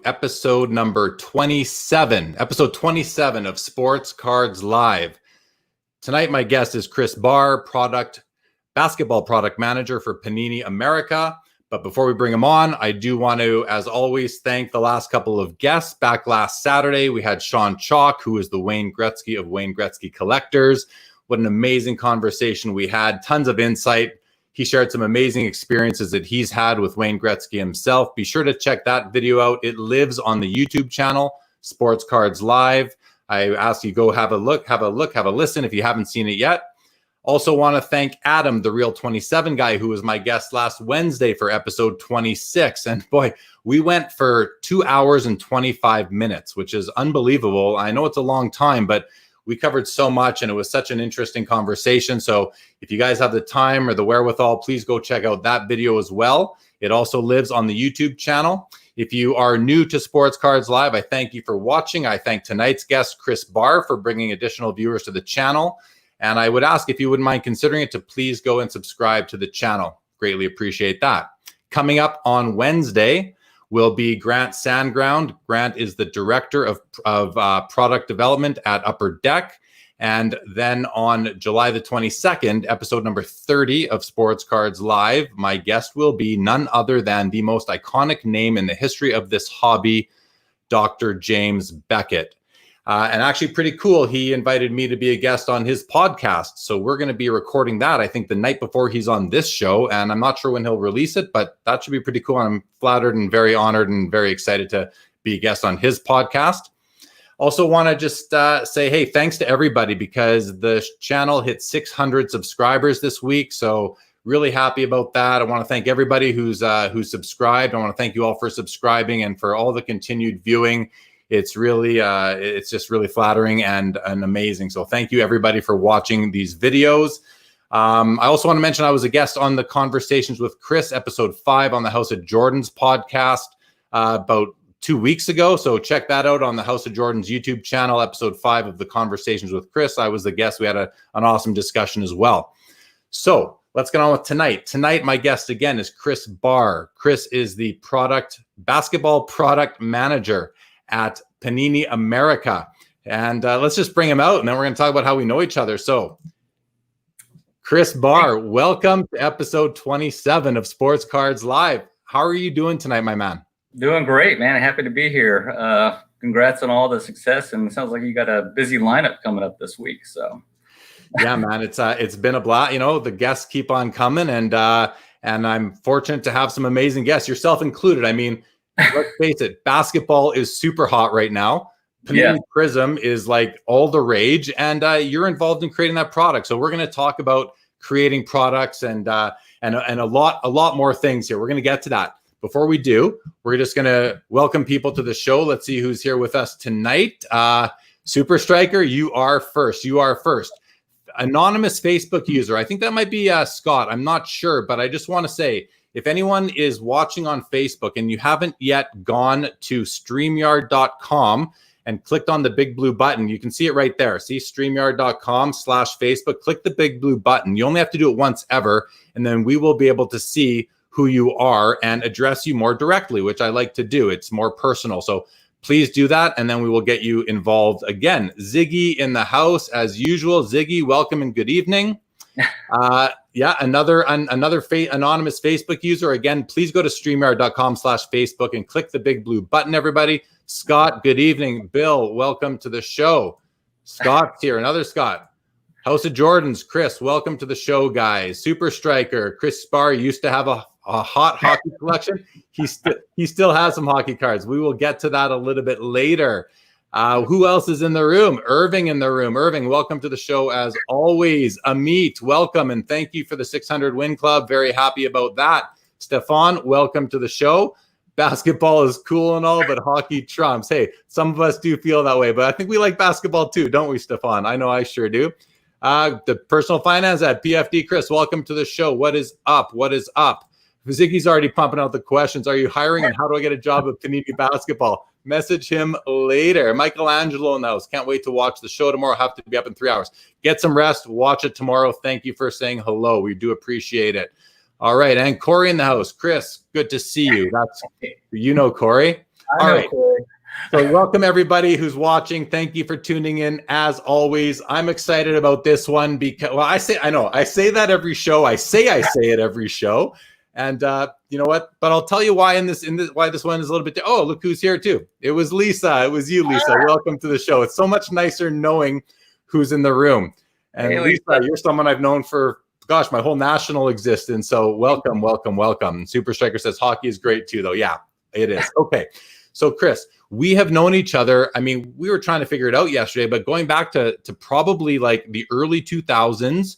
episode number 27, episode 27 of Sports Cards Live. Tonight, my guest is Chris Barr, Basketball Product Manager for Panini America. But before we bring him on, I do want to, as always, thank the last couple of guests. Back last Saturday, we had Sean Chalk, who is the Wayne Gretzky of Wayne Gretzky Collectors. What an amazing conversation we had. Tons of insight. He shared some amazing experiences that he's had with Wayne Gretzky himself. Be sure to check that video out. It lives on the YouTube channel, Sports Cards Live. I ask you go have a listen if you haven't seen it yet. Also want to thank Adam, the Real 27 guy, who was my guest last Wednesday for episode 26. And boy, we went for 2 hours and 25 minutes, which is unbelievable. I know it's a long time, but we covered so much and it was such an interesting conversation. So if you guys have the time or the wherewithal, please go check out that video as well. It also lives on the YouTube channel. If you are new to Sports Cards Live, I thank you for watching. I thank tonight's guest, Chris Barr, for bringing additional viewers to the channel. And I would ask if you wouldn't mind considering it to please go and subscribe to the channel. Greatly appreciate that. Coming up on Wednesday will be Grant Sandground. Grant is the Director of Product Development at Upper Deck. And then on July the 22nd, episode number 30 of Sports Cards Live, my guest will be none other than the most iconic name in the history of this hobby, Dr. James Beckett. And actually pretty cool, he invited me to be a guest on his podcast. So we're going to be recording that, I think, the night before he's on this show. And I'm not sure when he'll release it, but that should be pretty cool. I'm flattered and very honored and very excited to be a guest on his podcast. Also want to just say, hey, thanks to everybody because the channel hit 600 subscribers this week. So really happy about that. I want to thank everybody who's subscribed. I want to thank you all for subscribing and for all the continued viewing. It's really, it's just really flattering and amazing. So thank you everybody for watching these videos. I also want to mention I was a guest on the Conversations with Chris, episode 5 on the House of Jordan's podcast about 2 weeks ago. So check that out on the House of Jordan's YouTube channel, episode 5 of the Conversations with Chris. I was the guest. We had an awesome discussion as well. So let's get on with tonight. Tonight, my guest again is Chris Barr. Chris is the Basketball Product Manager at Panini America. And let's just bring him out and then we're going to talk about how we know each other. So Chris Barr, welcome to episode 27 of Sports Cards Live. How are you doing tonight, my man? Doing great, man. Happy to be here. Congrats on all the success. And it sounds like you got a busy lineup coming up this week. So yeah, man, it's been a blast. You know, the guests keep on coming and I'm fortunate to have some amazing guests, yourself included. I mean, let's face it, basketball is super hot right now. Panini Prism is like all the rage, and you're involved in creating that product. So we're going to talk about creating products and a lot more things here. We're going to get to that. Before we do, we're just going to welcome people to the show. Let's see who's here with us tonight. Super Striker, you are first. You are first. Anonymous Facebook user. I think that might be Scott. I'm not sure, but I just want to say, if anyone is watching on Facebook and you haven't yet gone to StreamYard.com and clicked on the big blue button, you can see it right there. See StreamYard.com/Facebook. Click the big blue button. You only have to do it once ever, and then we will be able to see who you are and address you more directly, which I like to do. It's more personal. So please do that, and then we will get you involved again. Ziggy in the house as usual. Ziggy, welcome and good evening. Yeah, another anonymous Facebook user. Again, please go to StreamYard.com/Facebook and click the big blue button, everybody. Scott, good evening. Bill, welcome to the show. Scott's here. Another Scott. House of Jordans. Chris, welcome to the show, guys. Super Striker. Chris Barr used to have a hot hockey collection. He still has some hockey cards. We will get to that a little bit later. Who else is in the room? Irving in the room. Irving, welcome to the show as always. Amit, welcome and thank you for the 600 win club. Very happy about that. Stefan, welcome to the show. Basketball is cool and all, but hockey trumps. Hey, some of us do feel that way, but I think we like basketball too, don't we, Stefan? I know I sure do. The personal finance at PFD. Chris, welcome to the show. What is up? What is up? Ziggy's already pumping out the questions. Are you hiring and how do I get a job at Panini Basketball? Message him later. Michelangelo in the house. Can't wait to watch the show tomorrow. Have to be up in 3 hours. Get some rest. Watch it tomorrow. Thank you for saying hello. We do appreciate it. All right. And Corey in the house. Chris, good to see you. That's, you know, Corey. All know, right. Corey. So welcome everybody who's watching. Thank you for tuning in. As always, I'm excited about this one because, well, I say that every show. I say it every show. And you know what? But I'll tell you why why this one is a little bit. Oh, look who's here too. It was Lisa. It was you, Lisa. Welcome to the show. It's so much nicer knowing who's in the room. And Hey, Lisa, you're someone I've known for, gosh, my whole national existence. So welcome, welcome, welcome. Super Striker says hockey is great too, though. Yeah, it is. Okay. So Chris, we have known each other. I mean, we were trying to figure it out yesterday, but going back to probably like the early 2000s,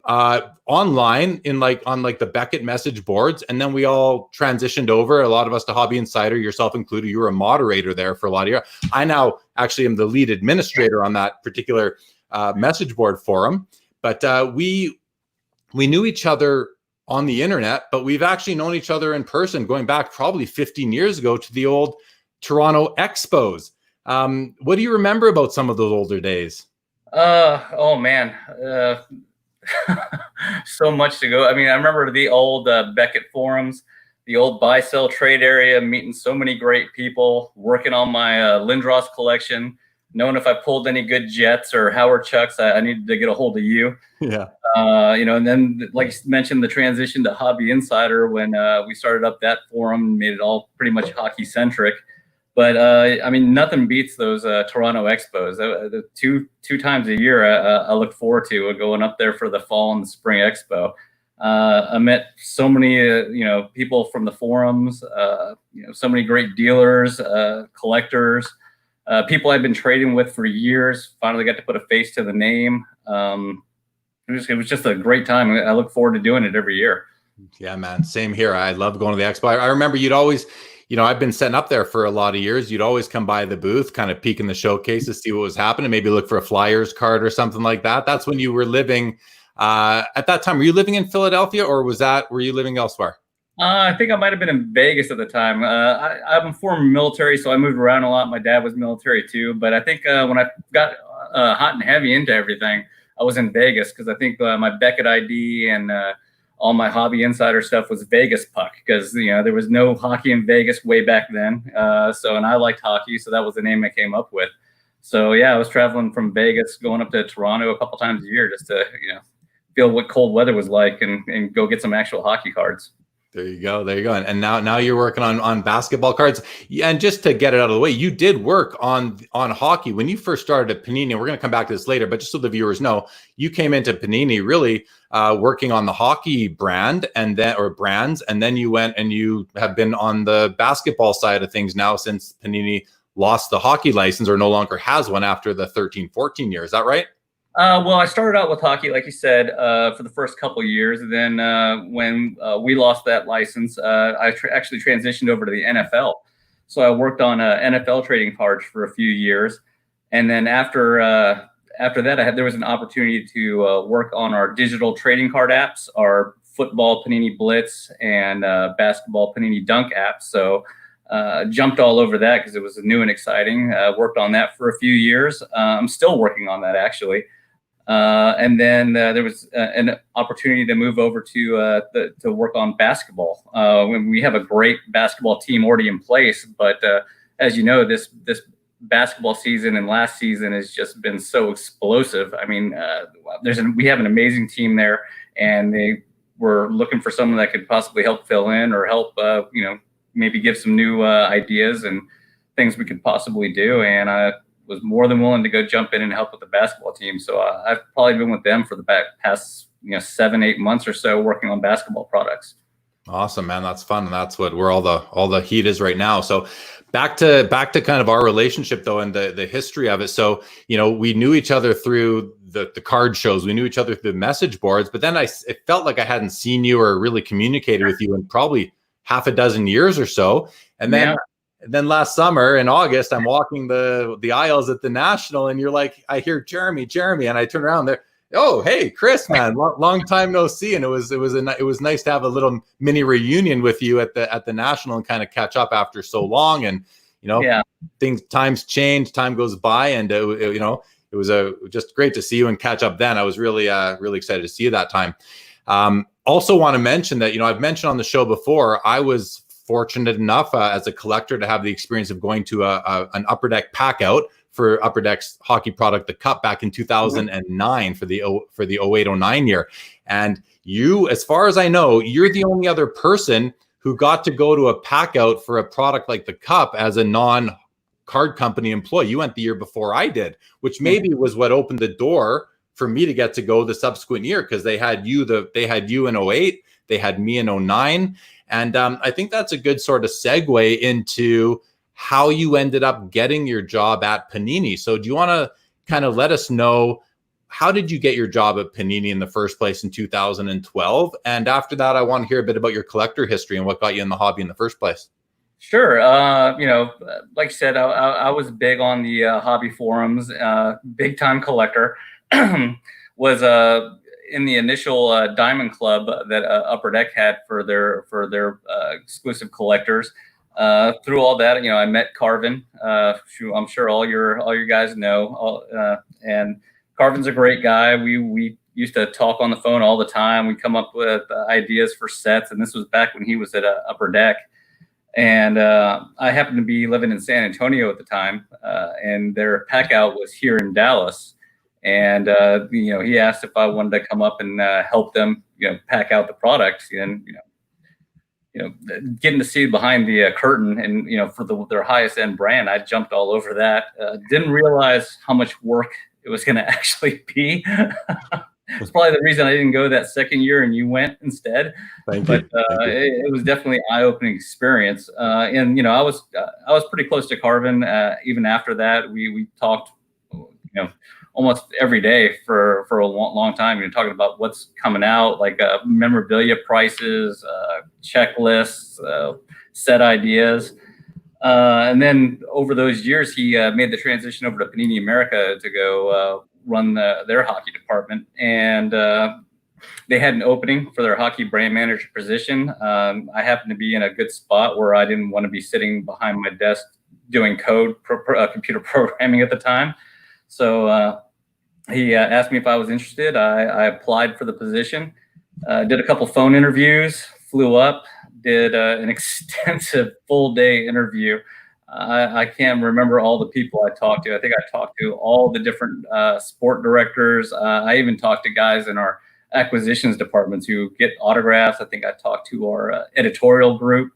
online on the Beckett message boards, and then we all transitioned over, a lot of us, to Hobby Insider, yourself included. You were a moderator there for a lot of years. I now actually am the lead administrator on that particular message board forum. But we knew each other on the internet, but we've actually known each other in person going back probably 15 years ago to the old Toronto Expos. What do you remember about some of those older days? Oh man, so much to go. I mean, I remember the old Beckett forums, the old buy sell trade area, meeting so many great people, working on my Lindros collection, knowing if I pulled any good Jets or Howard Chucks, I needed to get a hold of you. Yeah. And then, like you mentioned, the transition to Hobby Insider when we started up that forum, made it all pretty much hockey centric. But I mean, nothing beats those Toronto Expos. The two times a year I look forward to going up there for the fall and the spring expo. I met so many people from the forums, so many great dealers, collectors, people I've been trading with for years. Finally got to put a face to the name. It was just a great time. I look forward to doing it every year. Yeah, man. Same here. I love going to the expo. I remember you'd always, I've been setting up there for a lot of years. You'd always come by the booth, kind of peek in the showcase to see what was happening, maybe look for a Flyers card or something like that. That's when you were living at that time. Were you living in Philadelphia, or were you living elsewhere? I think I might have been in Vegas at the time. I'm former military, so I moved around a lot. My dad was military too. But I think when I got hot and heavy into everything, I was in Vegas because I think my Beckett ID and all my Hobby Insider stuff was Vegas puck, because there was no hockey in Vegas way back then. And I liked hockey, so that was the name I came up with. So yeah, I was traveling from Vegas, going up to Toronto a couple times a year just to feel what cold weather was like and go get some actual hockey cards. There you go. There you go. And now you're working on basketball cards. And just to get it out of the way, you did work on hockey when you first started at Panini. We're going to come back to this later, but just so the viewers know, you came into Panini really working on the hockey brand brands, and then you went and you have been on the basketball side of things now since Panini lost the hockey license, or no longer has one, after the 13-14 years. Is that right? Well, I started out with hockey, like you said, for the first couple of years. And then when we lost that license, I actually transitioned over to the NFL. So I worked on NFL trading cards for a few years. And then after that, there was an opportunity to work on our digital trading card apps, our football Panini Blitz and basketball Panini Dunk apps. So jumped all over that because it was new and exciting. Worked on that for a few years. I'm still working on that, actually. And then there was an opportunity to move over to work on basketball. When we have a great basketball team already in place, but as you know, this basketball season and last season has just been so explosive. I mean, we have an amazing team there, and they were looking for someone that could possibly help fill in or help, maybe give some new ideas and things we could possibly do. And I was more than willing to go jump in and help with the basketball team. So I've probably been with them for the past 7-8 months or so, working on basketball products. Awesome, man. That's fun. And that's where all the heat is right now. So back to kind of our relationship though, and the history of it. So, we knew each other through the card shows. We knew each other through the message boards, but then it felt like I hadn't seen you or really communicated with you in probably half a dozen years or so. And then, Yeah. Then last summer in August, I'm walking the aisles at the National, and you're like, I hear Jeremy, and I turn around there. Oh, hey, Chris, man, long time no see, and it was nice to have a little mini reunion with you at the National and kind of catch up after so long. And times change, time goes by, and it was just great to see you and catch up. Then I was really excited to see you that time. Also want to mention that I've mentioned on the show before, I was fortunate enough as a collector to have the experience of going to an Upper Deck pack out for Upper Deck's hockey product, the Cup, back in 2009 for the 08-09 year. And you, as far as I know, you're the only other person who got to go to a pack out for a product like the Cup as a non-card company employee. You went the year before I did, which maybe was what opened the door for me to get to go the subsequent year, because they had you in 08, they had me in 09. And I think that's a good sort of segue into how you ended up getting your job at Panini. So do you want to kind of let us know, how did you get your job at Panini in the first place in 2012? And after that, I want to hear a bit about your collector history and what got you in the hobby in the first place. Sure. Like you said, I was big on the hobby forums, big time collector. Was in the initial Diamond Club that Upper Deck had for their exclusive collectors. Through all that, I met Carvin. I'm sure all your guys know. And Carvin's a great guy. We used to talk on the phone all the time. We come up with ideas for sets, and this was back when he was at Upper Deck. And I happened to be living in San Antonio at the time, and their pack out was here in Dallas. And he asked if I wanted to come up and help them, pack out the products. And getting to see behind the curtain, and for their highest end brand, I jumped all over that. Didn't realize how much work it was going to actually be. It's probably the reason I didn't go that second year and you went instead. Thank you. It was definitely an eye-opening experience. And I was pretty close to Carvin. Even after that, we talked, almost every day for a long time. You're talking about what's coming out, like memorabilia prices, checklists, set ideas. And then over those years, he made the transition over to Panini America to go run their hockey department. And they had an opening for their hockey brand manager position. I happened to be in a good spot where I didn't want to be sitting behind my desk doing computer programming at the time. So he asked me if I was interested. I applied for the position, did a couple phone interviews, flew up, did an extensive full day interview. I can't remember all the people I talked to. I think I talked to all the different sport directors. I even talked to guys in our acquisitions departments who get autographs. I think I talked to our editorial group.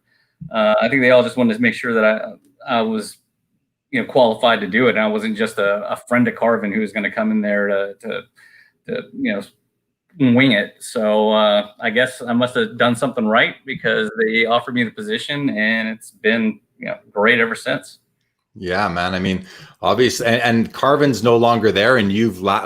I think they all just wanted to make sure that I was qualified to do it. And I wasn't just a friend of Carvin who was going to come in there to wing it. So I guess I must have done something right, because they offered me the position, and it's been great ever since. Yeah, man. I mean, obviously, and Carvin's no longer there, and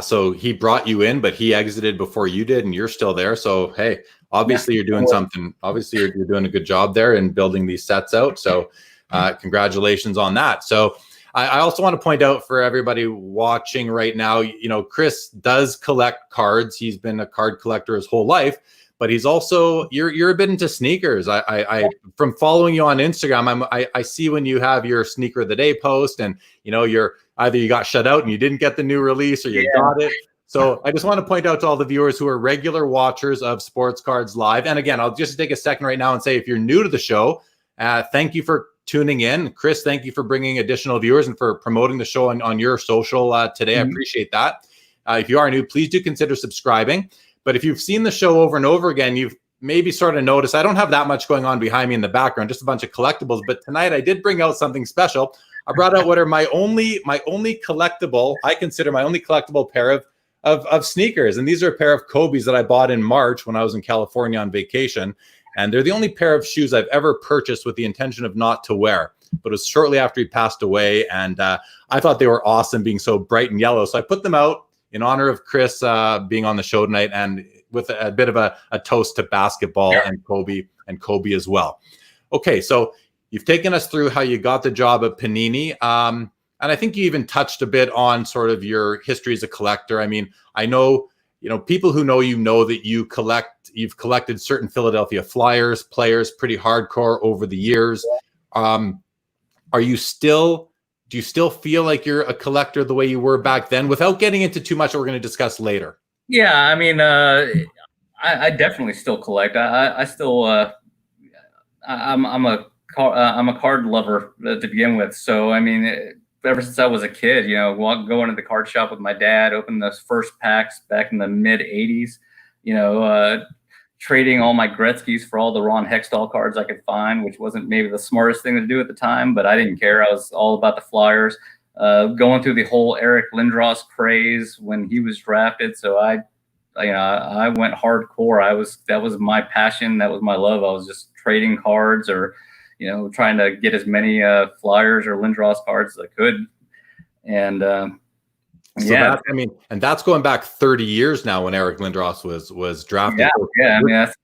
so he brought you in, but he exited before you did, and you're still there. So, hey, obviously you're doing something. Obviously you're doing a good job there and building these sets out. So congratulations on that. So I also want to point out for everybody watching right now, Chris does collect cards. He's been a card collector his whole life, but he's also, you're a bit into sneakers. I from following you on Instagram, I see when you have your sneaker of the day post, and you're either you got shut out and you didn't get the new release, or you got it. So I just want to point out to all the viewers who are regular watchers of Sports Cards Live. And again, I'll just take a second right now and say, if you're new to the show, thank you for tuning in. Chris, thank you for bringing additional viewers and for promoting the show on your social today. I appreciate that. If you are new, please do consider subscribing. But if you've seen the show over and over again, you've maybe sort of noticed I don't have that much going on behind me in the background, just a bunch of collectibles. But tonight I did bring out something special. I brought out what are my only collectible, I consider my only collectible pair of sneakers. And these are a pair of Kobe's that I bought in March when I was in California on vacation. And they're the only pair of shoes I've ever purchased with the intention of not to wear. But it was shortly after he passed away. And I thought they were awesome, being so bright and yellow. So I put them out in honor of Chris being on the show tonight, and with a bit of a toast to basketball and Kobe as well. Okay, so you've taken us through how you got the job at Panini. And I think you even touched a bit on sort of your history as a collector. I mean, I know, people who know that you've collected certain Philadelphia Flyers players pretty hardcore over the years. Do you still feel like you're a collector the way you were back then, without getting into too much that we're going to discuss later? Yeah, I mean, I definitely still collect. I still, I'm a I'm a card lover to begin with. So I mean, ever since I was a kid, going to the card shop with my dad, opening those first packs back in the mid '80s. Trading all my Gretzky's for all the Ron Hextall cards I could find, which wasn't maybe the smartest thing to do at the time, but I didn't care. I was all about the Flyers. Going through the whole Eric Lindros craze when he was drafted. So I went hardcore. That was my passion. That was my love. I was just trading cards or, trying to get as many Flyers or Lindros cards as I could. And and that's going back 30 years now when Eric Lindros was drafted. Yeah. I mean, that's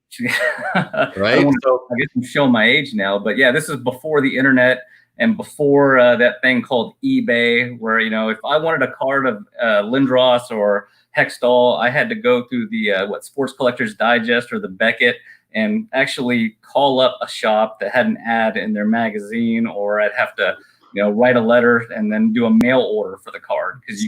right. I guess I'm showing my age now, but yeah, this is before the internet and before that thing called eBay, where if I wanted a card of Lindros or Hextall, I had to go through the Sports Collectors Digest or the Beckett and actually call up a shop that had an ad in their magazine, or I'd have to write a letter and then do a mail order for the card, because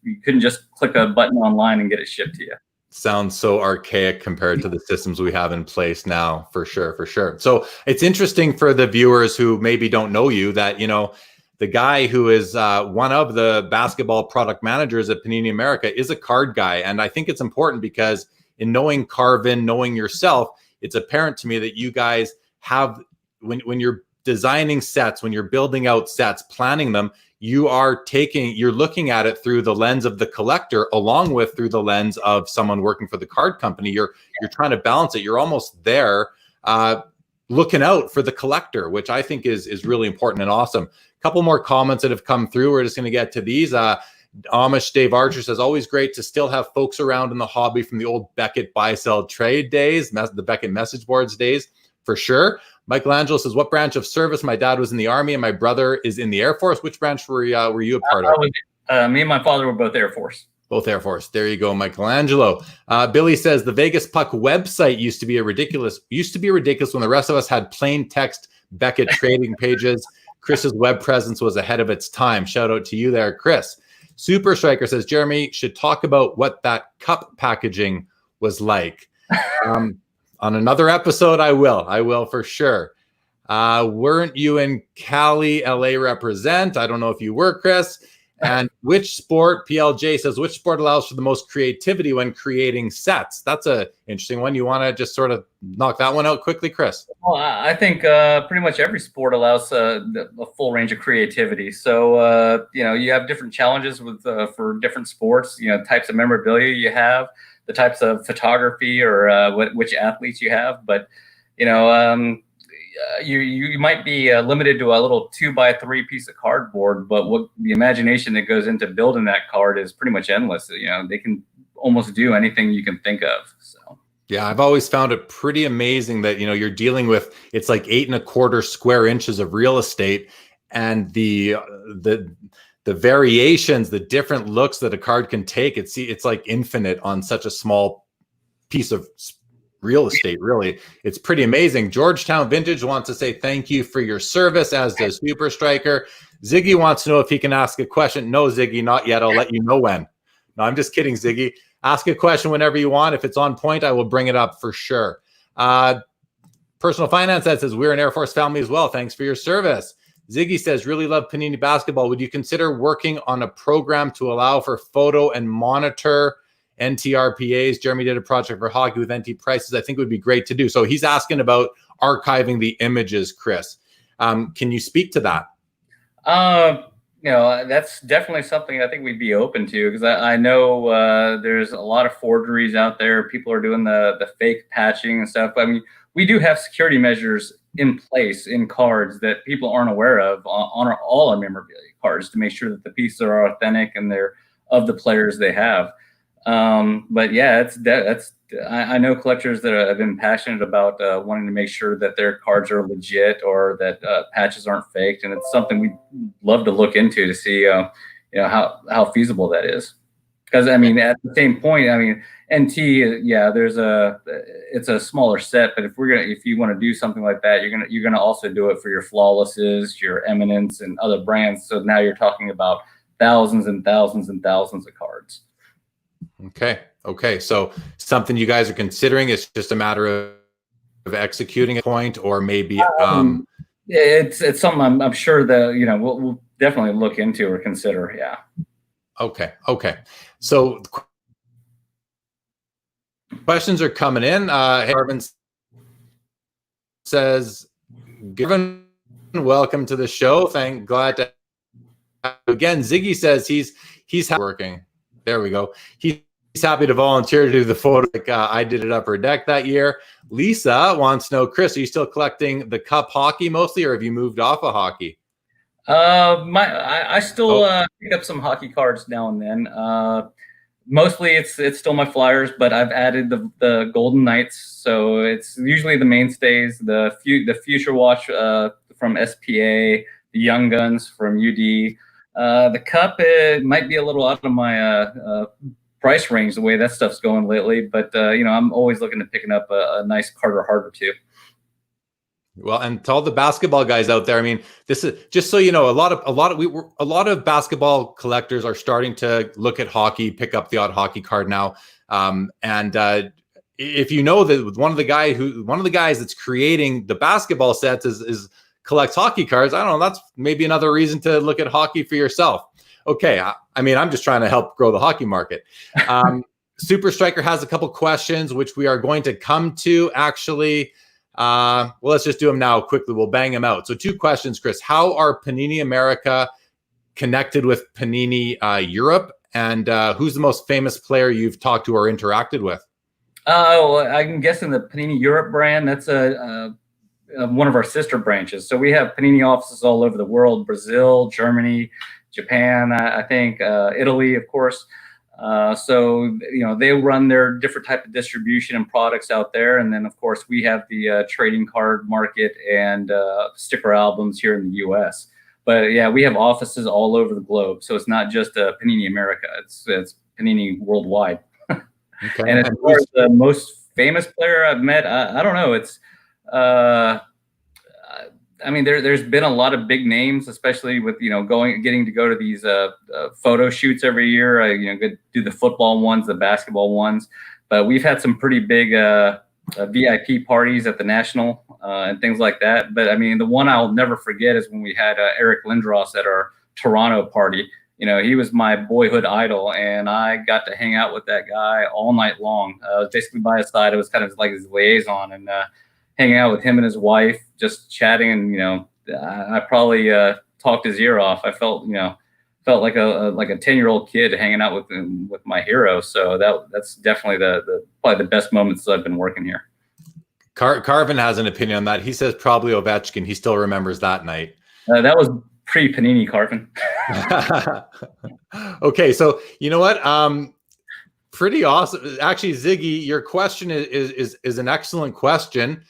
you couldn't just click a button online and get it shipped to you. Sounds so archaic compared to the systems we have in place now, for sure. So it's interesting for the viewers who maybe don't know you that, the guy who is one of the basketball product managers at Panini America is a card guy. And I think it's important because in knowing Carvin, knowing yourself, it's apparent to me that you guys have, when you're designing sets, when you're building out sets, planning them, you're looking at it through the lens of the collector, along with through the lens of someone working for the card company. You're trying to balance it. You're almost there, looking out for the collector, which I think is really important and awesome. A couple more comments that have come through. We're just going to get to these. Amish Dave Archer says, always great to still have folks around in the hobby from the old Beckett buy, sell, trade days, the Beckett message boards days, for sure. Michelangelo says, what branch of service? My dad was in the Army and my brother is in the Air Force. Which branch were you a part of? Me and my father were both Air Force. Both Air Force. There you go, Michelangelo. Billy says, the Vegas Puck website used to be ridiculous when the rest of us had plain text Beckett trading pages. Chris's web presence was ahead of its time. Shout out to you there, Chris. Super Striker says, Jeremy should talk about what that cup packaging was like. On another episode, I will for sure. Weren't you in Cali, LA represent? I don't know if you were, Chris. And which sport, PLJ says, which sport allows for the most creativity when creating sets? That's an interesting one. You want to just sort of knock that one out quickly, Chris? Well, I think pretty much every sport allows a full range of creativity. So, you have different challenges for different sports, types of memorabilia you have, the types of photography or which athletes you have. But, you might be limited to a little 2x3 piece of cardboard, but what the imagination that goes into building that card is pretty much endless. They can almost do anything you can think of. So. Yeah, I've always found it pretty amazing that, you're dealing with, it's like 8 1/4 square inches of real estate, and the variations, the different looks that a card can take. It's like infinite on such a small piece of real estate, really. It's pretty amazing. Georgetown Vintage wants to say thank you for your service, as does Super Striker. Ziggy wants to know if he can ask a question. No, Ziggy, not yet. I'll let you know when. No, I'm just kidding, Ziggy. Ask a question whenever you want. If it's on point, I will bring it up for sure. Personal Finance says, we're an Air Force family as well. Thanks for your service. Ziggy says, really love Panini Basketball. Would you consider working on a program to allow for photo and monitor NTRPAs? Jeremy did a project for hockey with NT prices. I think it would be great to do. So he's asking about archiving the images, Chris. Can you speak to that? That's definitely something I think we'd be open to, because I know there's a lot of forgeries out there. People are doing the fake patching and stuff. I mean, we do have security measures in place in cards that people aren't aware of on all our memorabilia cards to make sure that the pieces are authentic and they're of the players they have. But yeah, I know collectors that have been passionate about wanting to make sure that their cards are legit or that patches aren't faked, and it's something we'd love to look into to see how feasible that is. Because I mean, at the same point, I mean, NT, yeah, it's a smaller set, but if you want to do something like that, you're gonna also do it for your Flawlesses, your Eminence, and other brands. So now you're talking about thousands and thousands and thousands of cards. Okay. So something you guys are considering, is just a matter of executing a point, or maybe It's something I'm sure that we'll definitely look into or consider. Yeah. Okay. So questions are coming in. Marvin says, "Given welcome to the show. Glad to have you again." Ziggy says he's working. There we go. He's happy to volunteer to do the photo. Like, I did it upper deck that year. Lisa wants to know, Chris, are you still collecting the cup hockey mostly, or have you moved off of hockey? I still pick up some hockey cards now and then. Mostly it's still my Flyers, but I've added the Golden Knights, so it's usually the mainstays. The Future Watch from SPA, the Young Guns from UD. The Cup, it might be a little out of my price range the way that stuff's going lately, but I'm always looking to picking up a nice Carter Hart or two. Well, and to all the basketball guys out there, I mean, this is just so you know, a lot of basketball collectors are starting to look at hockey, pick up the odd hockey card now. If you know that one of the guys that's creating the basketball sets is collects hockey cards, I don't know, that's maybe another reason to look at hockey for yourself. Okay, I mean, I'm just trying to help grow the hockey market. Super Striker has a couple questions, which we are going to come to actually. Well, let's just do them now quickly. We'll bang them out. So 2 questions, Chris. How are Panini America connected with Panini Europe? And who's the most famous player you've talked to or interacted with? I'm guessing the Panini Europe brand. That's one of our sister branches. So we have Panini offices all over the world: Brazil, Germany, Japan, I think, Italy, of course. So they run their different type of distribution and products out there, and then of course we have the trading card market and sticker albums here in the U.S. But yeah, we have offices all over the globe, so it's not just Panini America; it's Panini worldwide. Okay. And as far as the most famous player I've met, I don't know. It's I mean, there's been a lot of big names, especially with getting to go to these photo shoots every year. I do the football ones, the basketball ones, but we've had some pretty big VIP parties at the National and things like that. But I mean, the one I'll never forget is when we had Eric Lindros at our Toronto party. He was my boyhood idol, and I got to hang out with that guy all night long. I was basically by his side. It was kind of like his liaison, and hanging out with him and his wife, just chatting, and I probably talked his ear off. I felt like a 10-year-old kid hanging out with my hero. So that's definitely probably the best moments that I've been working here. Carvin has an opinion on that. He says probably Ovechkin. He still remembers that night. That was pre-Panini, Carvin. Okay, so you know what? Pretty awesome. Actually, Ziggy, your question is an excellent question.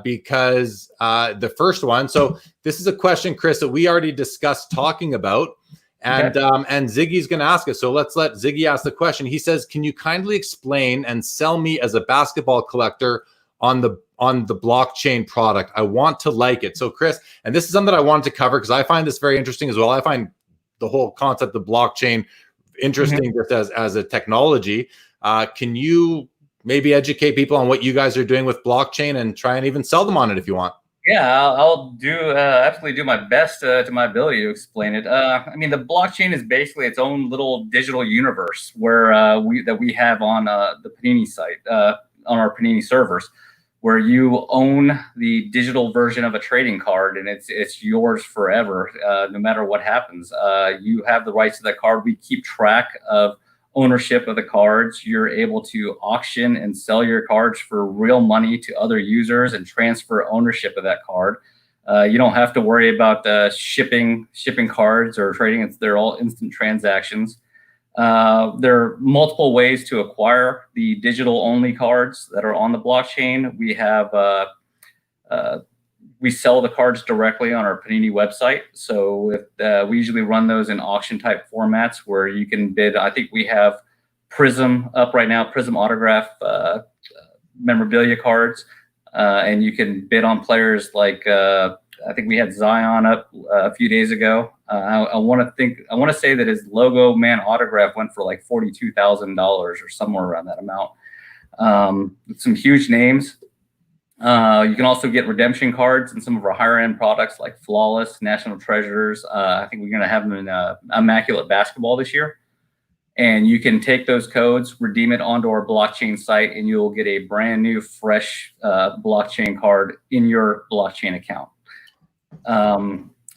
Because the first one, so this is a question, Chris, that we already discussed talking about, and and Ziggy's going to ask us. So let's let Ziggy ask the question. He says, "Can you kindly explain and sell me as a basketball collector on the blockchain product? I want to like it." So Chris, and this is something I wanted to cover because I find this very interesting as well. I find the whole concept of blockchain interesting just as a technology. Can you maybe educate people on what you guys are doing with blockchain and try and even sell them on it if you want? Yeah, I'll absolutely do my best to my ability to explain it. I mean, the blockchain is basically its own little digital universe where we have on the Panini site, on our Panini servers, where you own the digital version of a trading card, and it's yours forever, no matter what happens. You have the rights to that card. We keep track of ownership of the cards. You're able to auction and sell your cards for real money to other users and transfer ownership of that card. You don't have to worry about shipping cards or trading. They're all instant transactions. There are multiple ways to acquire the digital only cards that are on the blockchain. We have we sell the cards directly on our Panini website. So we usually run those in auction type formats where you can bid. I think we have Prism up right now, Prism autograph memorabilia cards, and you can bid on players like I think we had Zion up a few days ago. I want to say that his logo man autograph went for like $42,000 or somewhere around that amount. Some huge names. You can also get redemption cards in some of our higher end products like Flawless, National Treasures. I think we're going to have them in Immaculate Basketball this year. And you can take those codes, redeem it onto our blockchain site, and you'll get a brand new, fresh blockchain card in your blockchain account.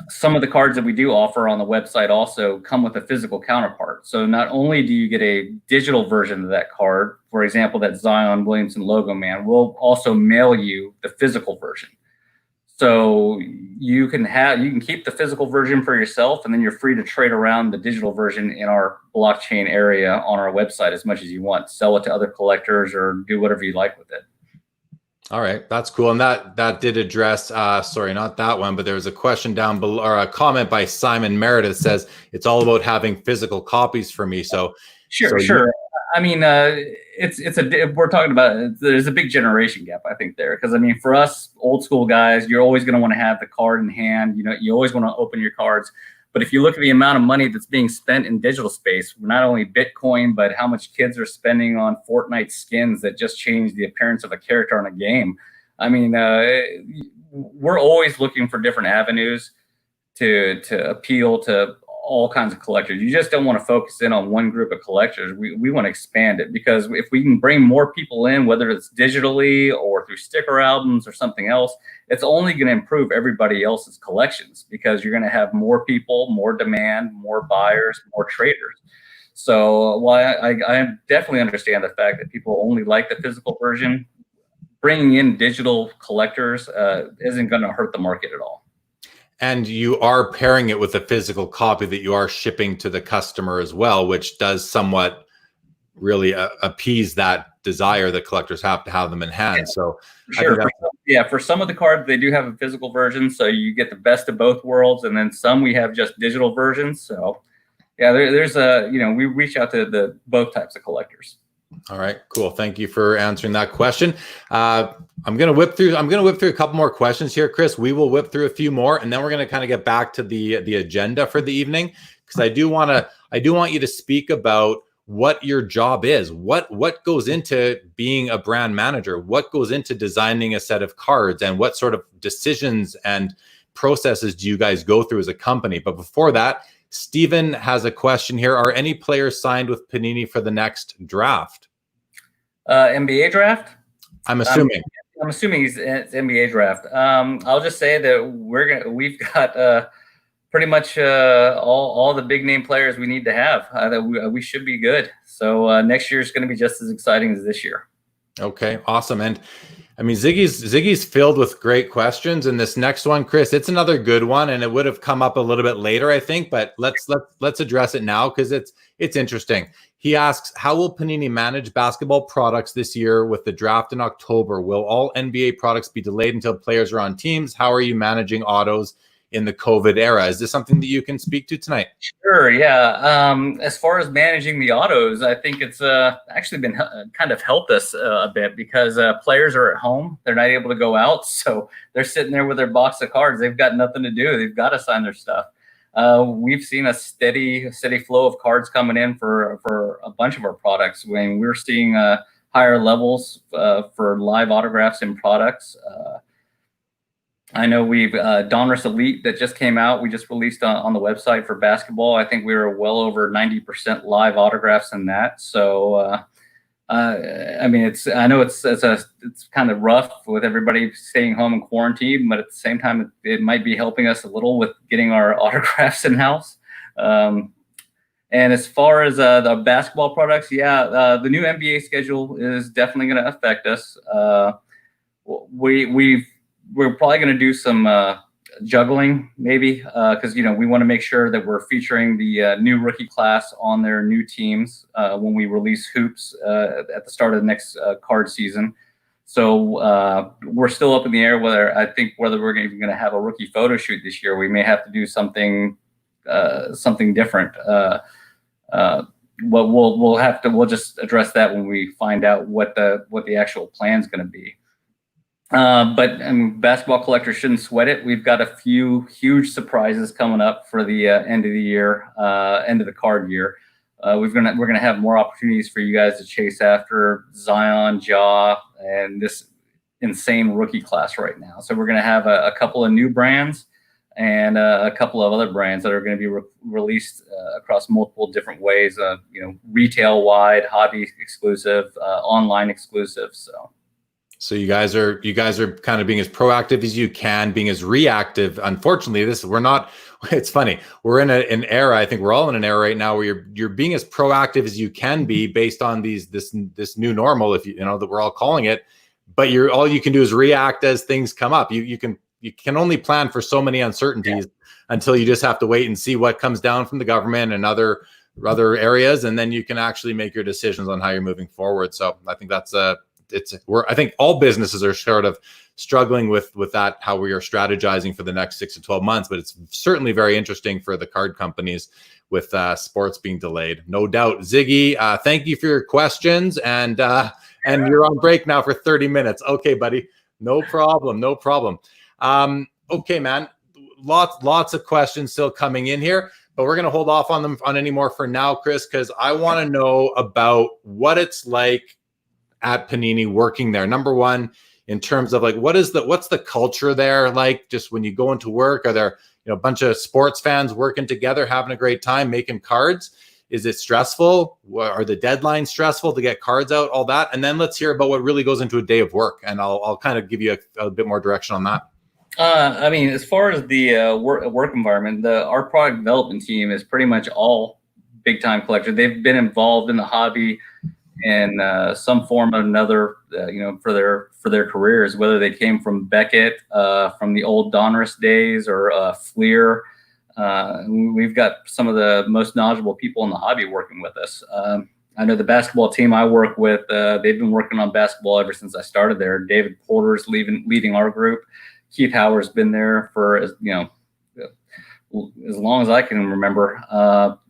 Some of the cards that we do offer on the website also come with a physical counterpart. So not only do you get a digital version of that card, for example, that Zion Williamson logo man, we'll also mail you the physical version. So you can keep the physical version for yourself, and then you're free to trade around the digital version in our blockchain area on our website as much as you want. Sell it to other collectors or do whatever you like with it. All right, that's cool. And that did address, sorry, not that one, but there was a question down below, or a comment by Simon Meredith says it's all about having physical copies for me. So sure. I mean, we're talking about, there's a big generation gap, I think, there. Because I mean, for us old school guys, you're always going to want to have the card in hand. You know, you always want to open your cards. But if you look at the amount of money that's being spent in digital space, not only Bitcoin, but how much kids are spending on Fortnite skins that just change the appearance of a character on a game. I mean, we're always looking for different avenues to appeal to all kinds of collectors. You just don't want to focus in on one group of collectors. We want to expand it, because if we can bring more people in, whether it's digitally or through sticker albums or something else, it's only going to improve everybody else's collections, because you're going to have more people, more demand, more buyers, more traders. So while I definitely understand the fact that people only like the physical version, bringing in digital collectors isn't going to hurt the market at all. And you are pairing it with a physical copy that you are shipping to the customer as well, which does somewhat really appease that desire that collectors have to have them in hand. Yeah, so sure. For some of the cards, they do have a physical version, so you get the best of both worlds. And then some we have just digital versions. So yeah, there's we reach out to both types of collectors. All right, cool. Thank you for answering that question. I'm going to whip through a couple more questions here, Chris. We will whip through a few more, and then we're going to kind of get back to the agenda for the evening, because I do want you to speak about what your job is. What goes into being a brand manager? What goes into designing a set of cards, and what sort of decisions and processes do you guys go through as a company? But before that, Steven has a question here. Are any players signed with Panini for the next draft? NBA draft? I'm assuming. I'm assuming it's NBA draft. I'll just say that we've got pretty much all the big name players we need to have. That we should be good. So next year is going to be just as exciting as this year. Okay, awesome. And I mean, Ziggy's filled with great questions, and this next one, Chris, it's another good one, and it would have come up a little bit later, I think, but let's address it now because it's interesting. He asks, how will Panini manage basketball products this year with the draft in October? Will all NBA products be delayed until players are on teams? How are you managing autos in the COVID era? Is this something that you can speak to tonight? Sure, yeah. As far as managing the autos, I think it's actually been kind of helped us a bit, because players are at home. They're not able to go out, so they're sitting there with their box of cards. They've got nothing to do. They've got to sign their stuff. We've seen a steady flow of cards coming in for a bunch of our products. When we're seeing higher levels for live autographs in products. I know we've Donruss Elite that just came out. We just released on the website for basketball. I think we were well over 90% live autographs in that. So, I mean, I know it's kind of rough with everybody staying home in quarantine, but at the same time, it might be helping us a little with getting our autographs in house. And as far as the basketball products, yeah, the new NBA schedule is definitely going to affect us. We're probably going to do some juggling, maybe, because we want to make sure that we're featuring the new rookie class on their new teams when we release hoops at the start of the next card season. So we're still up in the air whether we're even going to have a rookie photo shoot this year. We may have to do something different. We'll just address that when we find out what the actual plan is going to be. But basketball collectors shouldn't sweat it. We've got a few huge surprises coming up for the end of the year, end of the card year. We're gonna have more opportunities for you guys to chase after Zion, Ja, and this insane rookie class right now. So we're going to have a couple of new brands and a couple of other brands that are going to be released across multiple different ways, retail wide, hobby exclusive, online exclusive. So you guys are kind of being as proactive as you can, being as reactive. Unfortunately, it's funny. We're in an era, I think we're all in an era right now where you're being as proactive as you can be based on this new normal, if that we're all calling it. But all you can do is react as things come up. You can only plan for so many uncertainties until you just have to wait and see what comes down from the government and other areas, and then you can actually make your decisions on how you're moving forward. So I think I think all businesses are sort of struggling with that, how we are strategizing for the next 6 to 12 months, but it's certainly very interesting for the card companies with sports being delayed. No doubt. Ziggy, thank you for your questions, and you're on break now for 30 minutes. Okay, buddy. No problem. Okay, man. Lots of questions still coming in here, but we're going to hold off on any more for now, Chris, because I want to know about what it's like at Panini working there. Number one, in terms of like, what's the culture there like? Just when you go into work, are there a bunch of sports fans working together, having a great time, making cards? Is it stressful? Are the deadlines stressful to get cards out? All that, and then let's hear about what really goes into a day of work, and I'll kind of give you a bit more direction on that. I mean, as far as the work environment, our product development team is pretty much all big time collectors. They've been involved in the hobby in some form or another, for their careers, whether they came from Beckett, from the old Donruss days, or Fleer. We've got some of the most knowledgeable people in the hobby working with us. I know the basketball team I work with, they've been working on basketball ever since I started there. David Porter's leading our group. Keith Howard's been there for as long as I can remember.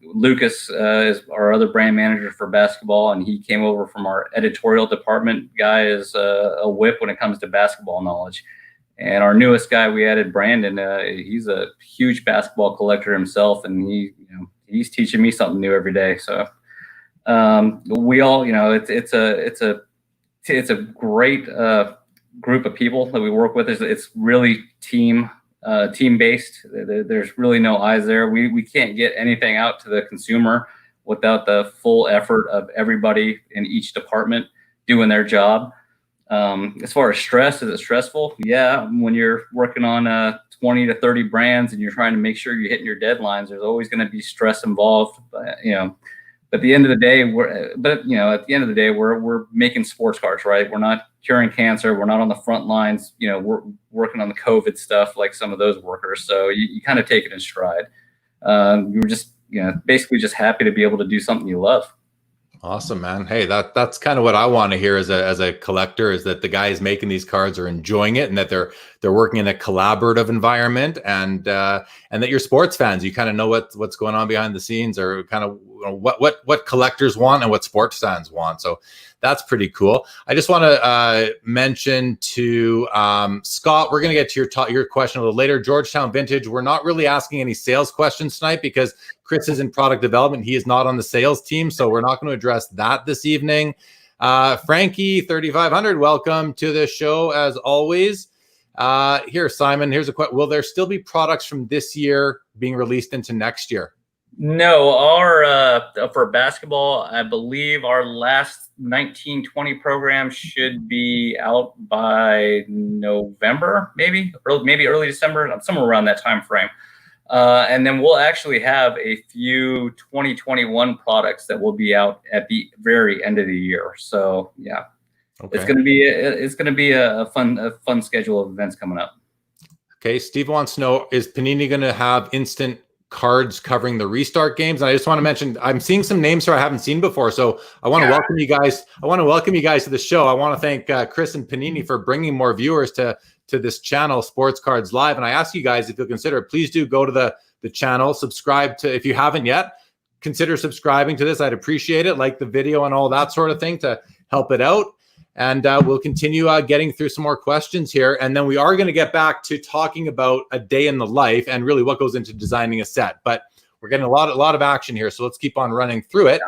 Lucas is our other brand manager for basketball, and he came over from our editorial department. Guy is a whip when it comes to basketball knowledge. And our newest guy we added, Brandon, he's a huge basketball collector himself, and he's teaching me something new every day. So we all, it's a great group of people that we work with. It's really team based. There's really no eyes there. We can't get anything out to the consumer without the full effort of everybody in each department doing their job. As far as stress, is it stressful? Yeah, when you're working on 20 to 30 brands and you're trying to make sure you're hitting your deadlines, there's always going to be stress involved. But at the end of the day, we're making sports cards, right? We're not curing cancer. We're not on the front lines. We're working on the COVID stuff like some of those workers. So you kind of take it in stride. We're just, basically just happy to be able to do something you love. Awesome, man. Hey, that's kind of what I want to hear as a collector, is that the guys making these cards are enjoying it, and that they're working in a collaborative environment, and that you're sports fans. You kind of know what's going on behind the scenes, or kind of what collectors want and what sports fans want. So that's pretty cool. I just want to mention to Scott, we're going to get to your question a little later. Georgetown Vintage, we're not really asking any sales questions tonight because Chris is in product development. He is not on the sales team, so we're not going to address that this evening. Frankie 3500, welcome to the show as always. Here, Simon, here's a question. Will there still be products from this year being released into next year? No, for basketball, I believe our last 1920 program should be out by November, maybe early December, somewhere around that time frame. And then we'll actually have a few 2021 products that will be out at the very end of the year. So yeah, okay. It's gonna be a fun schedule of events coming up. Okay, Steve wants to know, is Panini going to have instant cards covering the restart games? And I just want to mention, I'm seeing some names here I haven't seen before, so I want to welcome you guys. I want to welcome you guys to the show. I want to thank Chris and Panini for bringing more viewers to this channel, Sports Cards Live. And I ask you guys, if you'll consider, please do go to the channel, subscribe to, if you haven't yet, consider subscribing to this. I'd appreciate it. Like the video and all that sort of thing to help it out. And we'll continue getting through some more questions here. And then we are going to get back to talking about a day in the life and really what goes into designing a set. But we're getting a lot of action here, so let's keep on running through it.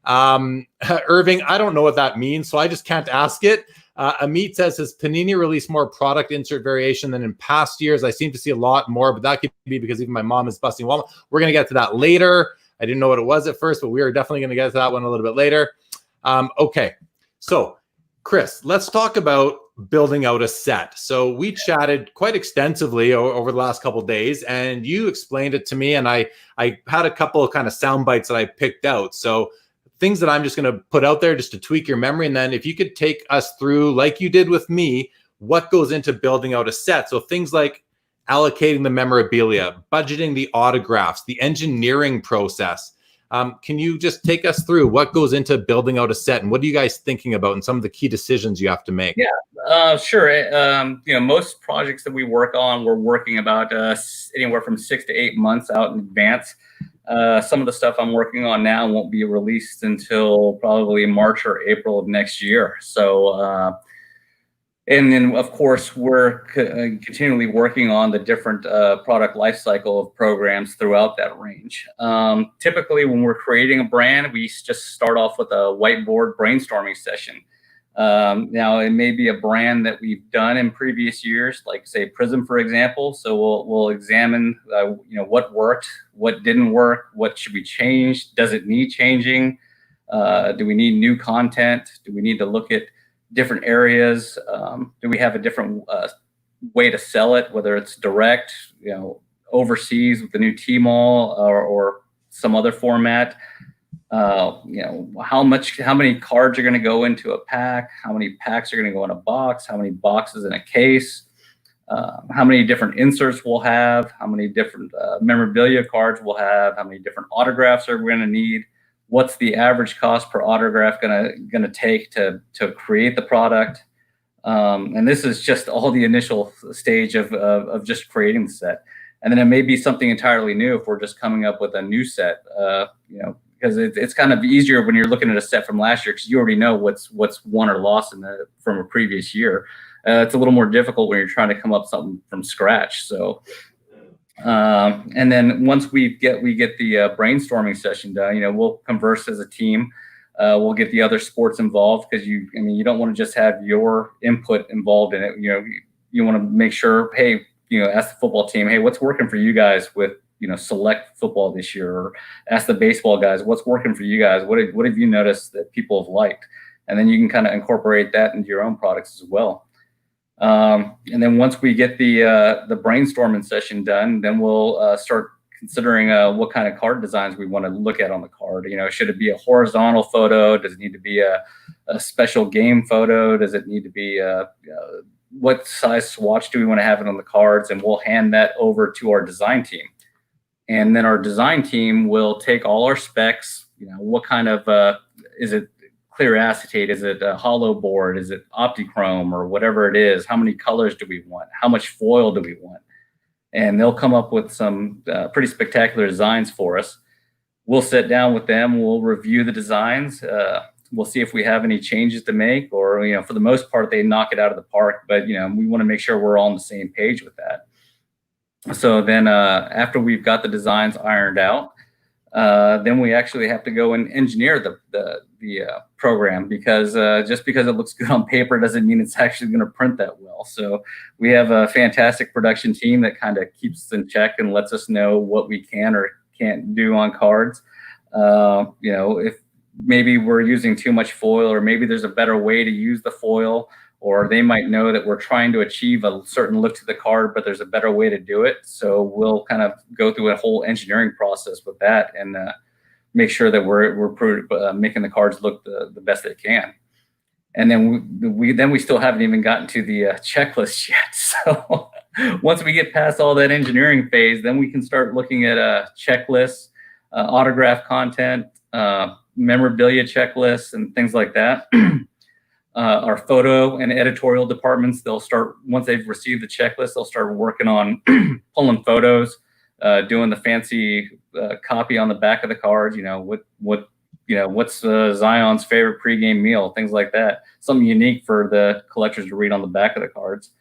Irving, I don't know what that means, so I just can't ask it. Amit says, has Panini released more product insert variation than in past years? I seem to see a lot more, but that could be because even my mom is busting Walmart. We're going to get to that later. I didn't know what it was at first, but we are definitely going to get to that one a little bit later. Okay, so Chris, let's talk about building out a set. So we chatted quite extensively over the last couple of days, and you explained it to me, and I had a couple of kind of sound bites that I picked out. So things that I'm just going to put out there just to tweak your memory. And then if you could take us through, like you did with me, what goes into building out a set. So things like allocating the memorabilia, budgeting the autographs, the engineering process. Can you just take us through what goes into building out a set, and what are you guys thinking about and some of the key decisions you have to make? Yeah, sure. Most projects that we work on, we're working about anywhere from 6 to 8 months out in advance. Some of the stuff I'm working on now won't be released until probably March or April of next year. So, and then of course we're continually working on the different product lifecycle of programs throughout that range. Typically, when we're creating a brand, we just start off with a whiteboard brainstorming session. Now, it may be a brand that we've done in previous years, like say Prism, for example. So we'll examine, what worked, what didn't work, what should we change? Does it need changing? Do we need new content? Do we need to look at different areas? Do we have a different way to sell it, whether it's direct, overseas with the new Tmall or some other format? How many cards are going to go into a pack? How many packs are going to go in a box? How many boxes in a case? How many different inserts we'll have? How many different memorabilia cards we'll have? How many different autographs are we going to need? What's the average cost per autograph going to take to create the product? And this is just all the initial stage of just creating the set. And then it may be something entirely new if we're just coming up with a new set, because it's kind of easier when you're looking at a set from last year, because you already know what's won or lost from a previous year. It's a little more difficult when you're trying to come up something from scratch. So, and then once we get the brainstorming session done, we'll converse as a team. We'll get the other sports involved, because you don't want to just have your input involved in it. You want to make sure, hey, ask the football team, hey, what's working for you guys with select football this year, or ask the baseball guys, what's working for you guys? What have you noticed that people have liked? And then you can kind of incorporate that into your own products as well. And then once we get the brainstorming session done, then we'll start considering what kind of card designs we want to look at on the card. Should it be a horizontal photo? Does it need to be a special game photo? Does it need to be what size swatch do we want to have it on the cards? And we'll hand that over to our design team. And then our design team will take all our specs, what kind of, is it clear acetate? Is it a hollow board? Is it optichrome, or whatever it is? How many colors do we want? How much foil do we want? And they'll come up with some pretty spectacular designs for us. We'll sit down with them. We'll review the designs. We'll see if we have any changes to make, or, for the most part, they knock it out of the park. But, we want to make sure we're all on the same page with that. So then after we've got the designs ironed out, then we actually have to go and engineer the program, because just because it looks good on paper doesn't mean it's actually going to print that well. So we have a fantastic production team that kind of keeps us in check and lets us know what we can or can't do on cards. If maybe we're using too much foil, or maybe there's a better way to use the foil, or they might know that we're trying to achieve a certain look to the card, but there's a better way to do it. So we'll kind of go through a whole engineering process with that, and make sure that we're making the cards look the best they can. And then we still haven't even gotten to the checklist yet. So once we get past all that engineering phase, then we can start looking at checklists, autograph content, memorabilia checklists, and things like that. Our photo and editorial departments, they'll start, once they've received the checklist, they'll start working on pulling photos, doing the fancy copy on the back of the cards. What's Zion's favorite pregame meal, things like that. Something unique for the collectors to read on the back of the cards.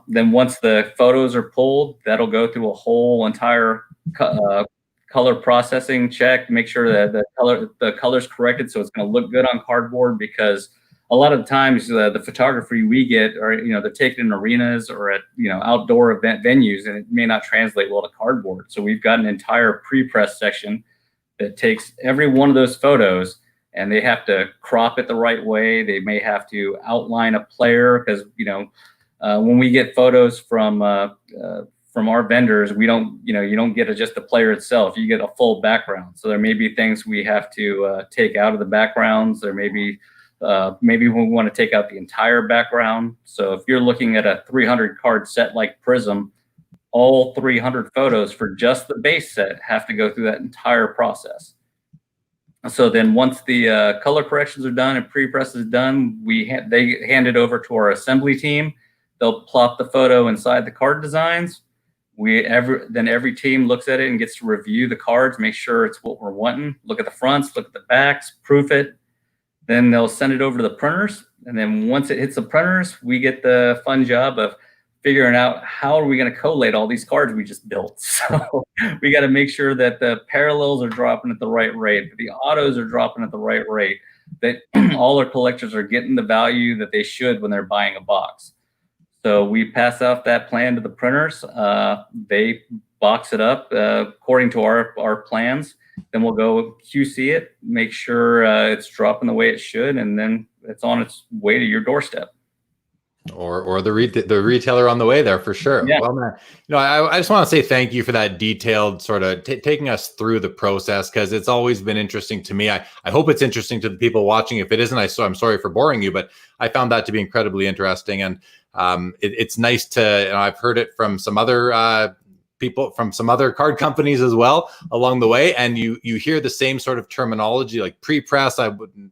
Then once the photos are pulled, that'll go through a whole entire color processing check, make sure that the color's corrected, so it's going to look good on cardboard, because a lot of the times the photography we get are, they're taken in arenas or at, outdoor event venues, and it may not translate well to cardboard. So we've got an entire pre-press section that takes every one of those photos, and they have to crop it the right way. They may have to outline a player because, when we get photos from our vendors, we don't, you don't get just the player itself. You get a full background. So there may be things we have to take out of the backgrounds. There may be, maybe we want to take out the entire background. So if you're looking at a 300 card set like Prism, all 300 photos for just the base set have to go through that entire process. So then once the color corrections are done and pre-press is done, they hand it over to our assembly team. They'll plop the photo inside the card designs. Then every team looks at it and gets to review the cards, make sure it's what we're wanting. Look at the fronts, look at the backs, proof it. Then they'll send it over to the printers. And then once it hits the printers, we get the fun job of figuring out how are we going to collate all these cards we just built. So we got to make sure that the parallels are dropping at the right rate, that the autos are dropping at the right rate, that all our collectors are getting the value that they should when they're buying a box. So we pass off that plan to the printers. They box it up according to our plans. Then we'll go QC it, make sure it's dropping the way it should, and then it's on its way to your doorstep. Or the retailer on the way there for sure. Yeah. Well, man, I just want to say thank you for that detailed sort of taking us through the process, because it's always been interesting to me. I hope it's interesting to the people watching. If it isn't, I'm sorry for boring you, but I found that to be incredibly interesting. And it's nice to, I've heard it from some other people from some other card companies as well along the way. And you hear the same sort of terminology like pre-press,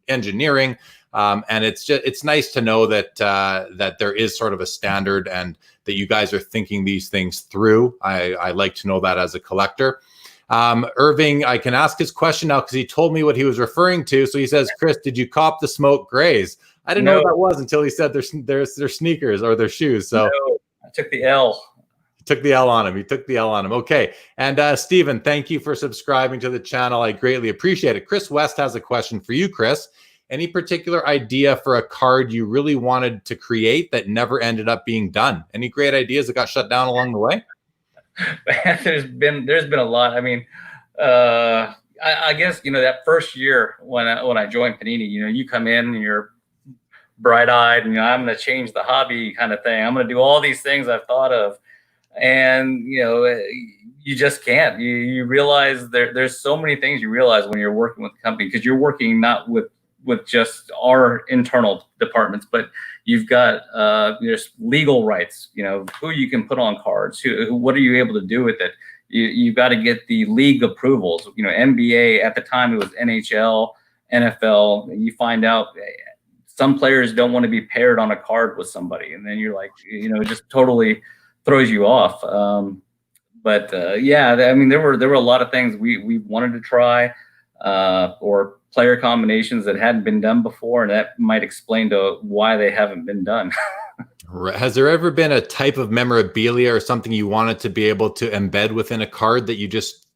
engineering. And it's nice to know that that there is sort of a standard and that you guys are thinking these things through. I like to know that as a collector. Irving, I can ask his question now because he told me what he was referring to. So he says, Chris, did you cop the smoke grays? I didn't know what that was until he said their sneakers or their shoes. So no, I took the L. He took the L on him. He took the L on him. Okay. And Stephen, thank you for subscribing to the channel. I greatly appreciate it. Chris West has a question for you, Chris. Any particular idea for a card you really wanted to create that never ended up being done? Any great ideas that got shut down along the way? There's been a lot. I mean, I guess that first year when I joined Panini, you come in and you're bright-eyed, and I'm going to change the hobby kind of thing. I'm going to do all these things I've thought of, and you just can't. You realize there's so many things you realize when you're working with the company, because you're working not with just our internal departments, but you've got there's legal rights, who you can put on cards, what are you able to do with it. You've got to get the league approvals, NBA at the time, it was NHL, NFL. And you find out some players don't want to be paired on a card with somebody, and then you're like, it just totally throws you off. Yeah, I mean, there were a lot of things we wanted to try, or player combinations that hadn't been done before, and that might explain to why they haven't been done. Has there ever been a type of memorabilia or something you wanted to be able to embed within a card that you just,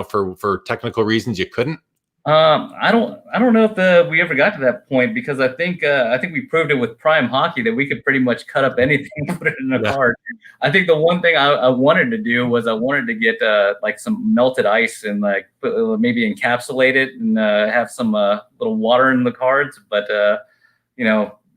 for technical reasons you couldn't? I don't know if we ever got to that point, because I think we proved it with Prime Hockey that we could pretty much cut up anything and put it in a card. I think the one thing I wanted to do was I wanted to get like some melted ice and like maybe encapsulate it and have some little water in the cards, but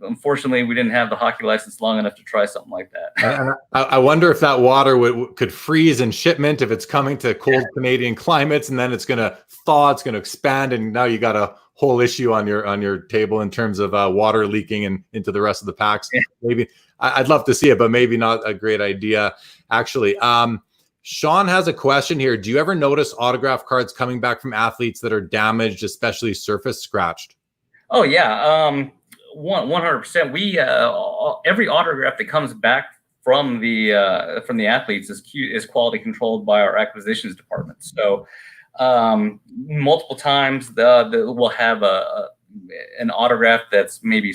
unfortunately, we didn't have the hockey license long enough to try something like that. I wonder if that water could freeze in shipment if it's coming to cold Canadian climates, and then it's going to thaw, it's going to expand, and now you got a whole issue on your table in terms of water leaking into the rest of the packs. Yeah. Maybe I'd love to see it, but maybe not a great idea, actually. Sean has a question here. Do you ever notice autograph cards coming back from athletes that are damaged, especially surface scratched? Oh yeah. 100%. We every autograph that comes back from the athletes is quality controlled by our acquisitions department. So multiple times we'll have an autograph that's maybe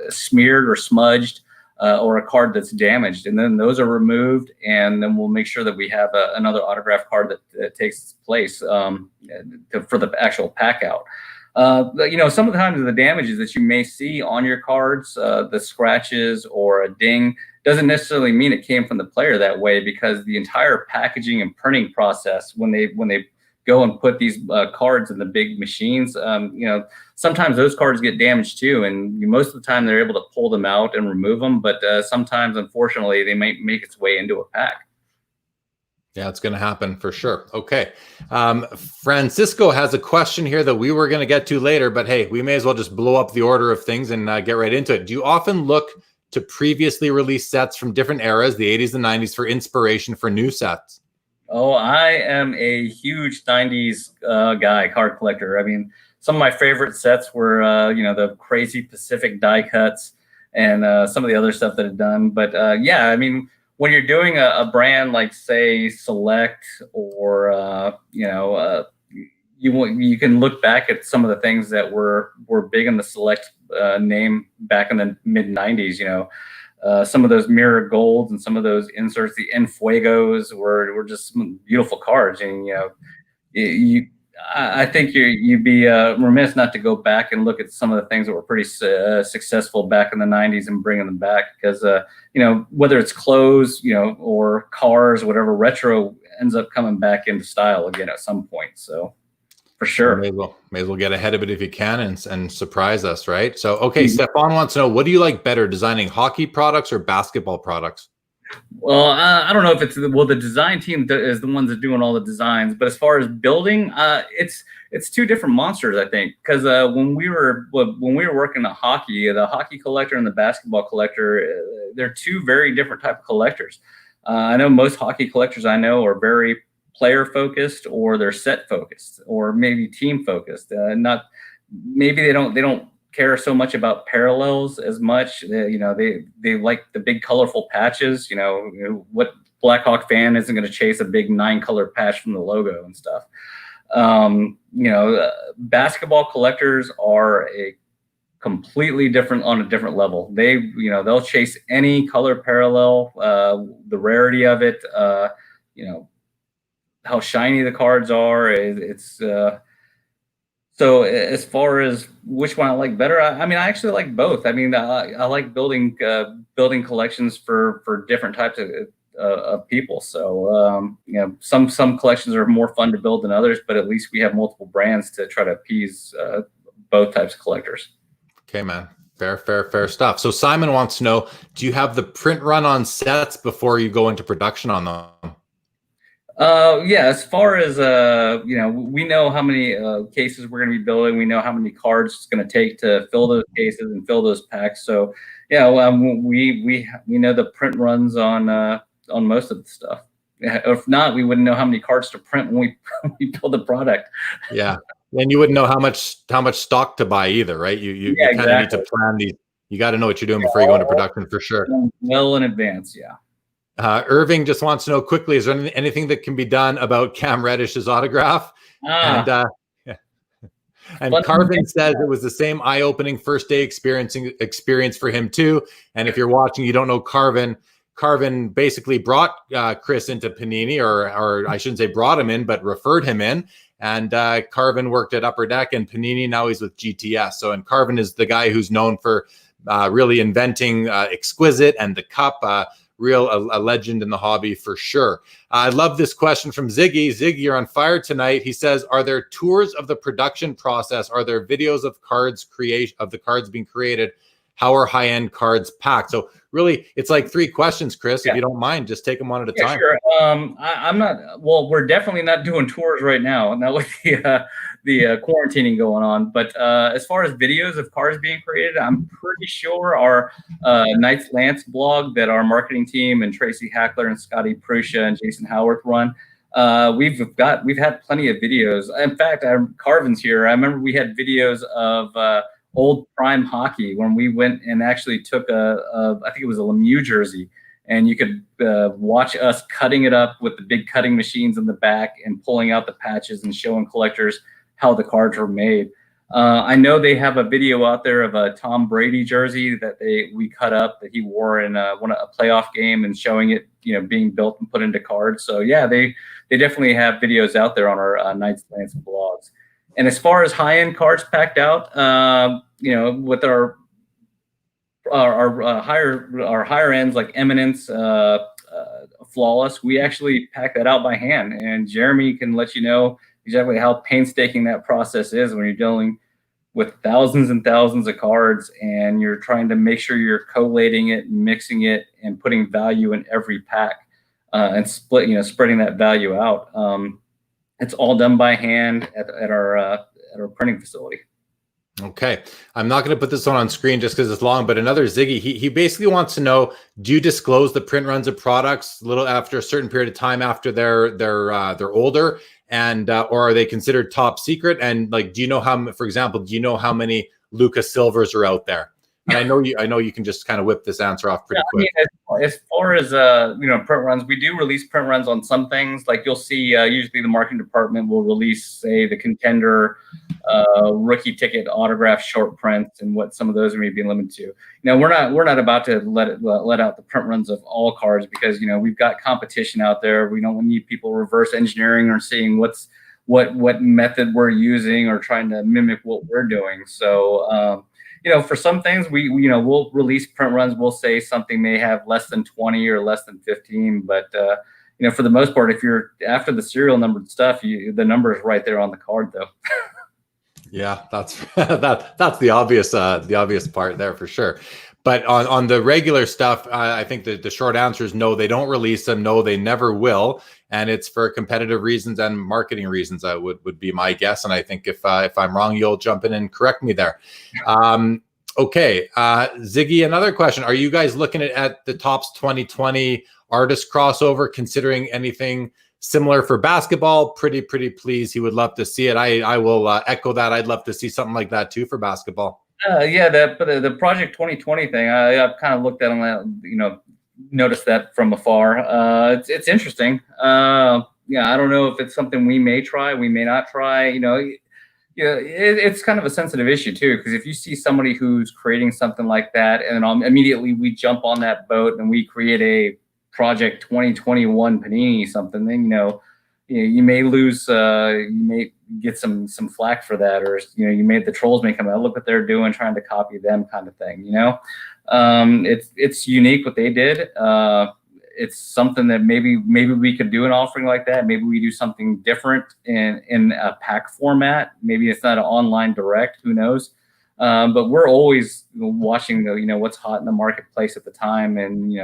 smeared or smudged, or a card that's damaged, and then those are removed, and then we'll make sure that we have another autograph card that takes its place for the actual pack out. Some of the times the damages that you may see on your cards, the scratches or a ding, doesn't necessarily mean it came from the player that way, because the entire packaging and printing process, when they go and put these cards in the big machines, sometimes those cards get damaged too, and most of the time they're able to pull them out and remove them, but sometimes, unfortunately, they might make its way into a pack. Yeah, it's going to happen for sure. Okay. Francisco has a question here that we were going to get to later, but hey, we may as well just blow up the order of things and get right into it. Do you often look to previously released sets from different eras, the 80s and 90s, for inspiration for new sets? Oh, I am a huge 90s guy, card collector. I mean, some of my favorite sets were, the crazy Pacific die cuts and some of the other stuff that I've done. But yeah, I mean, when you're doing a brand like, say, Select, or you can look back at some of the things that were big in the Select name back in the mid 90s. Some of those mirror golds and some of those inserts, the Enfuegos, were just beautiful cards. And I think you'd be remiss not to go back and look at some of the things that were pretty successful back in the 90s and bringing them back, because whether it's clothes, or cars, whatever, retro ends up coming back into style again at some point. So for sure, may as well get ahead of it if you can and surprise us, right? So okay, Stefan wants to know, what do you like better, designing hockey products or basketball products? Well, I don't know if the design team is the ones that are doing all the designs, but as far as building, it's two different monsters, I think, because when we were working at hockey, the hockey collector and the basketball collector, they're two very different type of collectors. I know most hockey collectors I know are very player focused, or they're set focused, or maybe team focused. Maybe they don't care so much about parallels as much. They like the big colorful patches. What Blackhawk fan isn't going to chase a big 9-color patch from the logo and stuff. Basketball collectors are a completely different, on a different level. They'll chase any color parallel, the rarity of it, how shiny the cards are. So as far as which one I like better, I mean, I actually like both. I mean, I like building collections for different types of people. So some collections are more fun to build than others, but at least we have multiple brands to try to appease both types of collectors. Okay, man. Fair stuff. So Simon wants to know, do you have the print run on sets before you go into production on them? Yeah, as far as, we know how many cases we're going to be building. We know how many cards it's going to take to fill those cases and fill those packs. So yeah, we know the print runs on most of the stuff. If not, we wouldn't know how many cards to print when we build the product. Yeah, and you wouldn't know how much stock to buy either, right? You kind of need to plan these. You got to know what you're doing before you go into production, for sure. Well in advance, yeah. Irving just wants to know quickly, is there anything that can be done about Cam Reddish's autograph? And Carvin says it was the same eye-opening first day experience for him too. And if you're watching, you don't know Carvin. Carvin basically brought Chris into Panini, or I shouldn't say brought him in, but referred him in. And Carvin worked at Upper Deck and Panini. Now he's with GTS. So, and Carvin is the guy who's known for really inventing Exquisite and the Cup. A legend in the hobby for sure. I love this question from Ziggy. Ziggy, you're on fire tonight. He says, are there tours of the production process? Are there videos of the cards being created? How are high-end cards packed? So really, it's like 3 questions, Chris. If you don't mind, just take them one at a time. Sure. I'm not. Well, we're definitely not doing tours right now, not with the quarantining going on. But as far as videos of cards being created, I'm pretty sure our Knights Lance blog that our marketing team and Tracy Hackler and Scotty Prusha and Jason Howarth run. We've had plenty of videos. In fact, Carvin's here. I remember we had videos of old Prime hockey when we went and actually took I think it was a Lemieux jersey, and you could watch us cutting it up with the big cutting machines in the back and pulling out the patches and showing collectors how the cards were made. I know they have a video out there of a Tom Brady jersey that we cut up that he wore in a playoff game, and showing it, being built and put into cards. So yeah, they definitely have videos out there on our Knights Lance blogs. And as far as high-end cards packed out, with our higher ends like Eminence, Flawless, we actually pack that out by hand. And Jeremy can let you know exactly how painstaking that process is when you're dealing with thousands and thousands of cards, and you're trying to make sure you're collating it, mixing it, and putting value in every pack, and spreading that value out. It's all done by hand at our printing facility. Okay, I'm not going to put this one on screen just because it's long, but another Ziggy, he basically wants to know: do you disclose the print runs of products a little after a certain period of time after they're older, and or are they considered top secret? And like, do you know how, for example, do you know how many Luca Silvers are out there? And I know you can just kind of whip this answer off pretty quick. I mean, as far as print runs, we do release print runs on some things. Like you'll see, usually the marketing department will release, say, the Contender rookie ticket autograph short prints, and what some of those may be limited to. We're not about to let out the print runs of all cards, because we've got competition out there. We don't need people reverse engineering or seeing what method we're using or trying to mimic what we're doing. So for some things, we'll release print runs. We'll say something may have less than 20 or less than 15, but for the most part, if you're after the serial numbered stuff, the number is right there on the card, though. Yeah, that's that's the obvious part there for sure. But on the regular stuff, I think the short answer is no, they don't release them. No, they never will. And it's for competitive reasons and marketing reasons, would be my guess. And I think if I'm wrong, you'll jump in and correct me there. Okay, Ziggy, another question. Are you guys looking at the Topps 2020 artist crossover, considering anything similar for basketball? Pretty pleased. He would love to see it. I will echo that. I'd love to see something like that too for basketball. Yeah, the Project 2020 thing, I've kind of looked at them, noticed that from afar. It's interesting. I don't know if it's something we may try, we may not try. It's kind of a sensitive issue too, because if you see somebody who's creating something like that, and then immediately we jump on that boat and we create a Project 2021 Panini something, then you may lose, you may get some flack for that, or the trolls may come out, look what they're doing, trying to copy them, kind of thing. It's unique what they did. It's something that maybe we could do an offering like that. Maybe we do something different in a pack format. Maybe it's not an online direct. Who knows? But we're always watching what's hot in the marketplace at the time, and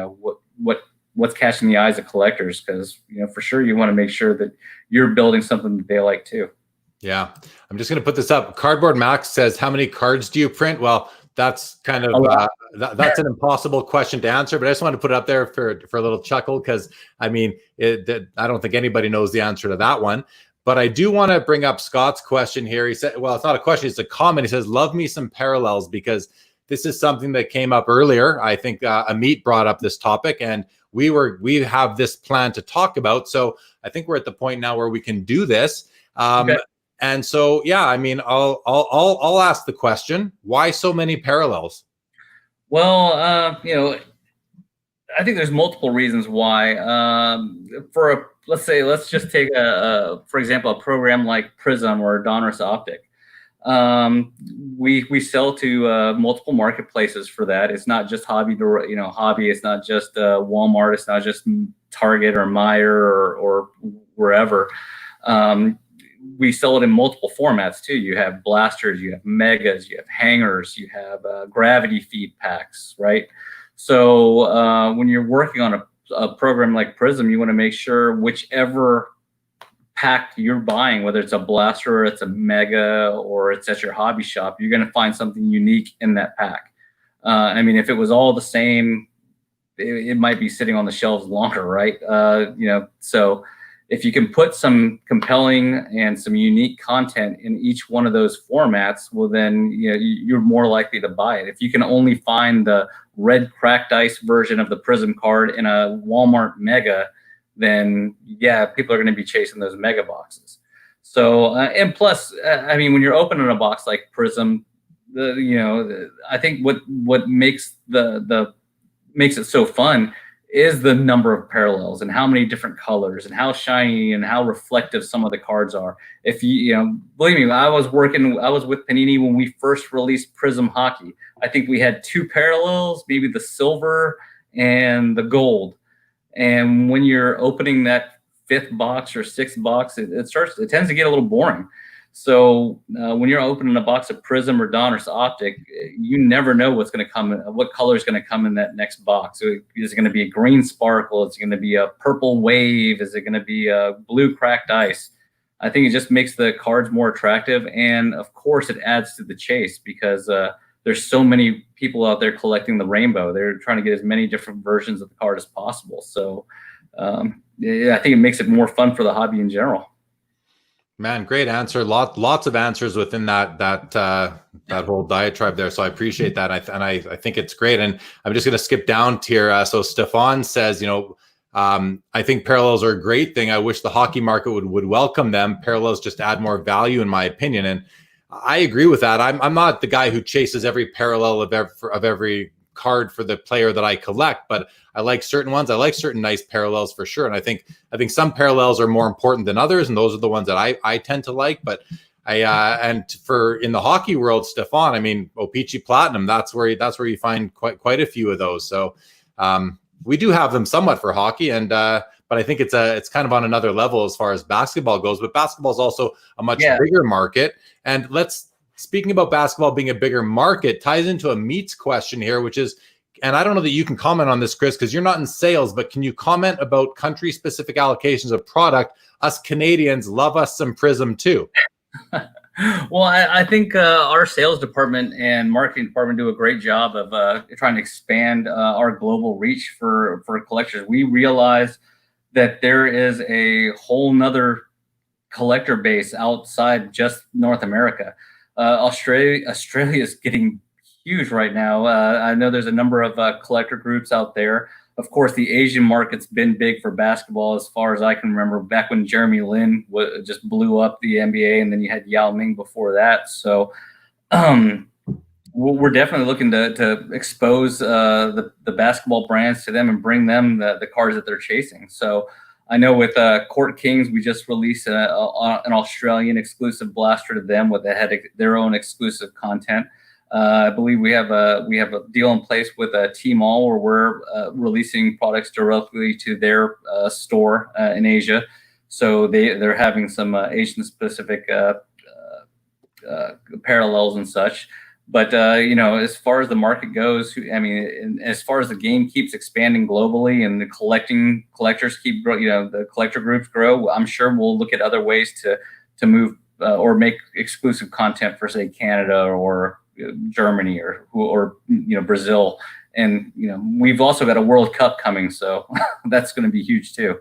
what's catching the eyes of collectors, because for sure you want to make sure that you're building something that they like too. Yeah, I'm just going to put this up. Cardboard Max says, how many cards do you print? Well, that's kind of that's an impossible question to answer, but I just wanted to put it up there for a little chuckle, because I mean, I don't think anybody knows the answer to that one. But I do want to bring up Scott's question here. He said, well, it's not a question, it's a comment. He says, love me some parallels, because this is something that came up earlier. I think Amit brought up this topic, and we have this plan to talk about. So I think we're at the point now where we can do this. Okay. And so, yeah, I mean, I'll ask the question: why so many parallels? Well, I think there's multiple reasons why. Let's just take for example, a program like Prism or Donruss Optic. We sell to multiple marketplaces for that. It's not just hobby. It's not just Walmart. It's not just Target or Meijer or wherever. We sell it in multiple formats too. You have blasters, you have megas, you have hangers, you have gravity feed packs, right? So when you're working on a program like Prism, you want to make sure whichever pack you're buying, whether it's a blaster or it's a mega or it's at your hobby shop, you're going to find something unique in that pack. I mean, if it was all the same, it might be sitting on the shelves longer, right? So if you can put some compelling and some unique content in each one of those formats, well, then you're more likely to buy it. If you can only find the red cracked ice version of the Prism card in a Walmart mega, then yeah, people are going to be chasing those mega boxes. So and plus, I mean, when you're opening a box like Prism, I think what makes makes it so fun is the number of parallels and how many different colors and how shiny and how reflective some of the cards are. If believe me, I was with Panini when we first released Prism Hockey. I think we had 2 parallels, maybe the silver and the gold. And when you're opening that 5th box or 6th box, it tends to get a little boring. So when you're opening a box of Prism or Donruss Optic, you never know what's going to come, what color is going to come in that next box. So is it going to be a green sparkle? Is it going to be a purple wave? Is it going to be a blue cracked ice? I think it just makes the cards more attractive, and of course, it adds to the chase because there's so many people out there collecting the rainbow. They're trying to get as many different versions of the card as possible. So yeah, I think it makes it more fun for the hobby in general. Man, great answer. Lots of answers within that whole diatribe there. So I appreciate that. I think it's great. And I'm just going to skip down here. So Stefan says, I think parallels are a great thing. I wish the hockey market would welcome them. Parallels just add more value, in my opinion. And I agree with that. I'm not the guy who chases every parallel of every card for the player that I collect, but I like certain ones. I like certain nice parallels for sure. And I think some parallels are more important than others, and those are the ones that I tend to like. But and for in the hockey world, Stefan, I mean, O-Pee-Chee Platinum, that's where you find quite a few of those. So we do have them somewhat for hockey, and but I think it's kind of on another level as far as basketball goes. But basketball is also a much bigger market. And speaking about basketball being a bigger market, ties into a meats question here, which is, and I don't know that you can comment on this, Chris, because you're not in sales, but can you comment about country-specific allocations of product? Us Canadians love us some Prism too. Well, I think our sales department and marketing department do a great job of trying to expand our global reach for collectors. We realize that there is a whole nother collector base outside just North America. Australia is getting huge right now. I know there's a number of collector groups out there. Of course, the Asian market's been big for basketball as far as I can remember, back when Jeremy Lin just blew up the NBA, and then you had Yao Ming before that. So we're definitely looking to expose the basketball brands to them and bring them the cards that they're chasing. So I know with Court Kings, we just released an Australian exclusive blaster to them with their own exclusive content. I believe we have a deal in place with Tmall where we're releasing products directly to their store in Asia. So they're having some Asian specific parallels and such. But as far as the market goes, I mean, as far as the game keeps expanding globally and the collectors keep, the collector groups grow, I'm sure we'll look at other ways to move or make exclusive content for, say, Canada or Germany or Brazil. And we've also got a World Cup coming, so that's going to be huge too.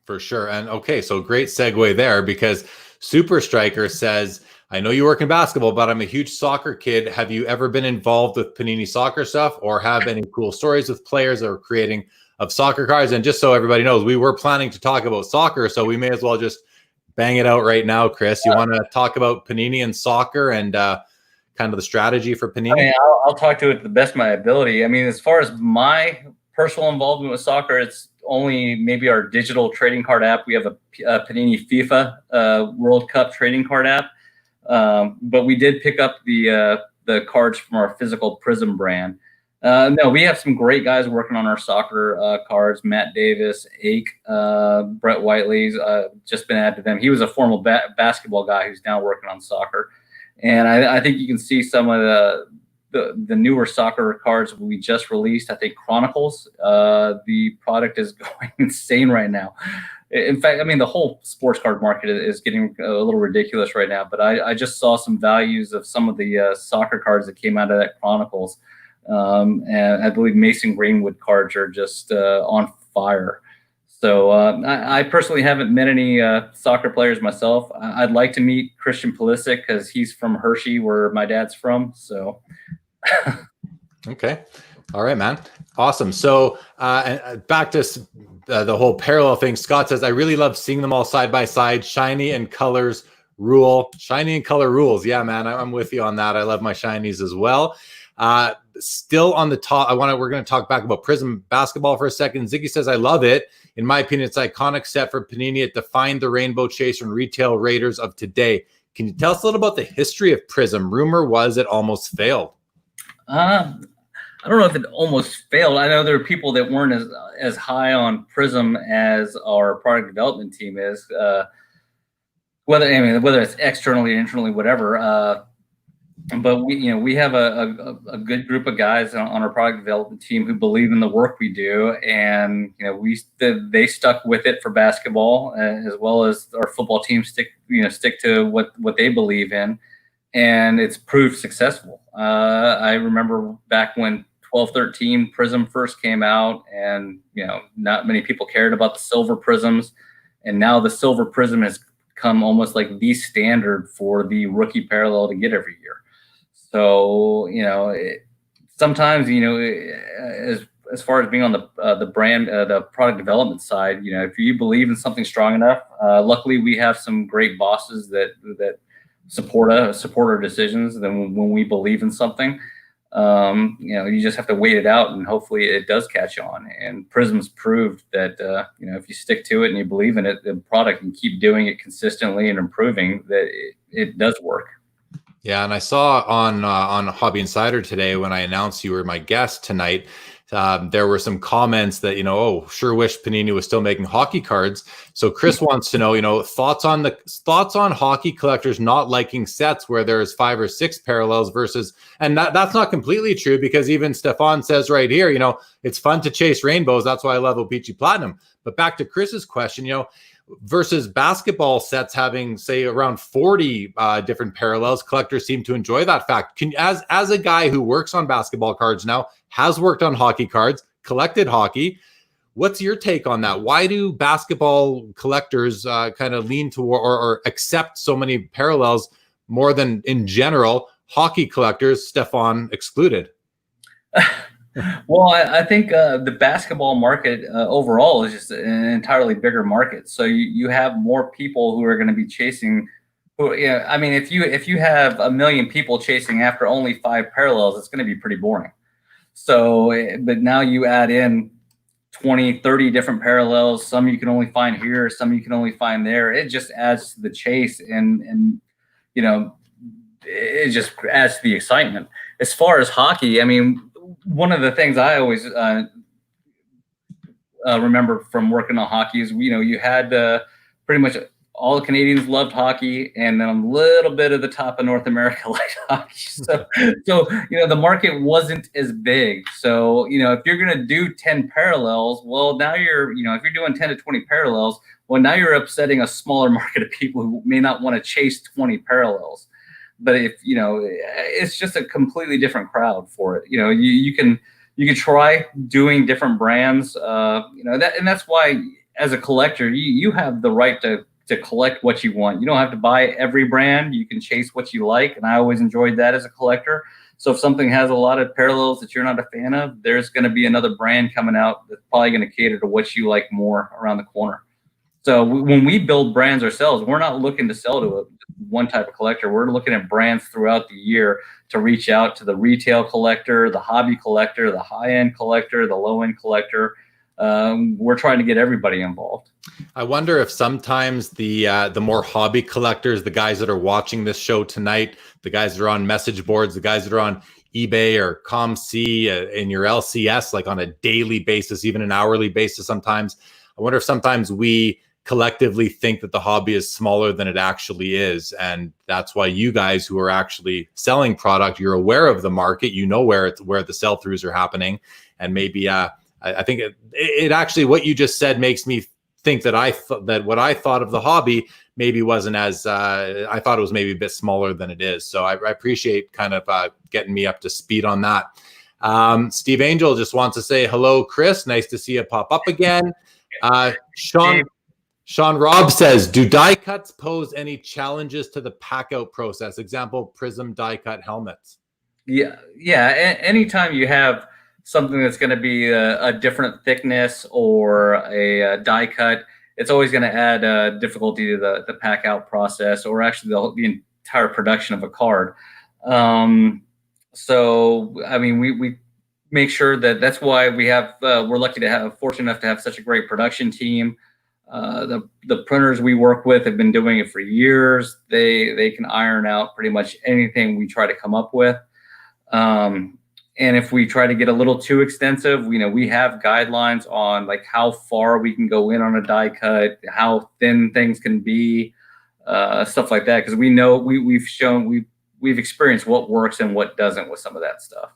For sure. And okay, so great segue there, because Super Striker says, I know you work in basketball, but I'm a huge soccer kid. Have you ever been involved with Panini soccer stuff, or have any cool stories with players that are creating of soccer cards? And just so everybody knows, we were planning to talk about soccer, so we may as well just bang it out right now. Chris, you want to talk about Panini and soccer and kind of the strategy for Panini? I mean, I'll talk to it to the best of my ability. I mean, as far as my personal involvement with soccer, it's only maybe our digital trading card app. We have a Panini FIFA World Cup trading card app. But we did pick up the cards from our physical Prism brand. No, we have some great guys working on our soccer cards. Matt Davis, Ake, Brett Whiteley's just been added to them. He was a former basketball guy who's now working on soccer. And I think you can see some of the newer soccer cards we just released. I think Chronicles, the product is going insane right now. In fact, I mean, the whole sports card market is getting a little ridiculous right now, but I just saw some values of some of the soccer cards that came out of that Chronicles. And I believe Mason Greenwood cards are just on fire. So I personally haven't met any soccer players myself. I'd like to meet Christian Pulisic because he's from Hershey, where my dad's from. So. Okay. All right, man. Awesome. So back to the whole parallel thing. Scott says, I really love seeing them all side by side. Shiny and colors rule. Shiny and color rules. Yeah, man, I'm with you on that. I love my shinies as well. Still on the top, we're going to talk back about Prism basketball for a second. Ziggy says, I love it. In my opinion, it's an iconic set for Panini. It defined the Rainbow Chaser and retail raiders of today. Can you tell us a little about the history of Prism? Rumor was it almost failed. I don't know if it almost failed. I know there are people that weren't as high on Prism as our product development team is. Whether it's externally, internally, whatever. But we have a good group of guys on our product development team who believe in the work we do, and they stuck with it for basketball as well as our football team stick to what they believe in, and it's proved successful. I remember back when 12-13 Prism first came out, and not many people cared about the silver Prisms, and now the silver Prism has come almost like the standard for the rookie parallel to get every year. So sometimes as far as being on the brand, the product development side, if you believe in something strong enough, luckily we have some great bosses that support our decisions. Then when we believe in something, you just have to wait it out, and hopefully it does catch on. And Prism's proved that if you stick to it and you believe in it, the product, and keep doing it consistently and improving, that it does work. Yeah, and I saw on Hobby Insider today, when I announced you were my guest tonight, there were some comments that, sure wish Panini was still making hockey cards. So Chris wants to know, thoughts on hockey collectors not liking sets where there's 5 or 6 parallels versus, and that's not completely true, because even Stefan says right here, it's fun to chase rainbows. That's why I love O-Pee-Chee Platinum. But back to Chris's question, versus basketball sets having, say, around 40 different parallels, collectors seem to enjoy that fact. As a guy who works on basketball cards now, has worked on hockey cards, collected hockey, what's your take on that? Why do basketball collectors kind of lean toward or accept so many parallels more than, in general, hockey collectors, Stefan excluded? Well, I think the basketball market overall is just an entirely bigger market. So you have more people who are going to be chasing. If you have 1 million people chasing after only 5 parallels, it's going to be pretty boring. So, but now you add in 20, 30 different parallels. Some you can only find here, some you can only find there. It just adds to the chase, and it just adds to the excitement. As far as hockey, one of the things I always remember from working on hockey is, you had pretty much all the Canadians loved hockey, and then a little bit of the top of North America liked hockey. So the market wasn't as big. So, if you're going to do 10 parallels, well, now if you're doing 10 to 20 parallels, well, now you're upsetting a smaller market of people who may not want to chase 20 parallels. But if it's just a completely different crowd for it. You can try doing different brands. And that's why, as a collector, you have the right to collect what you want. You don't have to buy every brand. You can chase what you like, and I always enjoyed that as a collector. So if something has a lot of parallels that you're not a fan of, there's going to be another brand coming out that's probably going to cater to what you like more around the corner. So when we build brands ourselves, we're not looking to sell to one type of collector. We're looking at brands throughout the year to reach out to the retail collector, the hobby collector, the high-end collector, the low-end collector. We're trying to get everybody involved. I wonder if sometimes the more hobby collectors, the guys that are watching this show tonight, the guys that are on message boards, the guys that are on eBay or ComC in your LCS, like on a daily basis, even an hourly basis sometimes, I wonder if sometimes we collectively think that the hobby is smaller than it actually is. And that's why you guys who are actually selling product, you're aware of the market, where the sell-throughs are happening. And maybe I think it actually, what you just said makes me think that that what I thought of the hobby maybe wasn't as I thought it was maybe a bit smaller than it is. So I appreciate kind of getting me up to speed on that. Steve Angel just wants to say hello, Chris. Nice to see you pop up again. Sean Robb says, do die cuts pose any challenges to the pack out process? Example, Prism die cut helmets. Yeah. Anytime you have something that's going to be a different thickness or a die cut, it's always going to add difficulty to the pack out process, or actually the entire production of a card. So, I mean, we make sure that that's why we're lucky to have fortunate enough to have such a great production team. The printers we work with have been doing it for years. They can iron out pretty much anything we try to come up with. Um, and if we try to get a little too extensive, we have guidelines on like how far we can go in on a die cut, how thin things can be, stuff like that. Because we know we've experienced what works and what doesn't with some of that stuff.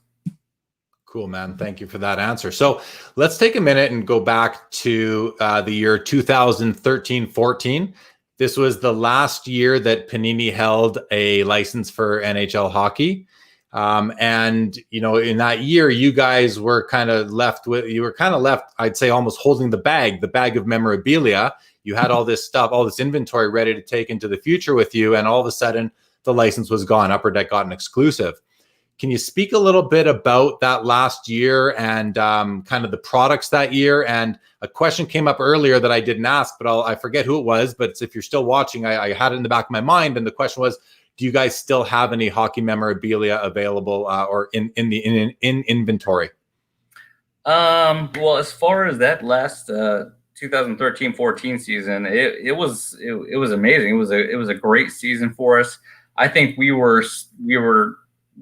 Cool, man. Thank you for that answer. So let's take a minute and go back to the year 2013-14. This was the last year that Panini held a license for NHL hockey. And, in that year, you guys were kind of left, I'd say, almost holding the bag of memorabilia. You had all this stuff, all this inventory ready to take into the future with you. And all of a sudden, the license was gone. Upper Deck got an exclusive. Can you speak a little bit about that last year and kind of the products that year? And a question came up earlier that I didn't ask, but I forget who it was. But if you're still watching, I had it in the back of my mind. And the question was, do you guys still have any hockey memorabilia available or in inventory? Well, as far as that last 2013-14 season, it was amazing. It was a great season for us. I think we weren't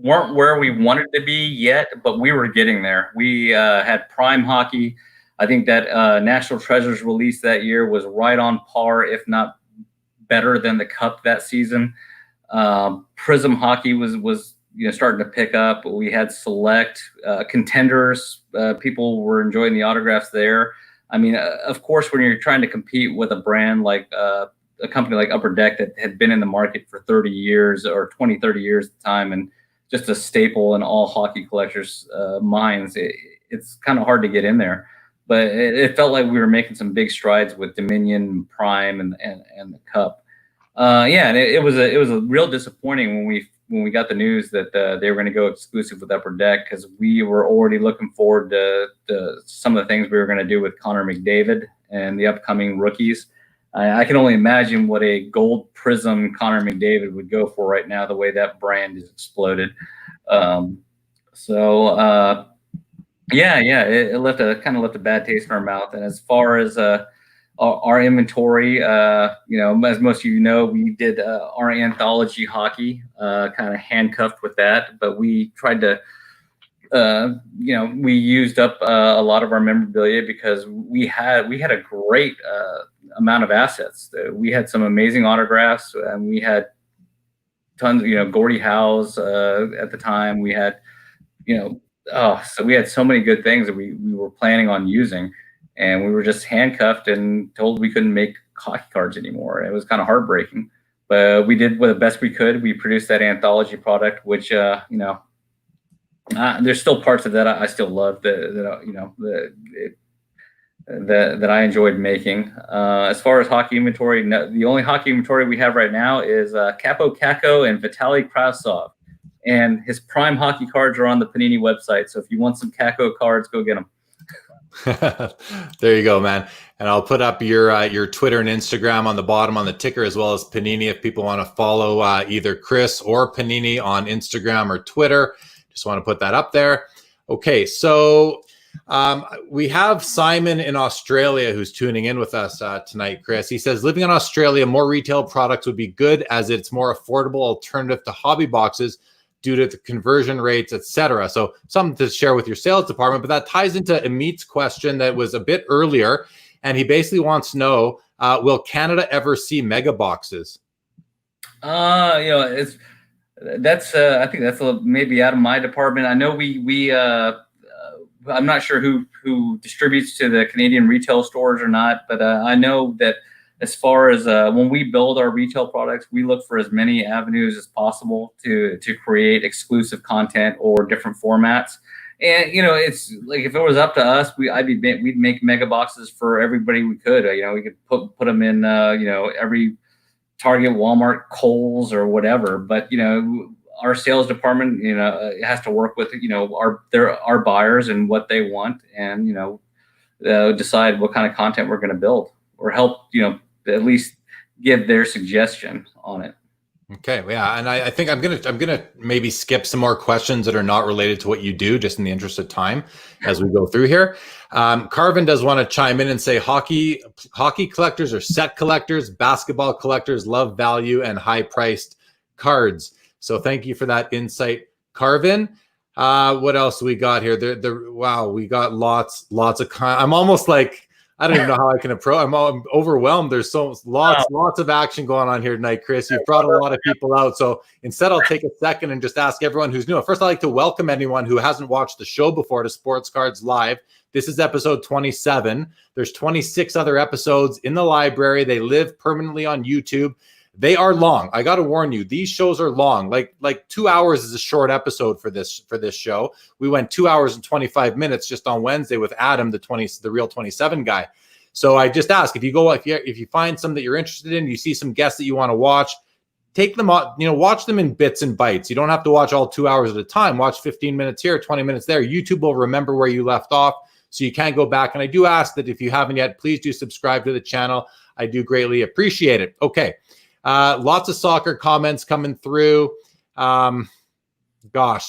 where we wanted to be yet, but we were getting there. We had prime hockey. I think that National Treasures release that year was right on par, if not better than the Cup that season. Prism hockey was starting to pick up. We had select contenders. People were enjoying the autographs there. I mean, of course, when you're trying to compete with a brand like a company like Upper Deck that had been in the market for 30 years or 20, 30 years at the time, and just a staple in all hockey collectors' minds, it's kind of hard to get in there. But it felt like we were making some big strides with Dominion, Prime, and the Cup. And it was a real disappointing when we got the news that they were going to go exclusive with Upper Deck, because we were already looking forward to some of the things we were going to do with Connor McDavid and the upcoming rookies. I can only imagine what a gold prism Connor McDavid would go for right now, the way that brand is exploded. It kind of left a bad taste in our mouth. And as far as our inventory, as most of you know, we did our anthology hockey, kind of handcuffed with that, but we tried to, we used up a lot of our memorabilia because we had a great amount of assets. We had some amazing autographs, and we had tons, Gordie Howe's at the time. We had, so we had so many good things that we were planning on using, and we were just handcuffed and told we couldn't make hockey cards anymore. It was kind of heartbreaking, but we did the best we could. We produced that anthology product, which, there's still parts of that I still love that I enjoyed making. As far as hockey inventory, the only hockey inventory we have right now is Capo Caco and Vitaly Krasov, and his prime hockey cards are on the Panini website. So if you want some Caco cards, go get them. There you go, man. And I'll put up your Twitter and Instagram on the bottom on the ticker, as well as Panini, if people want to follow either Chris or Panini on Instagram or Twitter. Just want to put that up there. Okay, so we have Simon in Australia who's tuning in with us tonight, Chris. He says, living in Australia, more retail products would be good, as it's more affordable alternative to hobby boxes due to the conversion rates, etc. So something to share with your sales department, but that ties into Amit's question that was a bit earlier. And he basically wants to know, will Canada ever see mega boxes? I think that's maybe out of my department. I know I'm not sure who distributes to the Canadian retail stores or not, but I know that as far as when we build our retail products, we look for as many avenues as possible to create exclusive content or different formats. And it's like, if it was up to us, we'd make mega boxes for everybody we could. We could put them in every Target, Walmart, Kohl's, or whatever. But our sales department, has to work with our buyers and what they want, and decide what kind of content we're going to build, or help at least give their suggestion on it. Okay, yeah, and I think I'm gonna maybe skip some more questions that are not related to what you do, just in the interest of time as we go through here. Carvin does want to chime in and say hockey collectors or set collectors, basketball collectors love value and high priced cards. So thank you for that insight, Carvin. What else we got here? Wow, we got lots of. I'm almost like, I don't even know how I can approach. I'm overwhelmed. There's lots of action going on here tonight, Chris. You've brought a lot of people out. So instead, I'll take a second and just ask everyone who's new. First, I'd like to welcome anyone who hasn't watched the show before to Sports Cards Live. This is episode 27. There's 26 other episodes in the library. They live permanently on YouTube. They are long. I got to warn you, these shows are long. Like 2 hours is a short episode for this show. We went 2 hours and 25 minutes just on Wednesday with Adam, the real 27 guy. So I just ask, if you find some that you're interested in, you see some guests that you want to watch, take them on, watch them in bits and bites. You don't have to watch all 2 hours at a time. Watch 15 minutes here, 20 minutes there. YouTube will remember where you left off, so you can go back. And I do ask that if you haven't yet, please do subscribe to the channel. I do greatly appreciate it. Okay. Lots of soccer comments coming through. Gosh,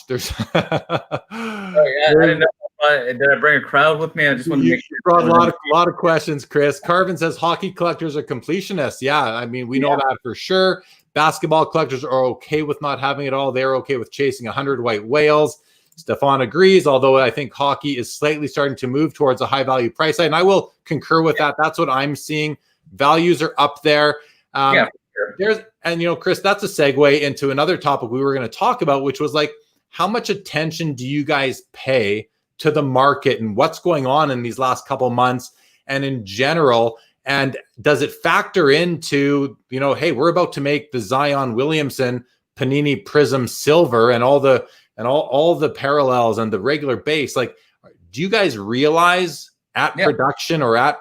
there's. Oh, yeah, I didn't know. Did I bring a crowd with me? I just want to make sure. You brought a lot of questions, Chris. Carvin says hockey collectors are completionists. Yeah, I mean, we know that for sure. Basketball collectors are okay with not having it all. They're okay with chasing 100 white whales. Stefan agrees, although I think hockey is slightly starting to move towards a high value price side. And I will concur with that. That's what I'm seeing. Values are up there. Chris, that's a segue into another topic we were going to talk about, which was like, how much attention do you guys pay to the market and what's going on in these last couple months and in general? And does it factor into, hey, we're about to make the Zion Williamson Panini Prism Silver and all the parallels and the regular base? Like, do you guys realize at production or at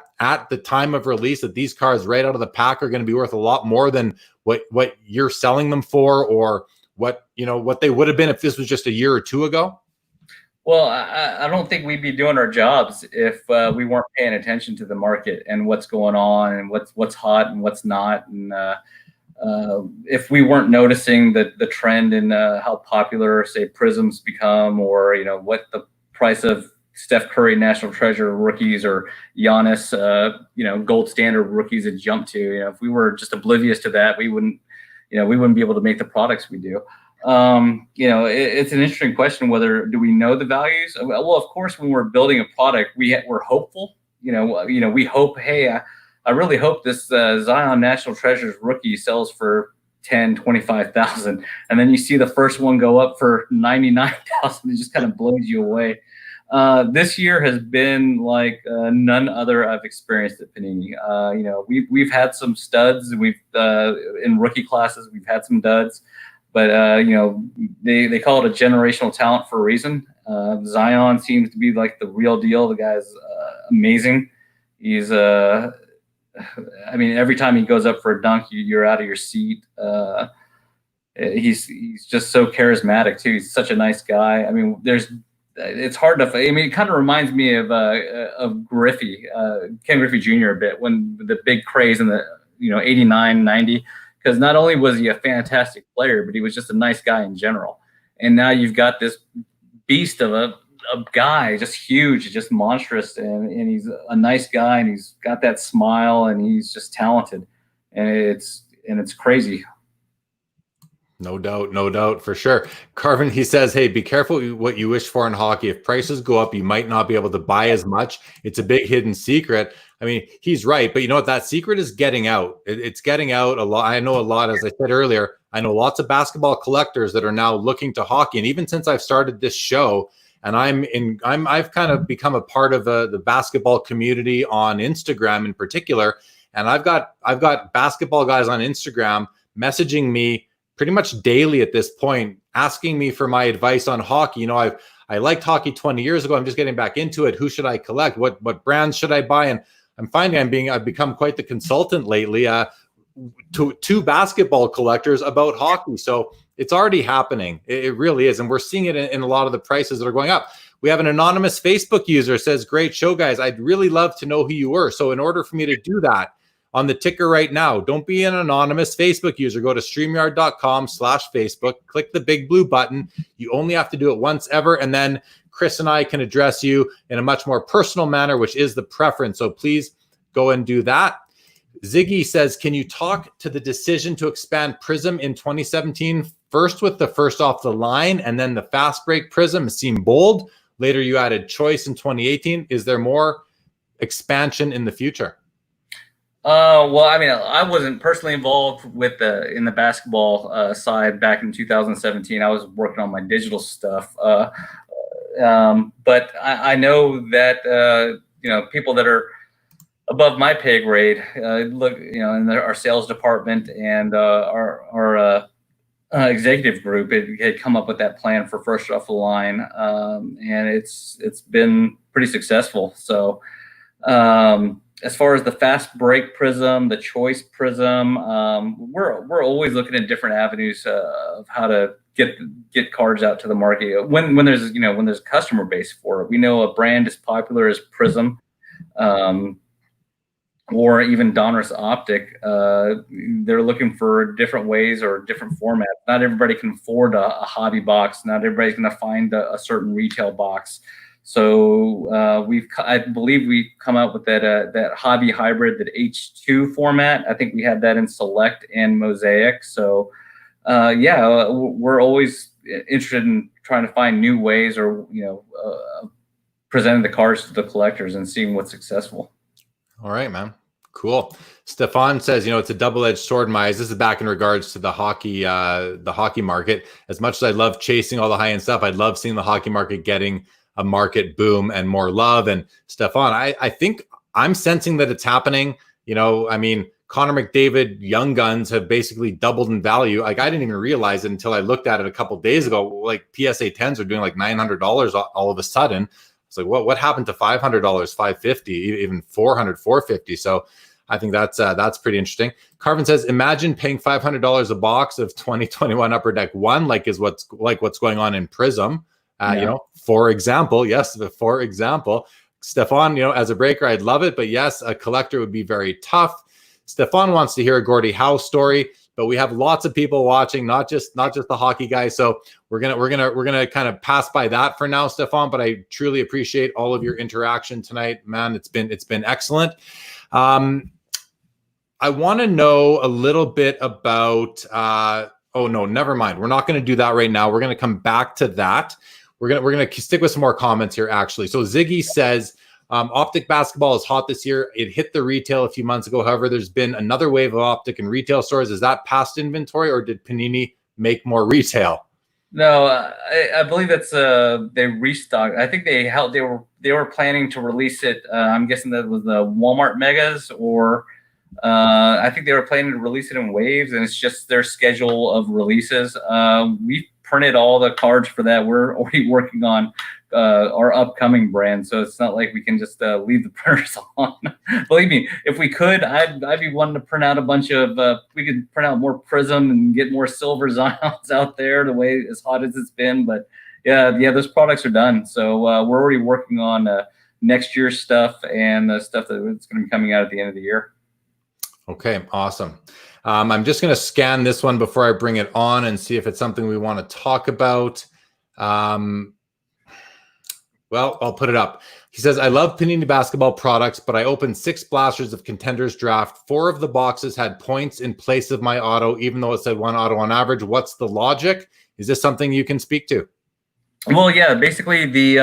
the time of release that these cards right out of the pack are going to be worth a lot more than what you're selling them for, or what they would have been if this was just a year or two ago? Well, I don't think we'd be doing our jobs if we weren't paying attention to the market and what's going on and what's hot and what's not. And if we weren't noticing the trend in how popular, say, Prisms become, or what the price of Steph Curry National Treasure rookies or Giannis, gold standard rookies had jumped to. If we were just oblivious to that, we wouldn't be able to make the products we do. It's an interesting question. Whether do we know the values? Well, of course, when we're building a product, we're hopeful. We hope. Hey, I really hope this Zion National Treasures rookie sells for 10, 25,000, and then you see the first one go up for 99,000. It just kind of blows you away. This year has been like none other I've experienced at Panini. We've had some studs. We've in rookie classes, we've had some duds. But, they call it a generational talent for a reason. Zion seems to be like the real deal. The guy's amazing. He's, every time he goes up for a dunk, you're out of your seat. He's just so charismatic, too. He's such a nice guy. I mean, it's hard to, it kind of reminds me of Griffey, Ken Griffey Jr. a bit, when the big craze in the, 89, 90. Because not only was he a fantastic player, but he was just a nice guy in general. And now you've got this beast of a guy, just huge, just monstrous, and he's a nice guy, and he's got that smile, and he's just talented, and it's crazy. No doubt, for sure. Carvin, he says, hey, be careful what you wish for in hockey. If prices go up, you might not be able to buy as much. It's a big hidden secret. I mean, he's right, but you know what? That secret is getting out. It's getting out a lot. I know a lot, as I said earlier, I know lots of basketball collectors that are now looking to hockey. And even since I've started this show, and I've kind of become a part of the basketball community on Instagram in particular. And I've got basketball guys on Instagram messaging me pretty much daily at this point, asking me for my advice on hockey. I liked hockey 20 years ago. I'm just getting back into it. Who should I collect? What brands should I buy? And I'm finding I've become quite the consultant lately to basketball collectors about hockey. So it's already happening. It really is. And we're seeing it in a lot of the prices that are going up. We have an anonymous Facebook user says, great show, guys. I'd really love to know who you were. So in order for me to do that, on the ticker right now. Don't be an anonymous Facebook user. Go to StreamYard.com/Facebook, click the big blue button. You only have to do it once ever, and then Chris and I can address you in a much more personal manner, which is the preference. So please go and do that. Ziggy says, can you talk to the decision to expand Prism in 2017? First with the first off the line, and then the fast break Prism seemed bold. Later you added choice in 2018. Is there more expansion in the future? Well, I mean, I wasn't personally involved with in the basketball side back in 2017. I was working on my digital stuff. But I know that, people that are above my pay grade, look, in our sales department and our executive group, it had come up with that plan for first off the line. And it's been pretty successful. So, as far as the fast break Prism, the choice Prism, we're always looking at different avenues of how to get cards out to the market when there's when there's a customer base for it. We know a brand as popular as Prism, or even Donruss Optic. They're looking for different ways or different formats. Not everybody can afford a hobby box. Not everybody's going to find a certain retail box. So I believe we come out with that hobby hybrid, that H2 format. I think we had that in Select and Mosaic. So we're always interested in trying to find new ways, or presenting the cards to the collectors and seeing what's successful. All right, man. Cool. Stefan says, it's a double-edged sword, Myers. This is back in regards to the hockey market. As much as I love chasing all the high-end stuff, I'd love seeing the hockey market getting a market boom and more love. And Stefan, I think I'm sensing that it's happening. I mean, Connor McDavid Young Guns have basically doubled in value. Like, I didn't even realize it until I looked at it a couple of days ago. Like, PSA 10s are doing like $900 all of a sudden. It's like, what happened to $500, $550, even $400, $450? So I think that's pretty interesting. Carvin says, imagine paying $500 a box of 2021 Upper Deck 1, what's going on in Prism. For example, Stefan, as a breaker, I'd love it, but yes, a collector would be very tough. Stefan wants to hear a Gordie Howe story, but we have lots of people watching, not just the hockey guys. So we're gonna kind of pass by that for now, Stefan. But I truly appreciate all of your interaction tonight, man. It's been excellent. I want to know a little bit about. Oh no, never mind. We're not going to do that right now. We're going to come back to that. We're gonna stick with some more comments here, actually. So Ziggy says, Optic basketball is hot this year. It hit the retail a few months ago. However, there's been another wave of Optic in retail stores. Is that past inventory, or did Panini make more retail? No, I believe that's they restocked. I think they were planning to release it. I'm guessing that was the Walmart Megas, or I think they were planning to release it in waves, and it's just their schedule of releases. We printed all the cards for that. We're already working on our upcoming brand, so it's not like we can just leave the printers on. Believe me, if we could, I'd be wanting to print out a bunch of. We could print out more Prism and get more silver Zions out there. The way as hot as it's been, but yeah, those products are done. So we're already working on next year's stuff and the stuff that's going to be coming out at the end of the year. Okay, awesome. I'm just going to scan this one before I bring it on and see if it's something we want to talk about. Well, I'll put it up. He says, I love Panini basketball products, but I opened 6 blasters of Contenders Draft. 4 of the boxes had points in place of my auto, even though it said 1 auto on average. What's the logic? Is this something you can speak to? Well, yeah, basically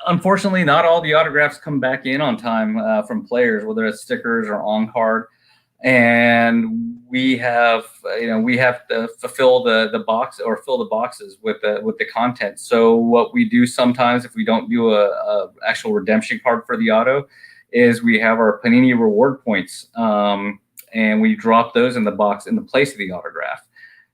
unfortunately, not all the autographs come back in on time from players, whether it's stickers or on card. And we have to fulfill the box, or fill the boxes with the content. So what we do sometimes, if we don't do a actual redemption card for the auto, is we have our Panini reward points, and we drop those in the box in the place of the autograph.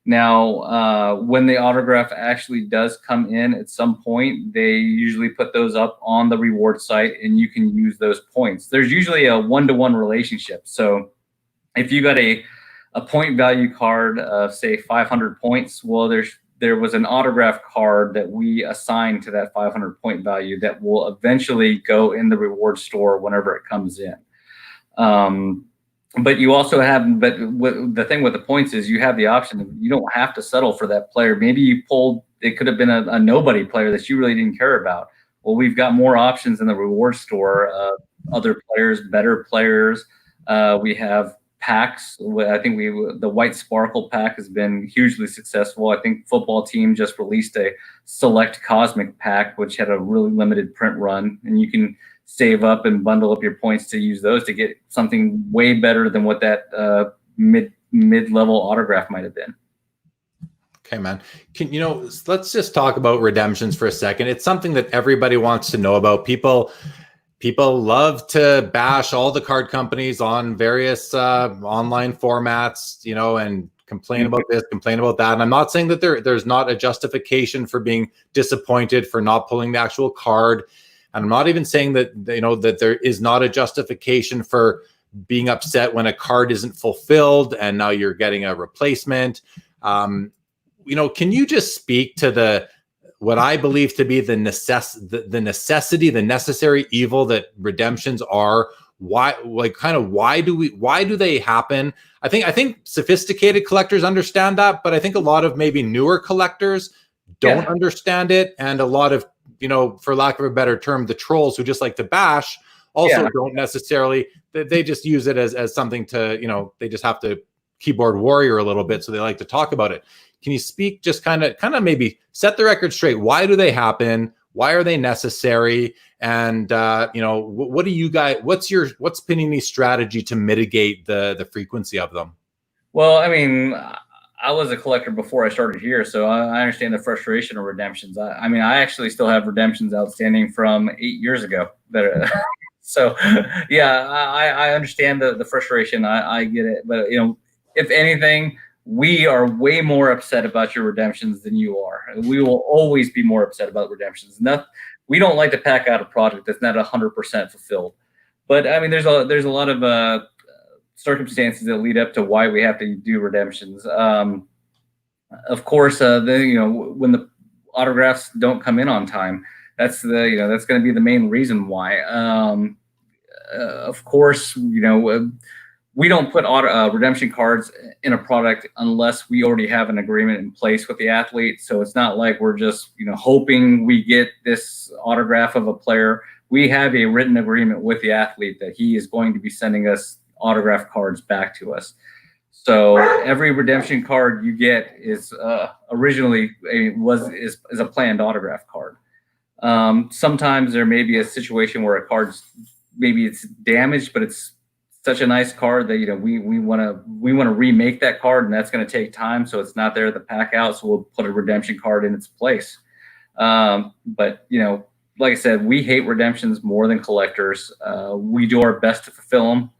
Now, when the autograph actually does come in at some point, they usually put those up on the reward site, and you can use those points. There's usually a 1-to-1 relationship. So if you got a point value card of, say, 500 points, well, there was an autograph card that we assigned to that 500 point value that will eventually go in the reward store whenever it comes in. But you also have, but the thing with the points is you have the option. You don't have to settle for that player. Maybe you pulled, it could have been a nobody player that you really didn't care about. Well, we've got more options in the reward store. Other players, better players. We have packs. I think the White Sparkle pack has been hugely successful. I think football team just released a Select Cosmic pack, which had a really limited print run, and you can save up and bundle up your points to use those to get something way better than what that mid-level autograph might have been. Okay, man. Let's just talk about redemptions for a second. It's something that everybody wants to know about. People love to bash all the card companies on various online formats, and complain about this, complain about that. And I'm not saying that there's not a justification for being disappointed for not pulling the actual card. And I'm not even saying that, that there is not a justification for being upset when a card isn't fulfilled and now you're getting a replacement. Can you just speak to what I believe to be the necessity, the necessary evil that redemptions are? Why do they happen? I think sophisticated collectors understand that, but I think a lot of maybe newer collectors don't understand it. And a lot of, for lack of a better term, the trolls who just like to bash also don't necessarily, they just use it as something to, they just have to keyboard warrior a little bit. So they like to talk about it. Can you speak, just kind of maybe set the record straight? Why do they happen? Why are they necessary? And, what do you guys, what's Panini's strategy to mitigate the frequency of them? Well, I mean, I was a collector before I started here, so I understand the frustration of redemptions. I mean, I actually still have redemptions outstanding from 8 years ago. So, yeah, I understand the frustration. I get it. But, if anything, we are way more upset about your redemptions than you are. We will always be more upset about redemptions. We don't like to pack out a product that's not 100% fulfilled. But, I mean, there's a lot of circumstances that lead up to why we have to do redemptions. Of course, when the autographs don't come in on time, that's going to be the main reason why. Of course, we don't put redemption cards in a product unless we already have an agreement in place with the athlete. So it's not like we're just hoping we get this autograph of a player. We have a written agreement with the athlete that he is going to be sending us autograph cards back to us. So every redemption card you get is originally is a planned autograph card. Sometimes there may be a situation where a card's maybe it's damaged, but it's such a nice card that we want to remake that card, and that's going to take time. So it's not there at the pack out. So we'll put a redemption card in its place. But like I said, we hate redemptions more than collectors. We do our best to fulfill them.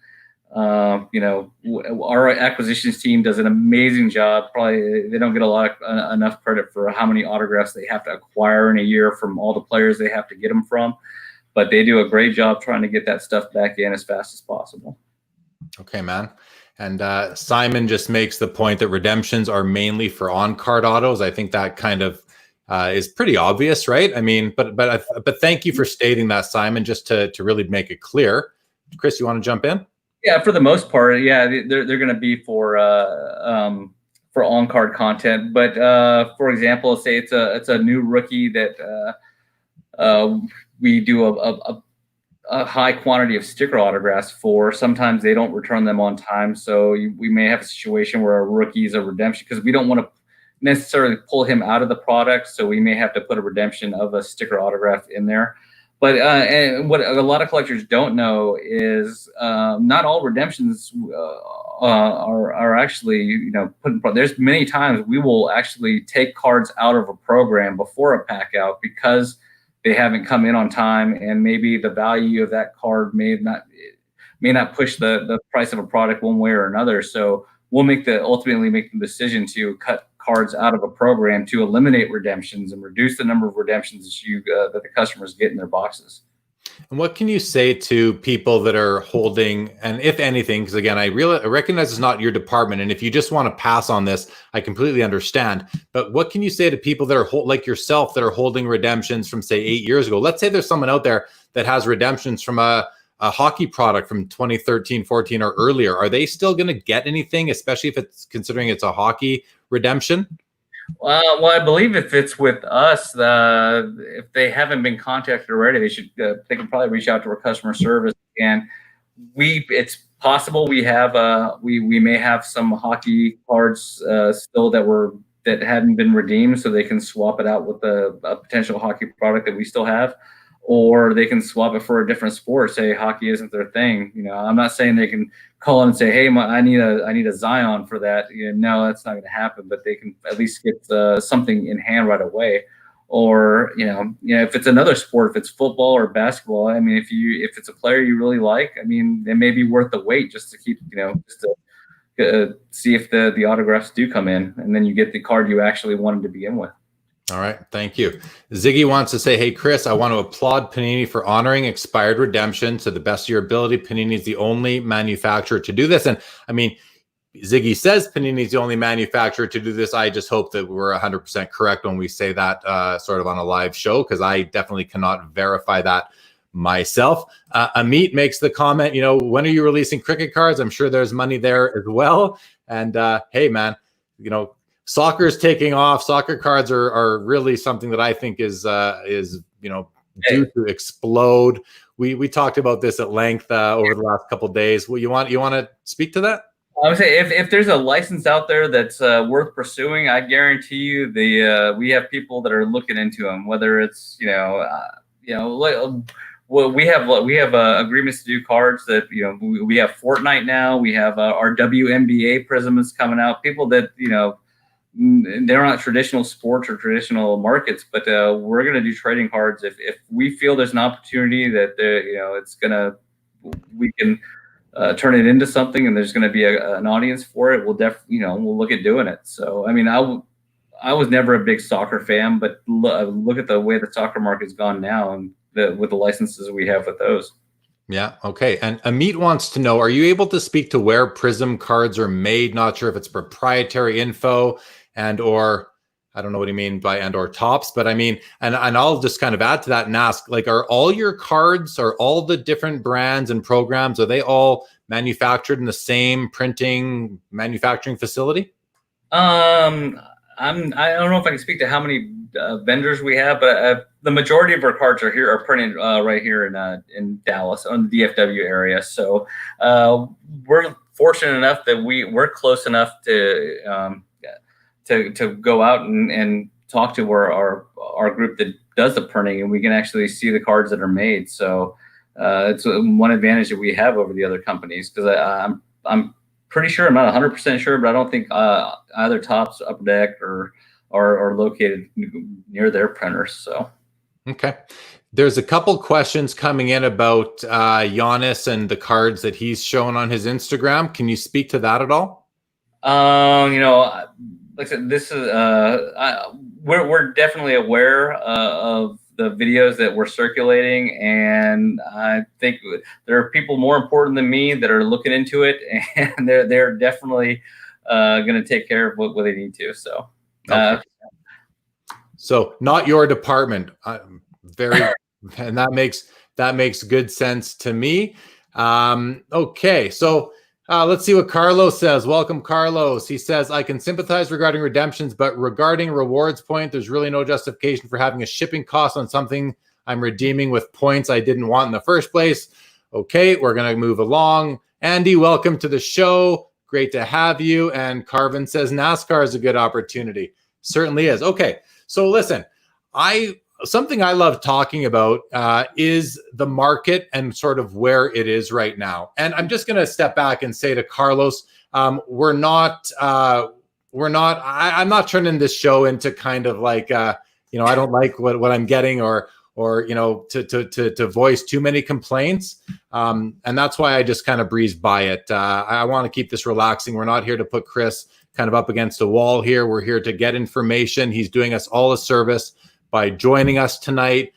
Our acquisitions team does an amazing job. Probably they don't get enough credit for how many autographs they have to acquire in a year from all the players they have to get them from, but they do a great job trying to get that stuff back in as fast as possible. Okay, man. And Simon just makes the point that redemptions are mainly for on-card autos. I think that kind of is pretty obvious, right? I mean, but thank you for stating that, Simon, just to really make it clear. Chris, you want to jump in? Yeah, for the most part, yeah, they're going to be for on-card content. But for example, say it's a new rookie that we do a high quantity of sticker autographs for. Sometimes they don't return them on time, so we may have a situation where a rookie is a redemption because we don't want to necessarily pull him out of the product, so we may have to put a redemption of a sticker autograph in there. But and what a lot of collectors don't know is not all redemptions are actually put in. There's many times we will actually take cards out of a program before a pack out because they haven't come in on time, and maybe the value of that card may not push the price of a product one way or another. So we'll ultimately make the decision to cut cards out of a program to eliminate redemptions and reduce the number of redemptions that the customers get in their boxes. And what can you say to people that are holding, and if anything, because again, I recognize it's not your department, and if you just want to pass on this, I completely understand. But what can you say to people that are like yourself that are holding redemptions from say 8 years ago? Let's say there's someone out there that has redemptions from a a hockey product from 2013, 14 or earlier, are they still going to get anything, especially if it's considering it's a hockey redemption? Well, I believe if it's with us, if they haven't been contacted already, they can probably reach out to our customer service. And it's possible we may have some hockey cards still that hadn't been redeemed, so they can swap it out with a potential hockey product that we still have, or they can swap it for a different sport. Say hockey isn't their thing. I'm not saying they can call in and say, "Hey, I need a Zion for that." No, that's not going to happen. But they can at least get something in hand right away. Or if it's another sport, if it's football or basketball, I mean, if it's a player you really like, I mean, it may be worth the wait just to keep just to see if the autographs do come in, and then you get the card you actually wanted to begin with. All right. Thank you. Ziggy wants to say, hey, Chris, I want to applaud Panini for honoring expired redemption to the best of your ability. Panini is the only manufacturer to do this. And I mean, Ziggy says Panini is the only manufacturer to do this. I just hope that we're 100% correct when we say that sort of on a live show, because I definitely cannot verify that myself. Amit makes the comment, when are you releasing cricket cards? I'm sure there's money there as well. And hey, man, soccer is taking off. Soccer cards are really something that I think is due to explode. We talked about this at length over the last couple of days. Well, you want to speak to that? I would say if there's a license out there that's worth pursuing, I guarantee you we have people that are looking into them. Whether it's we have agreements to do cards that we have Fortnite now. We have our WNBA Prism is coming out. People that they're not traditional sports or traditional markets, but we're going to do trading cards if we feel there's an opportunity that we can turn it into something, and there's going to be an audience for it. We'll look at doing it. So I mean, I was never a big soccer fan, but look at the way the soccer market's gone now, and with the licenses we have with those. Yeah. Okay. And Amit wants to know, are you able to speak to where Prism cards are made? Not sure if it's proprietary info or I don't know what you mean by or tops, but I mean, and I'll just kind of add to that and ask, like, are all your cards, are all the different brands and programs, are they all manufactured in the same manufacturing facility? I don't know if I can speak to how many vendors we have, but the majority of our cards are printed right here in Dallas, on the DFW area. So we're fortunate enough that we're close enough to go out and talk to our group that does the printing, and we can actually see the cards that are made. So it's one advantage that we have over the other companies, because I'm pretty sure, I'm not 100% sure, but I don't think either Topps, Upper Deck, are located near their printers. So okay. There's a couple questions coming in about Giannis and the cards that he's shown on his Instagram. Can you speak to that at all? Like I said, this is we're definitely aware of the videos that we're circulating, and I think there are people more important than me that are looking into it, and they're definitely going to take care of what they need to. So, okay. So not your department, and that makes good sense to me. Okay, so. Let's see what Carlos says. Welcome, Carlos. He says, I can sympathize regarding redemptions, but regarding rewards point, there's really no justification for having a shipping cost on something I'm redeeming with points I didn't want in the first place. Okay, we're going to move along. Andy, welcome to the show. Great to have you. And Carvin says NASCAR is a good opportunity. Certainly is. Okay, so listen, something I love talking about is the market and sort of where it is right now. And I'm just going to step back and say to Carlos, I'm not turning this show into kind of like, I don't like what I'm getting or to voice too many complaints. And that's why I just kind of breeze by it. I want to keep this relaxing. We're not here to put Chris kind of up against a wall here. We're here to get information. He's doing us all a service by joining us tonight,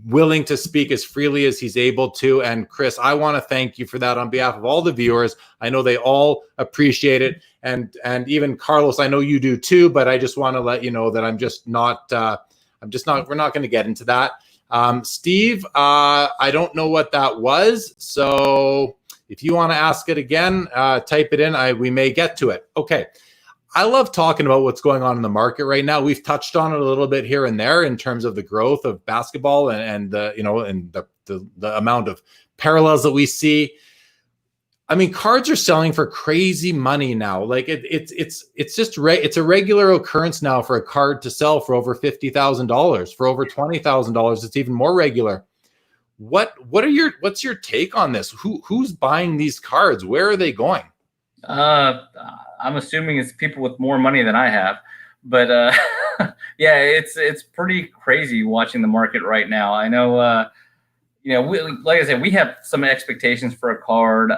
willing to speak as freely as he's able to. And Chris, I want to thank you for that on behalf of all the viewers. I know they all appreciate it. And even Carlos, I know you do too, but I just want to let you know that we're not going to get into that. Steve, I don't know what that was. So if you want to ask it again, type it in. We may get to it. Okay. I love talking about what's going on in the market right now. We've touched on it a little bit here and there in terms of the growth of basketball and the amount of parallels that we see. I mean, cards are selling for crazy money now. Like it's a regular occurrence now for a card to sell for over $50,000, for over $20,000. It's even more regular. What's your take on this? Who's buying these cards? Where are they going? I'm assuming it's people with more money than I have, but yeah, it's pretty crazy watching the market right now. I know, like I said, we have some expectations for a card.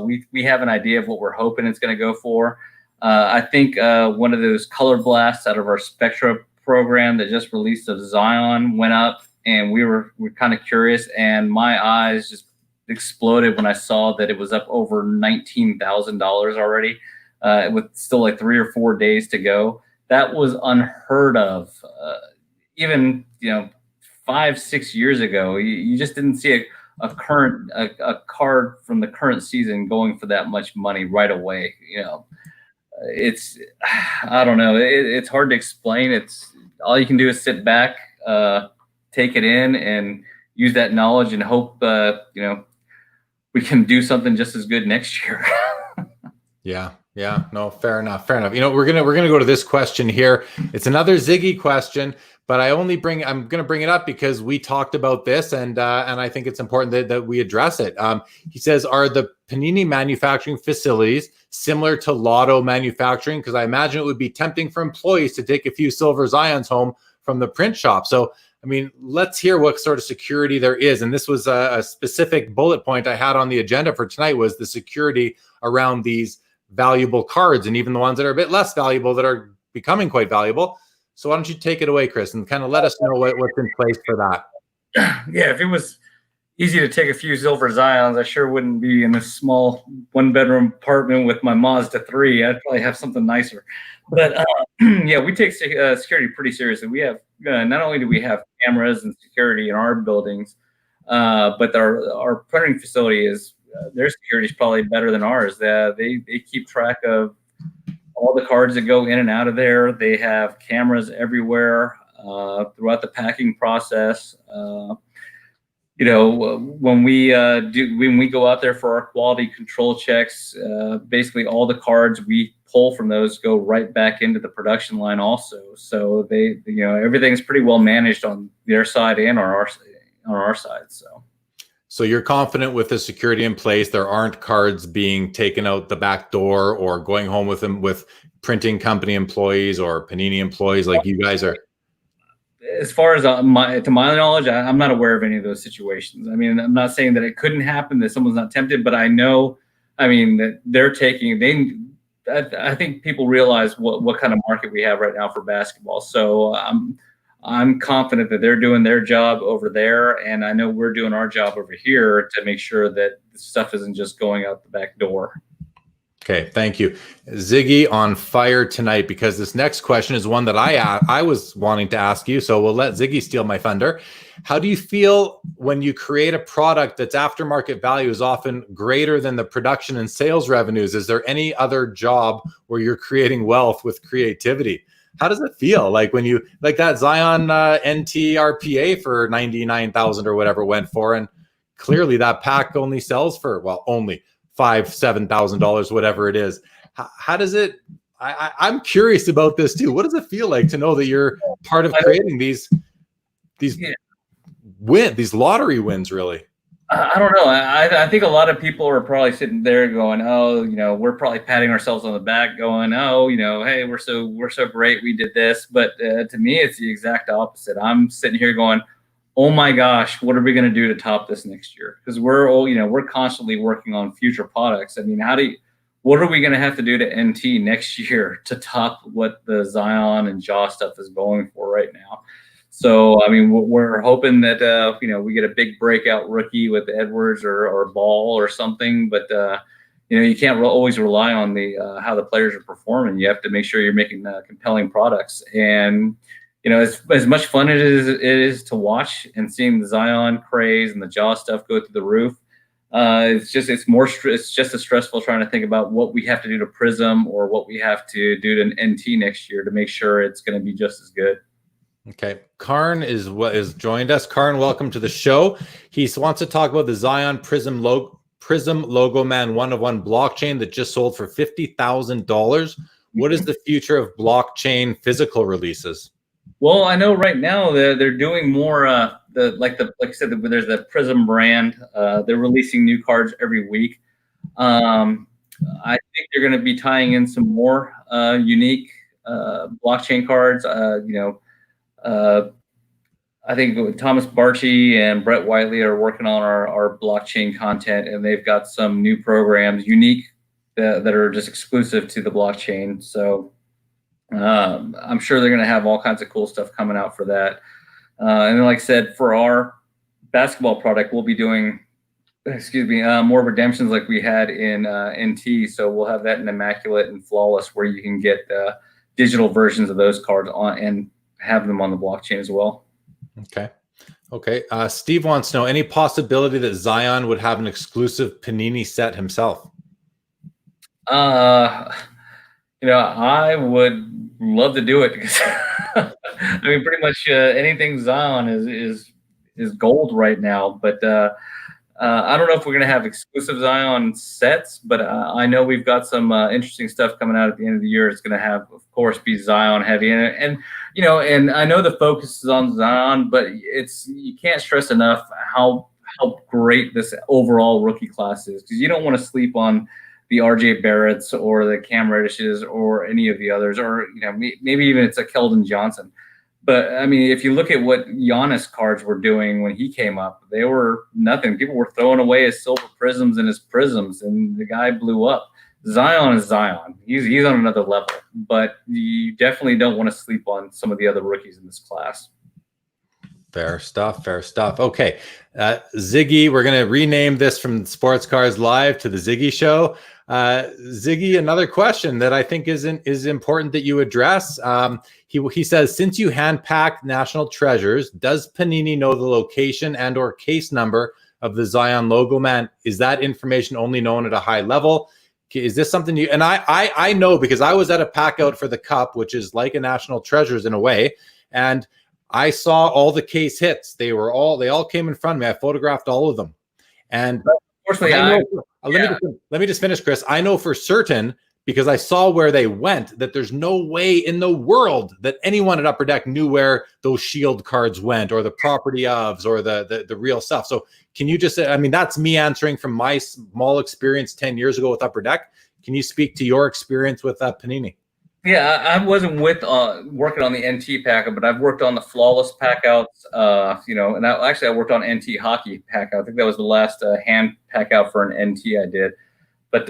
We have an idea of what we're hoping it's going to go for. I think one of those color blasts out of our Spectra program that just released of Zion went up, and we're kind of curious, and my eyes just exploded when I saw that it was up over $19,000 already, with still like 3 or 4 days to go. That was unheard of. Even 5-6 years ago, you just didn't see a card from the current season going for that much money right away. It's I don't know. It's hard to explain. It's all you can do is sit back, take it in, and use that knowledge and hope we can do something just as good next year. Yeah. No, fair enough. We're gonna go to this question here. It's another Ziggy question, but I'm gonna bring it up because we talked about this, and I think it's important that we address it. He says, are the Panini manufacturing facilities similar to Lotto manufacturing? Because I imagine it would be tempting for employees to take a few silver Zions home from the print shop. So I mean, let's hear what sort of security there is. And this was a specific bullet point I had on the agenda for tonight, was the security around these valuable cards, and even the ones that are a bit less valuable that are becoming quite valuable. So why don't you take it away, Chris, and kind of let us know what's in place for that. Yeah, if it was easy to take a few silver Zions, I sure wouldn't be in this small 1-bedroom apartment with my Mazda 3. I'd probably have something nicer. But yeah, we take security pretty seriously. We have not only do we have cameras and security in our buildings, but our printing facility is their security is probably better than ours. They keep track of all the cards that go in and out of there. They have cameras everywhere throughout the packing process. When we go out there for our quality control checks, basically all the cards we pull from those go right back into the production line also. So everything's pretty well managed on their side and on our side. So you're confident with the security in place. There aren't cards being taken out the back door or going home with them with printing company employees or Panini employees like you guys are. As far as to my knowledge, I'm not aware of any of those situations. I mean, I'm not saying that it couldn't happen, that someone's not tempted, but I know, that they're taking. I think people realize what kind of market we have right now for basketball. So I'm confident that they're doing their job over there, and I know we're doing our job over here to make sure that the stuff isn't just going out the back door. Okay, thank you. Ziggy on fire tonight, because this next question is one that I was wanting to ask you, so we'll let Ziggy steal my thunder. How do you feel when you create a product that's aftermarket value is often greater than the production and sales revenues? Is there any other job where you're creating wealth with creativity? How does it feel like when you like that Zion NT RPA for 99,000 or whatever it went for, and clearly that pack only sells for only $5,000-$7,000, whatever it is. How does it? I'm curious about this too. What does it feel like to know that you're part of creating these lottery wins? Really, I don't know. I think a lot of people are probably sitting there going, "Oh, we're probably patting ourselves on the back, going, oh, hey, we're so great, we did this." But to me, it's the exact opposite. I'm sitting here going, oh my gosh, what are we going to do to top this next year? Because we're constantly working on future products. I mean, what are we going to have to do to NT next year to top what the Zion and Jaw stuff is going for right now? So, I mean, we're hoping that, we get a big breakout rookie with Edwards or Ball or something, but, you can't always rely on how the players are performing. You have to make sure you're making compelling products. And, as much fun it is to watch and seeing the Zion craze and the Jaw stuff go through the roof. It's just as stressful trying to think about what we have to do to Prism or what we have to do to an NT next year to make sure it's going to be just as good. Okay, Karn is joined us. Karn, welcome to the show. He wants to talk about the Zion Prism Logo Man 1-of-1 blockchain that just sold for $50,000. What is the future of blockchain physical releases? Well, I know right now they're doing more. Like I said, there's the Prism brand. They're releasing new cards every week. I think they're going to be tying in some more unique blockchain cards. I think Thomas Barchi and Brett Whiteley are working on our blockchain content, and they've got some new programs unique that are just exclusive to the blockchain. So. I'm sure they're going to have all kinds of cool stuff coming out for that. And then, like I said, for our basketball product, we'll be doing, more redemptions like we had in NT. So we'll have that in Immaculate and Flawless, where you can get digital versions of those cards on and have them on the blockchain as well. Okay. Steve wants to know, any possibility that Zion would have an exclusive Panini set himself? I would love to do it because I mean, pretty much anything Zion is gold right now. But I don't know if we're going to have exclusive Zion sets, but I know we've got some interesting stuff coming out at the end of the year. It's going to have, of course, be Zion heavy, and I know the focus is on Zion, but you can't stress enough how great this overall rookie class is, because you don't want to sleep on the RJ Barretts or the Cam Reddishes or any of the others, or maybe even it's a Keldon Johnson. But I mean, if you look at what Giannis cards were doing when he came up, they were nothing. People were throwing away his silver prisms and his prisms, and the guy blew up. Zion is Zion. He's on another level, but you definitely don't want to sleep on some of the other rookies in this class. Fair stuff. Okay. Ziggy, we're going to rename this from Sports Cars Live to the Ziggy Show. Ziggy, another question that I think is important that you address. He says, since you hand pack National Treasures, does Panini know the location and or case number of the Zion Logo Man? Is that information only known at a high level? Is this something you, and I know, because I was at a pack out for the Cup, which is like a National Treasures in a way, and I saw all the case hits. They all came in front of me. I photographed all of them. And unfortunately, let me just finish, Chris. I know for certain, because I saw where they went, that there's no way in the world that anyone at Upper Deck knew where those Shield cards went, or the property ofs, or the real stuff. So can you just, I mean, that's me answering from my small experience 10 years ago with Upper Deck. Can you speak to your experience with Panini? Yeah, I wasn't working on the NT pack out, but I've worked on the Flawless pack outs, and I worked on NT hockey pack out. I think that was the last hand pack out for an NT I did. But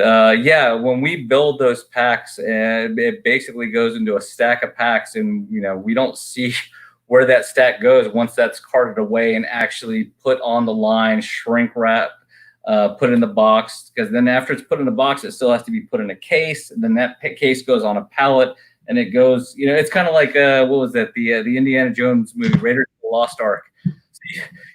when we build those packs, it basically goes into a stack of packs, and we don't see where that stack goes once that's carted away and actually put on the line, shrink wrap, put in the box, because then after it's put in the box, it still has to be put in a case, and then that case goes on a pallet, and it goes, it's kind of like what was that, the Indiana Jones movie, Raiders of the Lost Ark. So,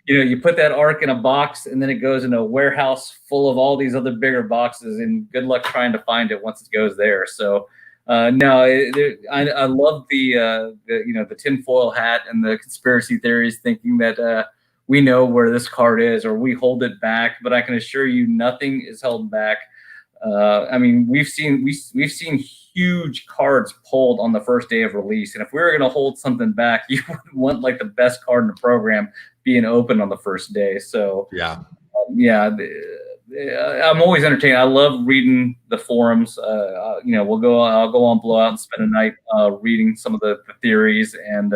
you put that Ark in a box, and then it goes in a warehouse full of all these other bigger boxes, and good luck trying to find it once it goes there. So I love the tinfoil hat and the conspiracy theories, thinking that we know where this card is, or we hold it back, but I can assure you nothing is held back. I mean, we've seen huge cards pulled on the first day of release, and if we were going to hold something back, you would want like the best card in the program being open on the first day. So I'm always entertained. I love reading the forums. I'll go on Blowout and spend a night reading some of the theories, and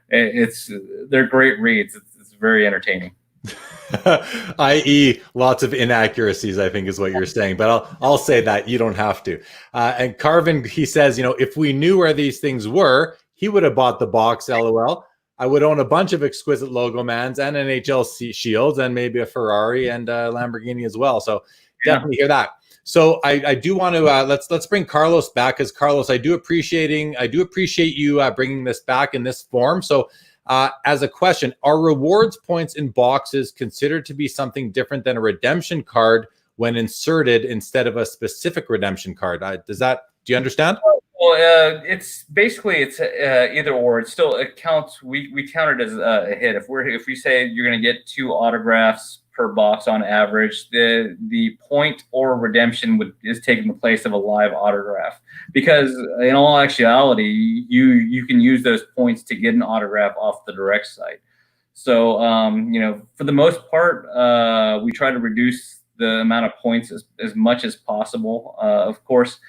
they're great reads. It's very entertaining. i.e. lots of inaccuracies, I think is what you're saying, but I'll say that you don't have to. And Carvin, he says, if we knew where these things were, he would have bought the box, LOL. I would own a bunch of exquisite Logo Mans and NHL Shields, and maybe a Ferrari and a Lamborghini as well. So definitely hear that. So I do want to let's bring Carlos back, because Carlos, I do appreciate you bringing this back in this form. So as a question, are rewards points in boxes considered to be something different than a redemption card when inserted instead of a specific redemption card? Do you understand? Well, it's either or. It counts. We count it as a hit. If we say you're going to get 2 autographs per box on average, the point or redemption is taking the place of a live autograph, because in all actuality, you can use those points to get an autograph off the direct site. So for the most part, we try to reduce the amount of points as much as possible. Of course,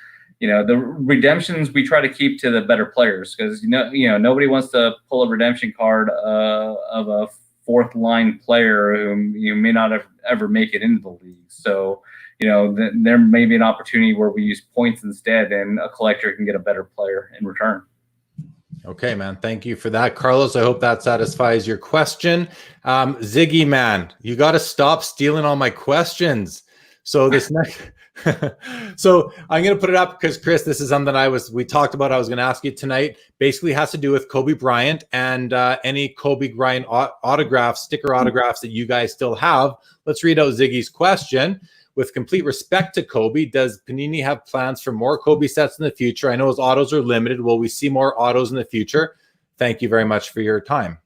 the redemptions we try to keep to the better players, because nobody wants to pull a redemption card of a 4th line player whom may not ever make it into the league. So there may be an opportunity where we use points instead, and a collector can get a better player in return. Okay, man. Thank you for that, Carlos. I hope that satisfies your question. Ziggy, man, you got to stop stealing all my questions. So this next, so I'm going to put it up because, Chris, this is something we talked about. I was going to ask you tonight. Basically has to do with Kobe Bryant and any Kobe Bryant sticker autographs that you guys still have. Let's read out Ziggy's question. With complete respect to Kobe, does Panini have plans for more Kobe sets in the future? I know his autos are limited. Will we see more autos in the future? Thank you very much for your time.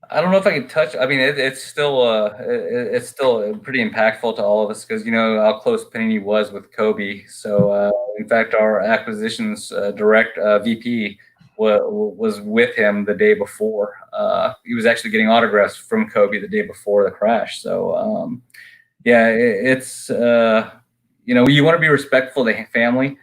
I don't know if I can touch. I mean, it's still pretty impactful to all of us, because how close Panini was with Kobe. So in fact, our acquisitions direct VP was with him the day before. He was actually getting autographs from Kobe the day before the crash. So it's you want to be respectful to the family.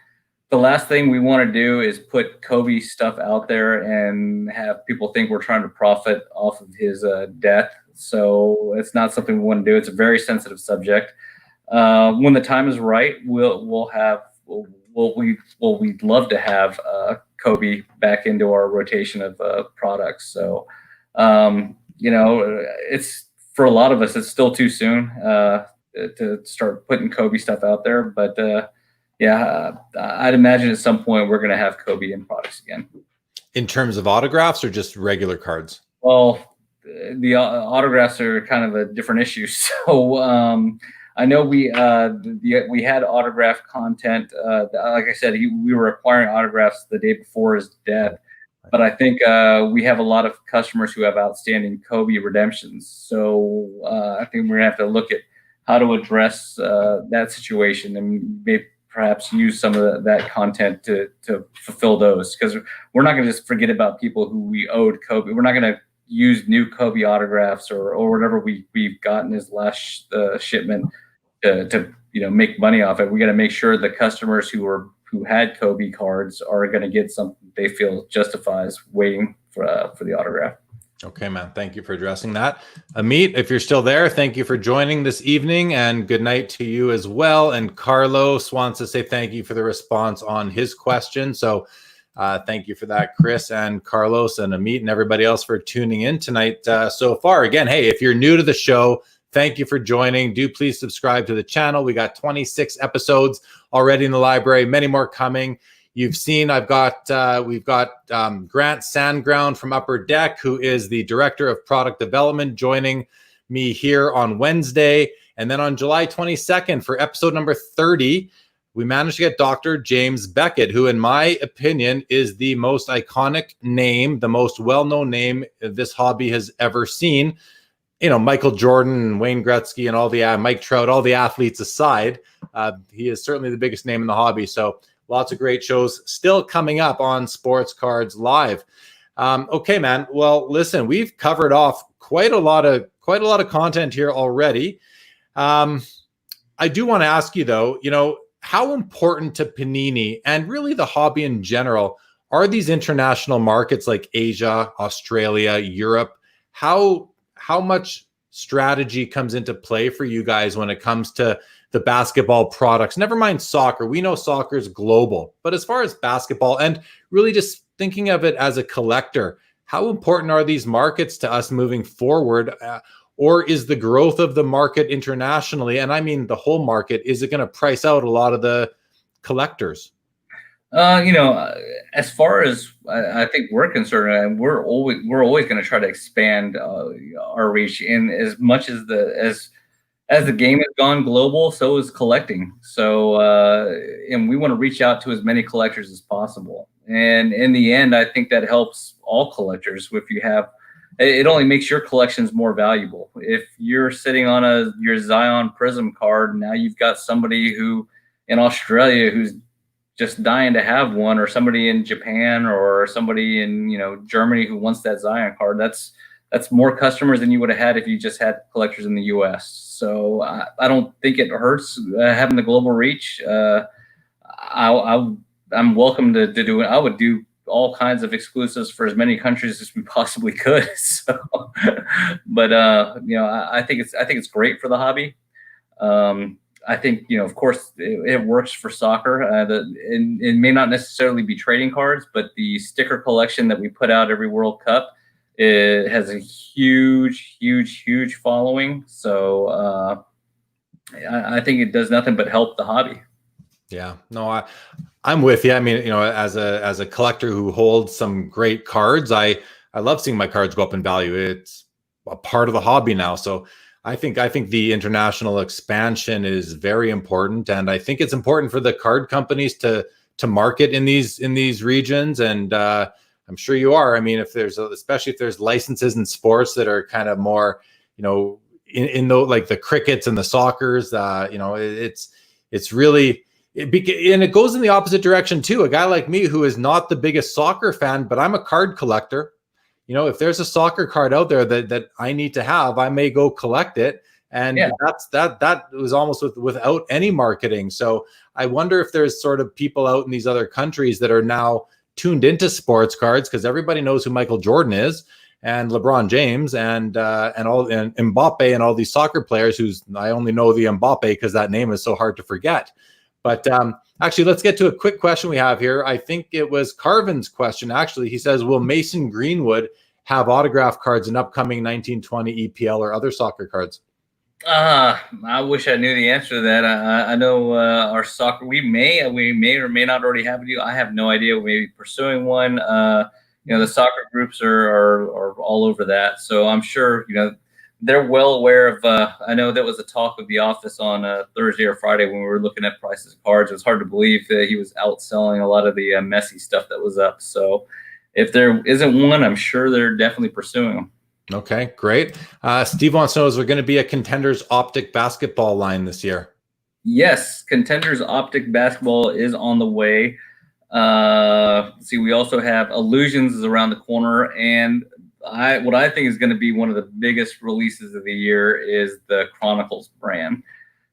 The last thing we want to do is put Kobe stuff out there and have people think we're trying to profit off of his death. So it's not something we want to do. It's a very sensitive subject. When the time is right, we'd love to have Kobe back into our rotation of products. So it's, for a lot of us, it's still too soon to start putting Kobe stuff out there, but I'd imagine at some point we're going to have Kobe in products again. In terms of autographs or just regular cards? Well, the autographs are kind of a different issue. So I know we had autograph content. Like I said, we were acquiring autographs the day before his death. But I think we have a lot of customers who have outstanding Kobe redemptions. So I think we're going to have to look at how to address that situation, and maybe perhaps use some of that content to fulfill those, because we're not going to just forget about people who we owed Kobe. We're not going to use new Kobe autographs or whatever we've gotten his last shipment to make money off it. We got to make sure the customers who had Kobe cards are going to get something they feel justifies waiting for the autograph. Okay, man. Thank you for addressing that. Amit, if you're still there, thank you for joining this evening, and good night to you as well. And Carlos wants to say thank you for the response on his question. So thank you for that, Chris and Carlos and Amit and everybody else for tuning in tonight so far. Again, hey, if you're new to the show, thank you for joining. Do please subscribe to the channel. We got 26 episodes already in the library, many more coming. You've seen we've got Grant Sandground from Upper Deck, who is the Director of Product Development, joining me here on Wednesday. And then on July 22nd for episode number 30, we managed to get Dr. James Beckett, who in my opinion is the most iconic name, the most well-known name this hobby has ever seen. Michael Jordan and Wayne Gretzky and all the Mike Trout, all the athletes aside, he is certainly the biggest name in the hobby. So lots of great shows still coming up on Sports Cards Live. Okay, man. Well, listen, we've covered off quite a lot of content here already. I do want to ask you though, how important to Panini and really the hobby in general are these international markets like Asia, Australia, Europe? How much strategy comes into play for you guys when it comes to the basketball products? Never mind soccer. We know soccer is global, but as far as basketball and really just thinking of it as a collector, how important are these markets to us moving forward? or is the growth of the market internationally, and I mean the whole market, is it going to price out a lot of the collectors? As far as I think we're concerned, we're always going to try to expand our reach. In as much as the game has gone global, so is collecting. So, and we want to reach out to as many collectors as possible. And in the end, I think that helps all collectors. If you have, it only makes your collections more valuable. If you're sitting on your Zion Prism card, now you've got somebody who in Australia who's just dying to have one, or somebody in Japan or somebody in Germany who wants that Zion card. That's more customers than you would have had if you just had collectors in the U.S. So I don't think it hurts having the global reach. I'm welcome to do it. I would do all kinds of exclusives for as many countries as we possibly could. So, but I think it's great for the hobby. I think, of course, it works for soccer. It may not necessarily be trading cards, but the sticker collection that we put out every World Cup, it has a huge, huge, huge following. So I think it does nothing but help the hobby. Yeah, no, I'm with you. I mean, as a collector who holds some great cards, I love seeing my cards go up in value. It's a part of the hobby now. So I think the international expansion is very important, and I think it's important for the card companies to market in these regions. And I'm sure you are. I mean, especially if there's licenses in sports that are kind of more, in the like the crickets and the soccers, it's really. And it goes in the opposite direction too. A guy like me who is not the biggest soccer fan, but I'm a card collector. If there's a soccer card out there that I need to have, I may go collect it. And that was almost without any marketing. So I wonder if there's sort of people out in these other countries that are now tuned into sports cards, because everybody knows who Michael Jordan is and LeBron James and Mbappe and all these soccer players I only know the Mbappe because that name is so hard to forget. But actually, let's get to a quick question we have here. I think it was Carvin's question, actually. He says, will Mason Greenwood have autograph cards in upcoming 1920 EPL or other soccer cards? I wish I knew the answer to that. I know our soccer, we may or may not already have it. I have no idea. We may be pursuing one. The soccer groups are all over that. So I'm sure, they're well aware of, I know that was a talk of the office on Thursday or Friday when we were looking at prices of cards. It was hard to believe that he was outselling a lot of the messy stuff that was up. So if there isn't one, I'm sure they're definitely pursuing them. Okay, great. Steve wants to know, is there going to be a Contenders Optic basketball line this year? Yes, Contenders Optic basketball is on the way. We also have Illusions is around the corner, and what I think is going to be one of the biggest releases of the year is the Chronicles brand.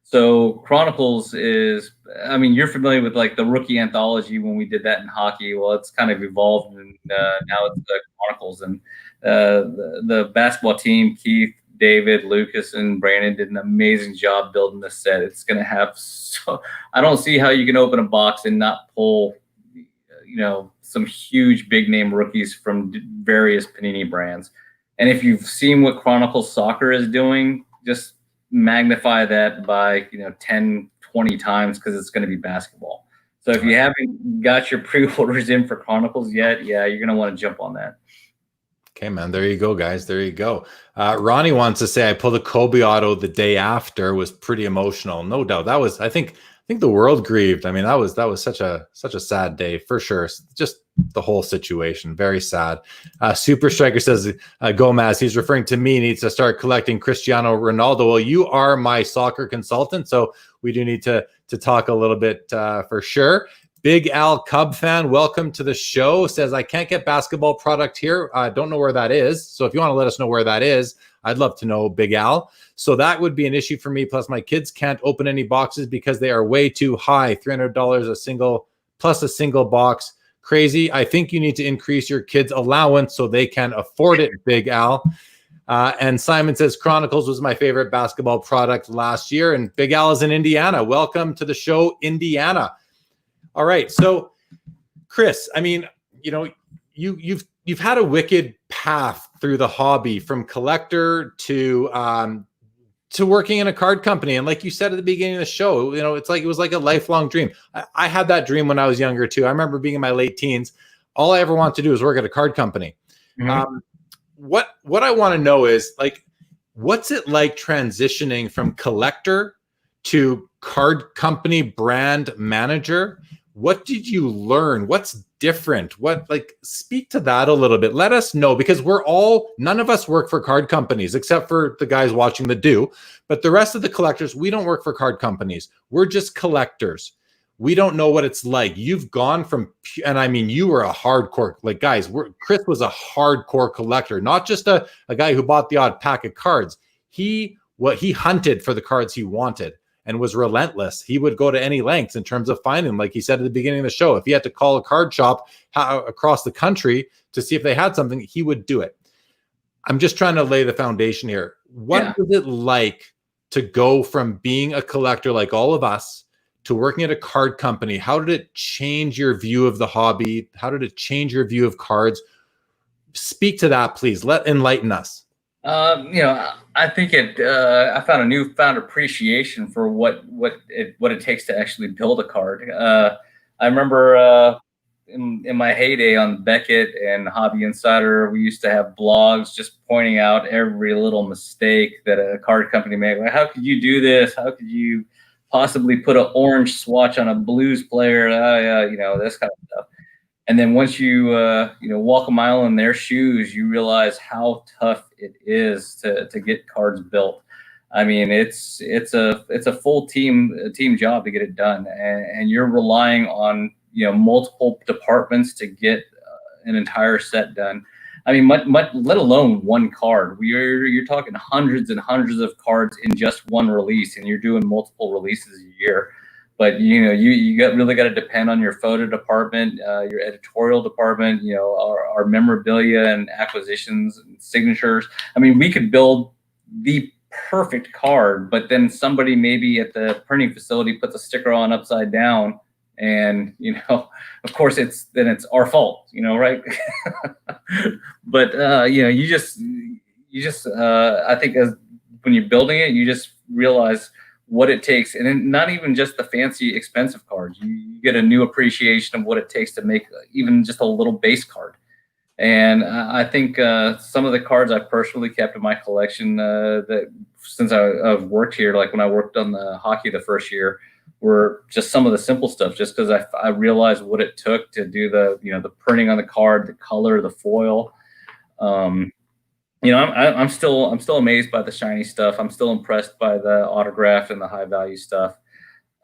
So Chronicles is, you're familiar with like the rookie anthology when we did that in hockey. Well, it's kind of evolved, and now it's the Chronicles. And the basketball team, Keith, David, Lucas, and Brandon did an amazing job building this set. It's going to have I don't see how you can open a box and not pull some huge big name rookies from various Panini brands. And if you've seen what Chronicles Soccer is doing, just magnify that by 10, 20 times, because it's going to be basketball. So if you haven't got your pre-orders in for Chronicles yet, you're going to want to jump on that. Okay, man. There you go, guys. There you go. Ronnie wants to say, I pulled a Kobe auto the day after, was pretty emotional. No doubt. That was, I think the world grieved. I mean, that was such a sad day for sure. Just the whole situation, very sad. Super Striker says, Gomez, he's referring to me, needs to start collecting Cristiano Ronaldo. Well, you are my soccer consultant, so we do need to talk a little bit for sure. Big Al Cub fan, welcome to the show. Says, I can't get basketball product here. I don't know where that is. So if you want to let us know where that is, I'd love to know, Big Al. So that would be an issue for me. Plus, my kids can't open any boxes because they are way too high. $300 a single, plus a single box. Crazy. I think you need to increase your kids' allowance so they can afford it, Big Al. And Simon says, Chronicles was my favorite basketball product last year. And Big Al is in Indiana. Welcome to the show, Indiana. All right. So, Chris, I mean, you've had a wicked path through the hobby from collector to working in a card company. And like you said at the beginning of the show, you know, it was like a lifelong dream. I had that dream when I was younger too. I remember being in my late teens. All I ever wanted to do was work at a card company. Mm-hmm. What I want to know is, like, what's it like transitioning from collector to card company brand manager? What did you learn? What's different? Speak to that a little bit. Let us know, because none of us work for card companies except for the guys watching that do. But the rest of the collectors, we don't work for card companies. We're just collectors. We don't know what it's like. You've gone from, and I mean, you were a hardcore, Chris was a hardcore collector, not just a guy who bought the odd pack of cards. He hunted for the cards he wanted and was relentless. He would go to any lengths in terms of finding, like he said at the beginning of the show, if he had to call a card shop across the country to see if they had something, he would do it. I'm just trying to lay the foundation here. What was it like to go from being a collector like all of us to working at a card company? How did it change your view of the hobby? How did it change your view of cards? Speak to that, please. Enlighten us. I think I found a newfound appreciation for what it takes to actually build a card. I remember in my heyday on Beckett and Hobby Insider, we used to have blogs just pointing out every little mistake that a card company made. Like, how could you do this? How could you possibly put an orange swatch on a blues player? This kind of stuff. And then once you walk a mile in their shoes, you realize how tough it is to get cards built. I mean, it's a full team job to get it done, and you're relying on multiple departments to get an entire set done. I mean, let alone one card. You're talking hundreds and hundreds of cards in just one release, and you're doing multiple releases a year. But you really got to depend on your photo department, your editorial department, our memorabilia and acquisitions and signatures. I mean, we could build the perfect card, but then somebody maybe at the printing facility puts a sticker on upside down, and of course it's our fault, right? But you just I think when you're building it, you just realize what it takes, and then not even just the fancy expensive cards. You get a new appreciation of what it takes to make even just a little base card. And I think some of the cards I personally kept in my collection that since I've worked here, like when I worked on the hockey the first year, were just some of the simple stuff, just because I realized what it took to do the printing on the card, the color, the foil. I'm still amazed by the shiny stuff. I'm still impressed by the autograph and the high value stuff.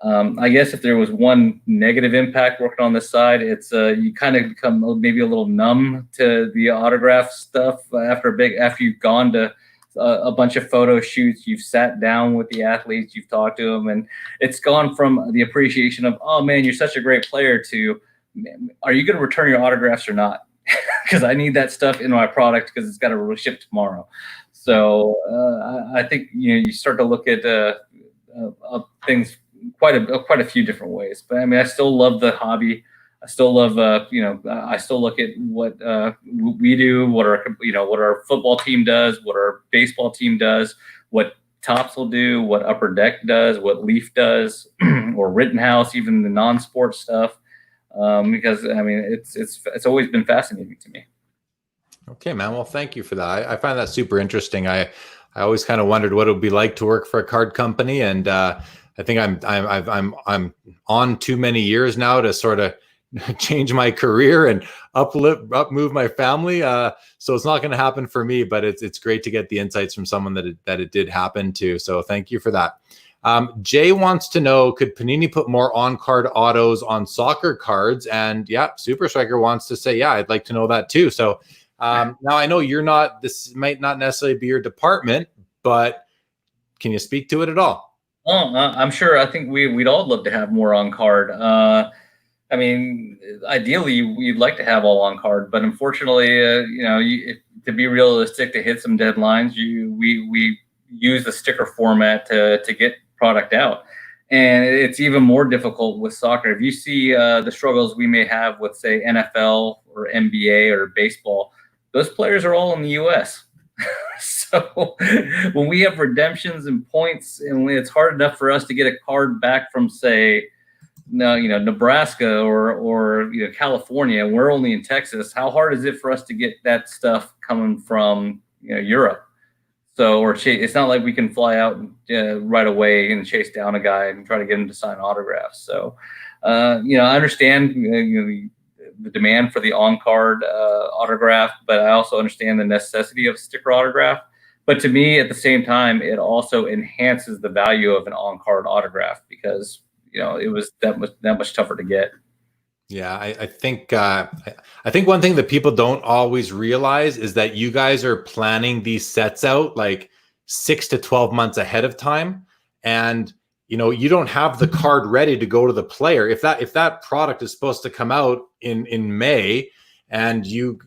I guess if there was one negative impact working on this side, it's you kind of become maybe a little numb to the autograph stuff after you've gone to a bunch of photo shoots, you've sat down with the athletes, you've talked to them, and it's gone from the appreciation of, oh man, you're such a great player, to, are you going to return your autographs or not? Because I need that stuff in my product because it's got to ship tomorrow. So I think you start to look at things quite a few different ways. But I mean, I still love the hobby. I still love I still look at what we do, what our football team does, what our baseball team does, what Tops will do, what Upper Deck does, what Leaf does, or Rittenhouse, even the non-sport stuff. Because I mean, it's always been fascinating to me. Okay, man. Well, thank you for that. I find that super interesting. I always kind of wondered what it would be like to work for a card company, and I think I'm on too many years now to sort of change my career and move my family. So it's not going to happen for me, but it's great to get the insights from someone that it did happen to. So thank you for that. Jay wants to know, could Panini put more on-card autos on soccer cards? And yeah, Super Striker wants to say, yeah, I'd like to know that too. So now I know this might not necessarily be your department, but can you speak to it at all? Oh, I'm sure. I think we'd all love to have more on-card. I mean, ideally, we'd like to have all on-card, but unfortunately, to be realistic, to hit some deadlines, we use the sticker format to get product out, and it's even more difficult with soccer. If you see the struggles we may have with, say, NFL or NBA or baseball, those players are all in the U.S. So when we have redemptions and points, and it's hard enough for us to get a card back from, say, Nebraska or California, and we're only in Texas, how hard is it for us to get that stuff coming from Europe? So, it's not like we can fly out right away and chase down a guy and try to get him to sign autographs. So, I understand the demand for the on-card autograph, but I also understand the necessity of a sticker autograph. But to me, at the same time, it also enhances the value of an on-card autograph because it was that much tougher to get. Yeah, I think one thing that people don't always realize is that you guys are planning these sets out like 6 to 12 months ahead of time, and you don't have the card ready to go to the player. If that product is supposed to come out in May, and you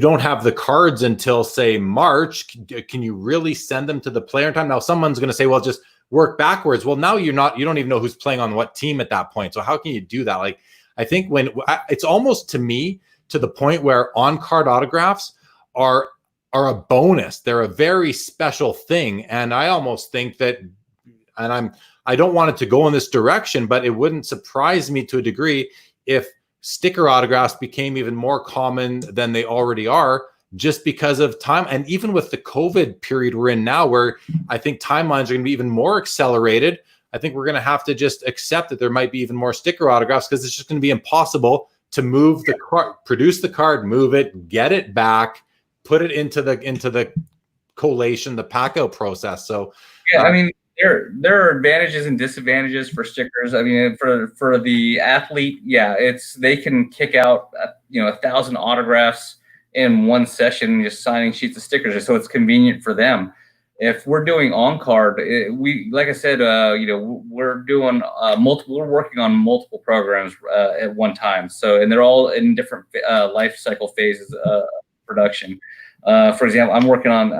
don't have the cards until, say, March, can you really send them to the player in time? Now, someone's going to say, well, just work backwards. Well, now you don't even know who's playing on what team at that point. So how can you do that? Like, I think when it's almost, to me, to the point where on-card autographs are a bonus. They're a very special thing. And I almost think that, and I don't want it to go in this direction, but it wouldn't surprise me to a degree if sticker autographs became even more common than they already are, just because of time. And even with the COVID period we're in now, where I think timelines are going to be even more accelerated, I think we're going to have to just accept that there might be even more sticker autographs, because it's just going to be impossible to move the card, produce the card, move it, get it back, put it into the collation, the pack out process. So yeah, I mean, there are advantages and disadvantages for stickers. I mean, for the athlete, yeah, they can kick out 1,000 autographs in one session, just signing sheets of stickers, so it's convenient for them. If we're doing on card, like I said, we're doing we're working on multiple programs at one time. So, and they're all in different life cycle phases of production. For example, I'm working on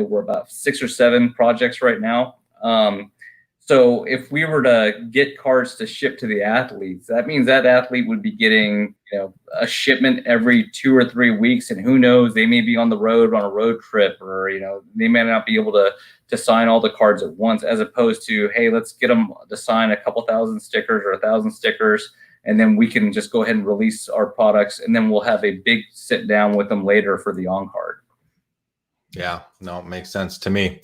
we're about 6 or 7 projects right now. So if we were to get cards to ship to the athletes, that means that athlete would be getting, a shipment every 2 or 3 weeks. And who knows, they may be on the road on a road trip, or, they may not be able to sign all the cards at once, as opposed to, hey, let's get them to sign a couple thousand stickers or 1,000 stickers. And then we can just go ahead and release our products. And then we'll have a big sit down with them later for the on card. Yeah, no, it makes sense to me.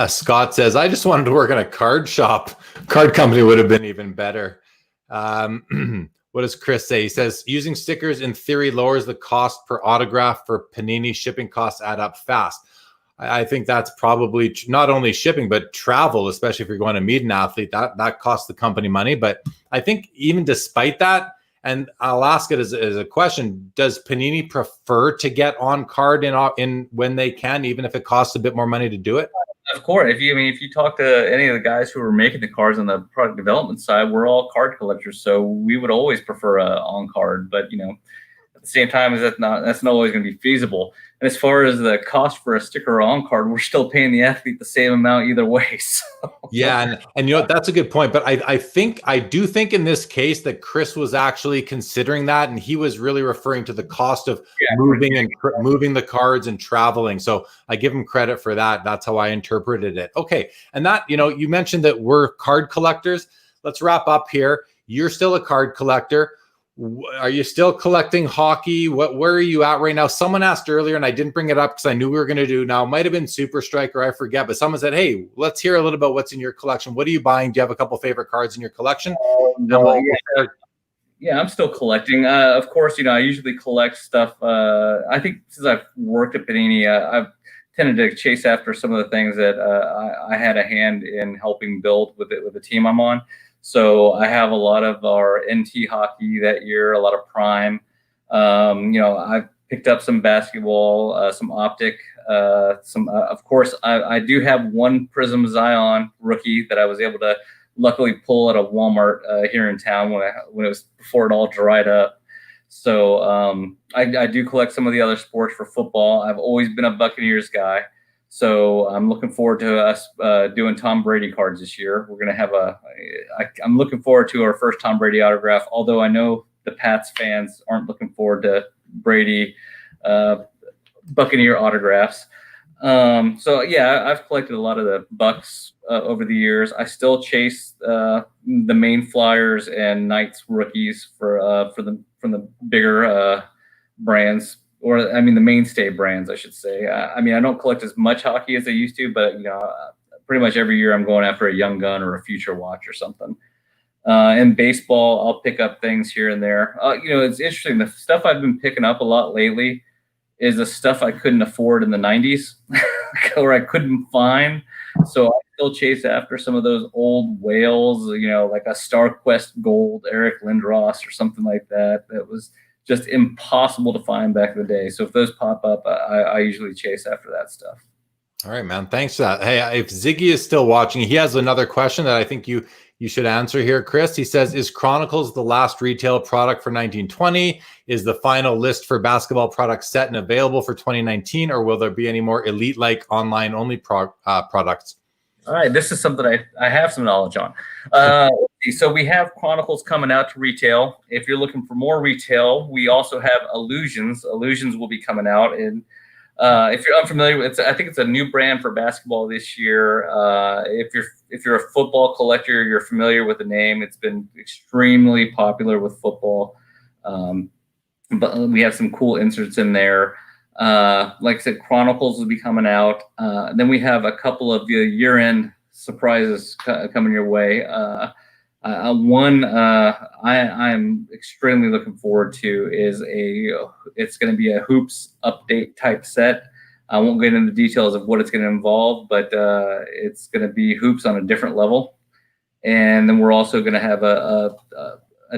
Scott says, I just wanted to work in a card shop. Card company would have been even better. What does Chris say? He says, using stickers in theory lowers the cost per autograph for Panini. Shipping costs add up fast. I think that's probably not only shipping, but travel, especially if you're going to meet an athlete, that costs the company money. But I think even despite that, and I'll ask it as a question, does Panini prefer to get on card in when they can, even if it costs a bit more money to do it? Of course. If you talk to any of the guys who are making the cards on the product development side, we're all card collectors, so we would always prefer a on card. But at the same time, that's not always going to be feasible. And as far as the cost for a sticker on card, we're still paying the athlete the same amount either way. So. Yeah, and that's a good point. But I do think in this case that Chris was actually considering that, and he was really referring to the cost of moving the cards and traveling. So I give him credit for that. That's how I interpreted it. Okay, and that you mentioned that we're card collectors. Let's wrap up here. You're still a card collector. Are you still collecting hockey? Where are you at right now? Someone asked earlier, and I didn't bring it up because I knew we were going to do now. It might have been Super Striker, I forget, but someone said, hey, let's hear a little about what's in your collection. What are you buying? Do you have a couple favorite cards in your collection? Yeah, I'm still collecting. Of course, I usually collect stuff. I think since I've worked at Panini, I've tended to chase after some of the things that I had a hand in helping build with the team I'm on. So I have a lot of our NT hockey that year, a lot of Prime. I've picked up some basketball, some Optic, of course, I do have one Prism Zion rookie that I was able to luckily pull at a Walmart here in town when it was before it all dried up. So I do collect some of the other sports for football. I've always been a Buccaneers guy. So I'm looking forward to us doing Tom Brady cards this year. We're going to have I'm looking forward to our first Tom Brady autograph, although I know the Pats fans aren't looking forward to Brady Buccaneer autographs. So yeah, I've collected a lot of the Bucks over the years. I still chase the main Flyers and Knights rookies from the bigger brands, or I mean the mainstay brands, I should say. I mean, I don't collect as much hockey as I used to, but pretty much every year I'm going after a young gun or a future watch or something. In baseball, I'll pick up things here and there. It's interesting. The stuff I've been picking up a lot lately is the stuff I couldn't afford in the 90s or I couldn't find. So I still chase after some of those old whales, like a StarQuest Gold, Eric Lindros or something like that. That was just impossible to find back in the day. So if those pop up, I usually chase after that stuff. All right, man. Thanks for that. Hey, if Ziggy is still watching, he has another question that I think you should answer here, Chris. He says, is Chronicles the last retail product for 1920? Is the final list for basketball products set and available for 2019, or will there be any more elite-like online-only products? All right, this is something I have some knowledge on. So we have Chronicles coming out to retail. If you're looking for more retail, we also have Illusions. Illusions will be coming out. And if you're unfamiliar with it, I think it's a new brand for basketball this year. If you're a football collector, you're familiar with the name. It's been extremely popular with football. But we have some cool inserts in there. Like I said, Chronicles will be coming out. Then we have a couple of year-end surprises coming your way. One I'm extremely looking forward to is it's going to be a hoops update type set. I won't get into the details of what it's going to involve, but it's going to be hoops on a different level. And then we're also going to have a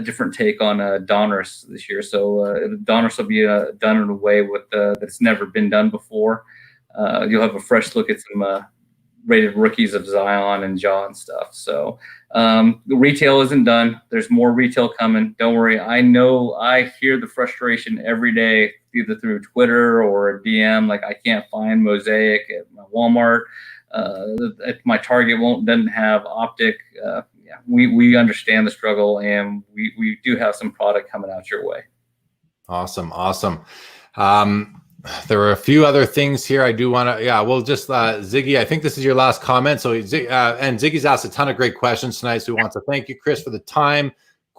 different take on Donruss this year. So Donruss will be done in a way that's never been done before. You'll have a fresh look at some rated rookies of Zion and Ja and stuff. So the retail isn't done. There's more retail coming. Don't worry. I know I hear the frustration every day, either through Twitter or a DM. Like, I can't find Mosaic at my Walmart. My Target doesn't have Optic. We understand the struggle, and we do have some product coming out your way. Awesome. There are a few other things here I do want to, we'll just, Ziggy, I think this is your last comment. So, and Ziggy's asked a ton of great questions tonight. So we want to thank you, Chris, for the time,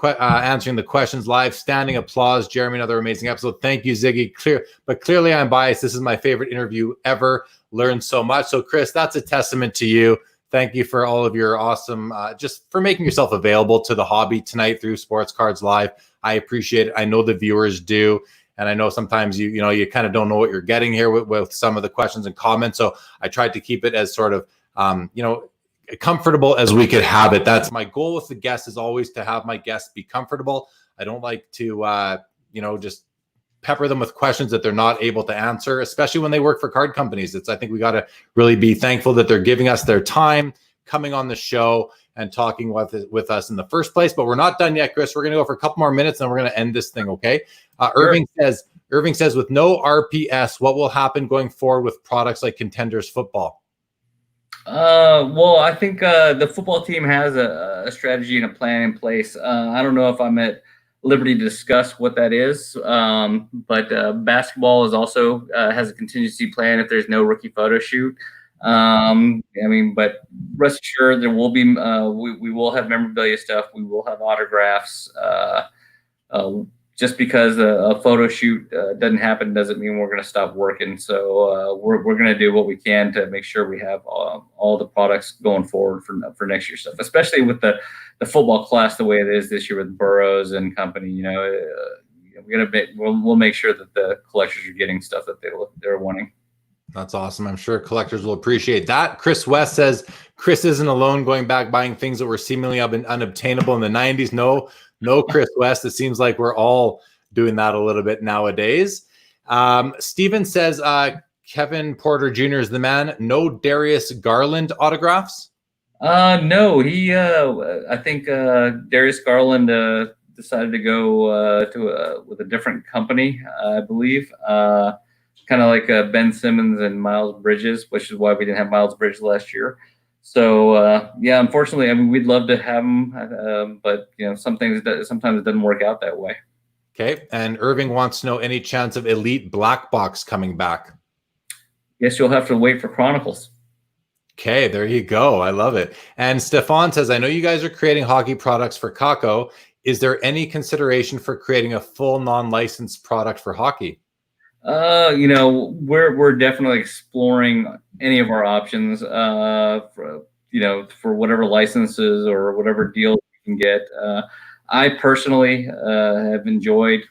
answering the questions live. Standing applause, Jeremy, another amazing episode. Thank you, Ziggy. Clearly I'm biased. This is my favorite interview ever. Learned so much. So, Chris, that's a testament to you. Thank you for all of your awesome, just for making yourself available to the hobby tonight through Sports Cards Live. I appreciate it. I know the viewers do. And I know sometimes you kind of don't know what you're getting here with some of the questions and comments. So I tried to keep it as sort of, comfortable as we could have it. That's my goal with the guests, is always to have my guests be comfortable. I don't like to, just pepper them with questions that they're not able to answer, especially when they work for card companies. I think we got to really be thankful that they're giving us their time, coming on the show and talking with us in the first place. But we're not done yet, Chris. We're going to go for a couple more minutes and we're going to end this thing. Okay. Sure. Irving says, with no RPS, what will happen going forward with products like Contenders Football? Well, I think the football team has a strategy and a plan in place. I don't know if I'm at liberty to discuss what that is, but basketball is also has a contingency plan if there's no rookie photo shoot. But rest assured, there will be we will have memorabilia stuff. We will have autographs. Just because a photo shoot doesn't happen doesn't mean we're going to stop working. So we're going to do what we can to make sure we have all the products going forward for next year's stuff, especially with the football class the way it is this year with Burrows and company. We'll make sure that the collectors are getting stuff that they're wanting. That's awesome. I'm sure collectors will appreciate that. Chris West says, Chris isn't alone going back buying things that were seemingly unobtainable in the 90s. No, Chris West. It seems like we're all doing that a little bit nowadays. Steven says, Kevin Porter Jr. is the man. No Darius Garland autographs? No, I think Darius Garland decided to go with a different company, I believe. Kind of like Ben Simmons and Miles Bridges, which is why we didn't have Miles Bridges last year. So unfortunately, we'd love to have him, but sometimes it doesn't work out that way. Okay, and Irving wants to know any chance of Elite Black Box coming back. Guess you'll have to wait for Chronicles. Okay, there you go. I love it. And Stefan says, I know you guys are creating hockey products for Kako. Is there any consideration for creating a full non-licensed product for hockey? We're definitely exploring any of our options, for whatever licenses or whatever deals we can get. I personally have enjoyed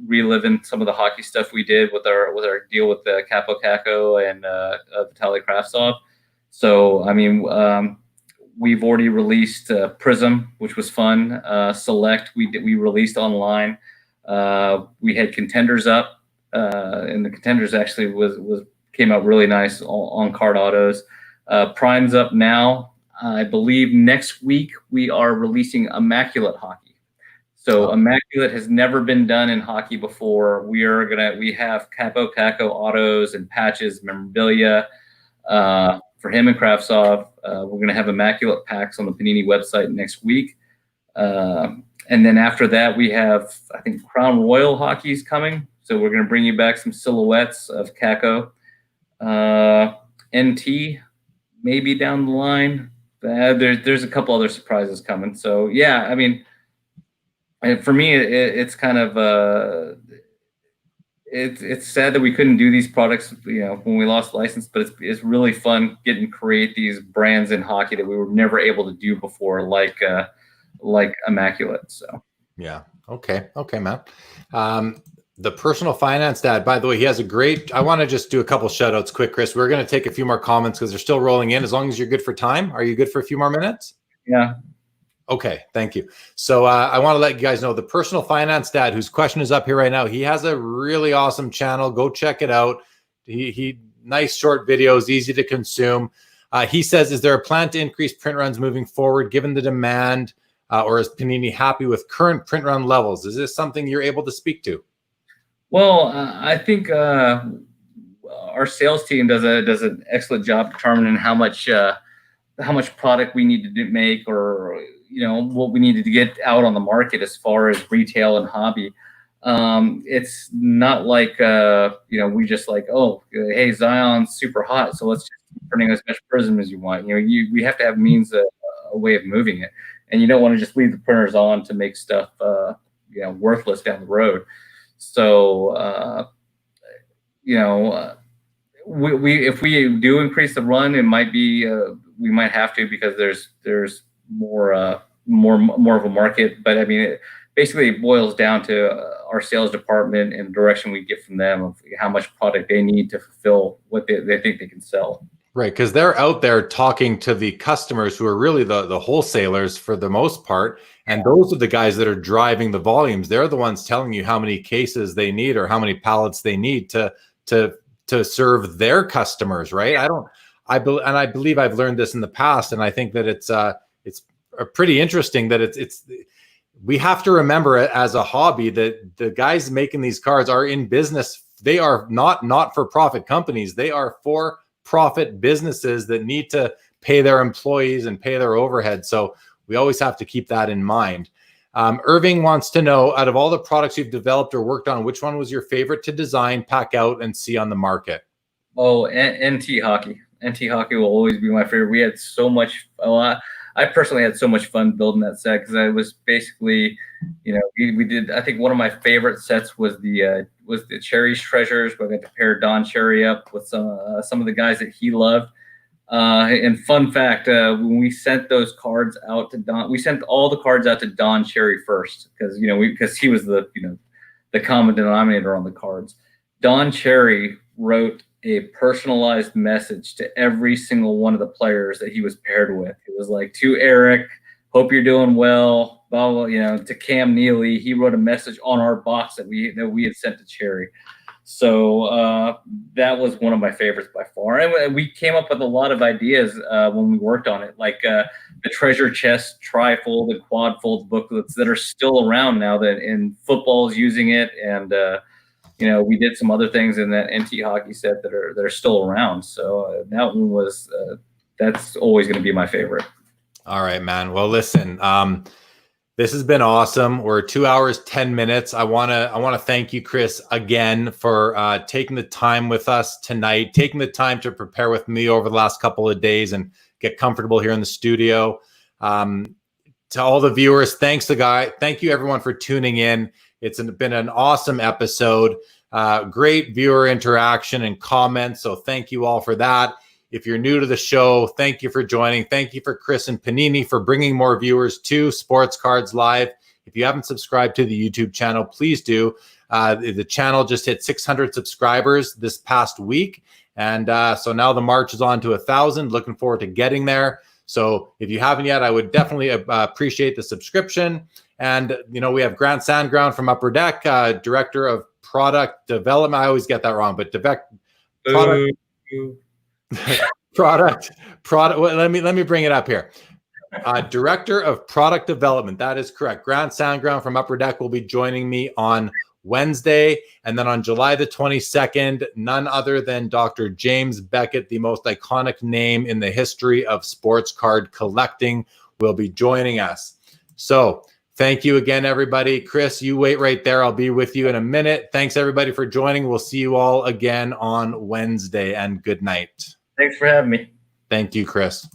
reliving some of the hockey stuff we did with our deal with Capo Caco and Vitaly Kravtsov. So, I mean, we've already released Prism, which was fun. Select, we released online. We had Contenders up, and the Contenders actually came out really nice on card autos. Prime's up now. I believe next week we are releasing Immaculate Hockey. So Immaculate has never been done in hockey before. We have Capo Caco autos and patches, memorabilia. For him and Kravtsov, we're going to have Immaculate packs on the Panini website next week. And then after that, we have, I think, Crown Royal Hockey's coming. So we're going to bring you back some silhouettes of Caco. NT, maybe down the line. There's a couple other surprises coming. So, yeah, I mean, for me, it's kind of it's sad that we couldn't do these products, when we lost license, but it's really fun getting to create these brands in hockey that we were never able to do before, like Immaculate. So yeah, okay, man. The personal finance dad, by the way, he has I want to just do a couple shout outs quick, Chris. We're going to take a few more comments because they're still rolling in. As long as you're good for time, are you good for a few more minutes? Yeah. Okay, thank you. So I want to let you guys know the personal finance dad, whose question is up here right now. He has a really awesome channel. Go check it out. He nice short videos, easy to consume. He says, is there a plan to increase print runs moving forward, given the demand, or is Panini happy with current print run levels? Is this something you're able to speak to? Well, I think our sales team does an excellent job determining how much product we need to make, or what we needed to get out on the market as far as retail and hobby. It's not like we just like, oh, hey, Zion's super hot, so let's just keep printing as much Prism as you want. We have to have means, a way of moving it, and you don't want to just leave the printers on to make stuff worthless down the road. So if we do increase the run, it might be we might have to, because there's more of a market. But I mean, basically it boils down to our sales department and the direction we get from them of how much product they need to fulfill what they think they can sell. Right, because they're out there talking to the customers who are really the wholesalers for the most part. And those are the guys that are driving the volumes. They're the ones telling you how many cases they need or how many pallets they need to serve their customers, right? I believe I've learned this in the past, and I think that it's pretty interesting that we have to remember as a hobby that the guys making these cards are in business. They are not for profit companies. They are for profit businesses that need to pay their employees and pay their overhead. So we always have to keep that in mind. Irving wants to know, out of all the products you've developed or worked on, which one was your favorite to design, pack out, and see on the market? Oh, NT Hockey. NT Hockey will always be my favorite. We had I personally had so much fun building that set, because I was basically, we did, I think one of my favorite sets was the Cherry's Treasures, where I got to pair Don Cherry up with some of the guys that he loved. And fun fact, when we sent those cards out to Don, we sent all the cards out to Don Cherry first, because because he was the common denominator on the cards. Don Cherry wrote a personalized message to every single one of the players that he was paired with. It was like, to Eric, hope you're doing well, blah, blah, to Cam Neely. He wrote a message on our box that we had sent to Cherry. So that was one of my favorites by far. And we came up with a lot of ideas when we worked on it, like the treasure chest, trifold, and quadfold booklets that are still around now, that in football is using it. And, we did some other things in that NT Hockey set that are still around. So that one was, that's always going to be my favorite. All right, man. Well, listen, This has been awesome. We're 2 hours, 10 minutes. I want to thank you, Chris, again for taking the time with us tonight, taking the time to prepare with me over the last couple of days and get comfortable here in the studio. To all the viewers, thank you everyone for tuning in. It's been an awesome episode. Great viewer interaction and comments. So thank you all for that. If you're new to the show, thank you for joining. Thank you for Chris and Panini for bringing more viewers to Sports Cards Live. If you haven't subscribed to the YouTube channel, please do. The channel just hit 600 subscribers this past week. And so now the march is on to 1,000. Looking forward to getting there. So if you haven't yet, I would definitely appreciate the subscription. And, we have Grant Sandground from Upper Deck, Director of Product Development. I always get that wrong, but product. Let me bring it up here. Director of Product Development. That is correct. Grant Sandground from Upper Deck will be joining me on Wednesday. And then on July the 22nd, none other than Dr. James Beckett, the most iconic name in the history of sports card collecting, will be joining us. So thank you again, everybody. Chris, you wait right there. I'll be with you in a minute. Thanks, everybody, for joining. We'll see you all again on Wednesday, and good night. Thanks for having me. Thank you, Chris.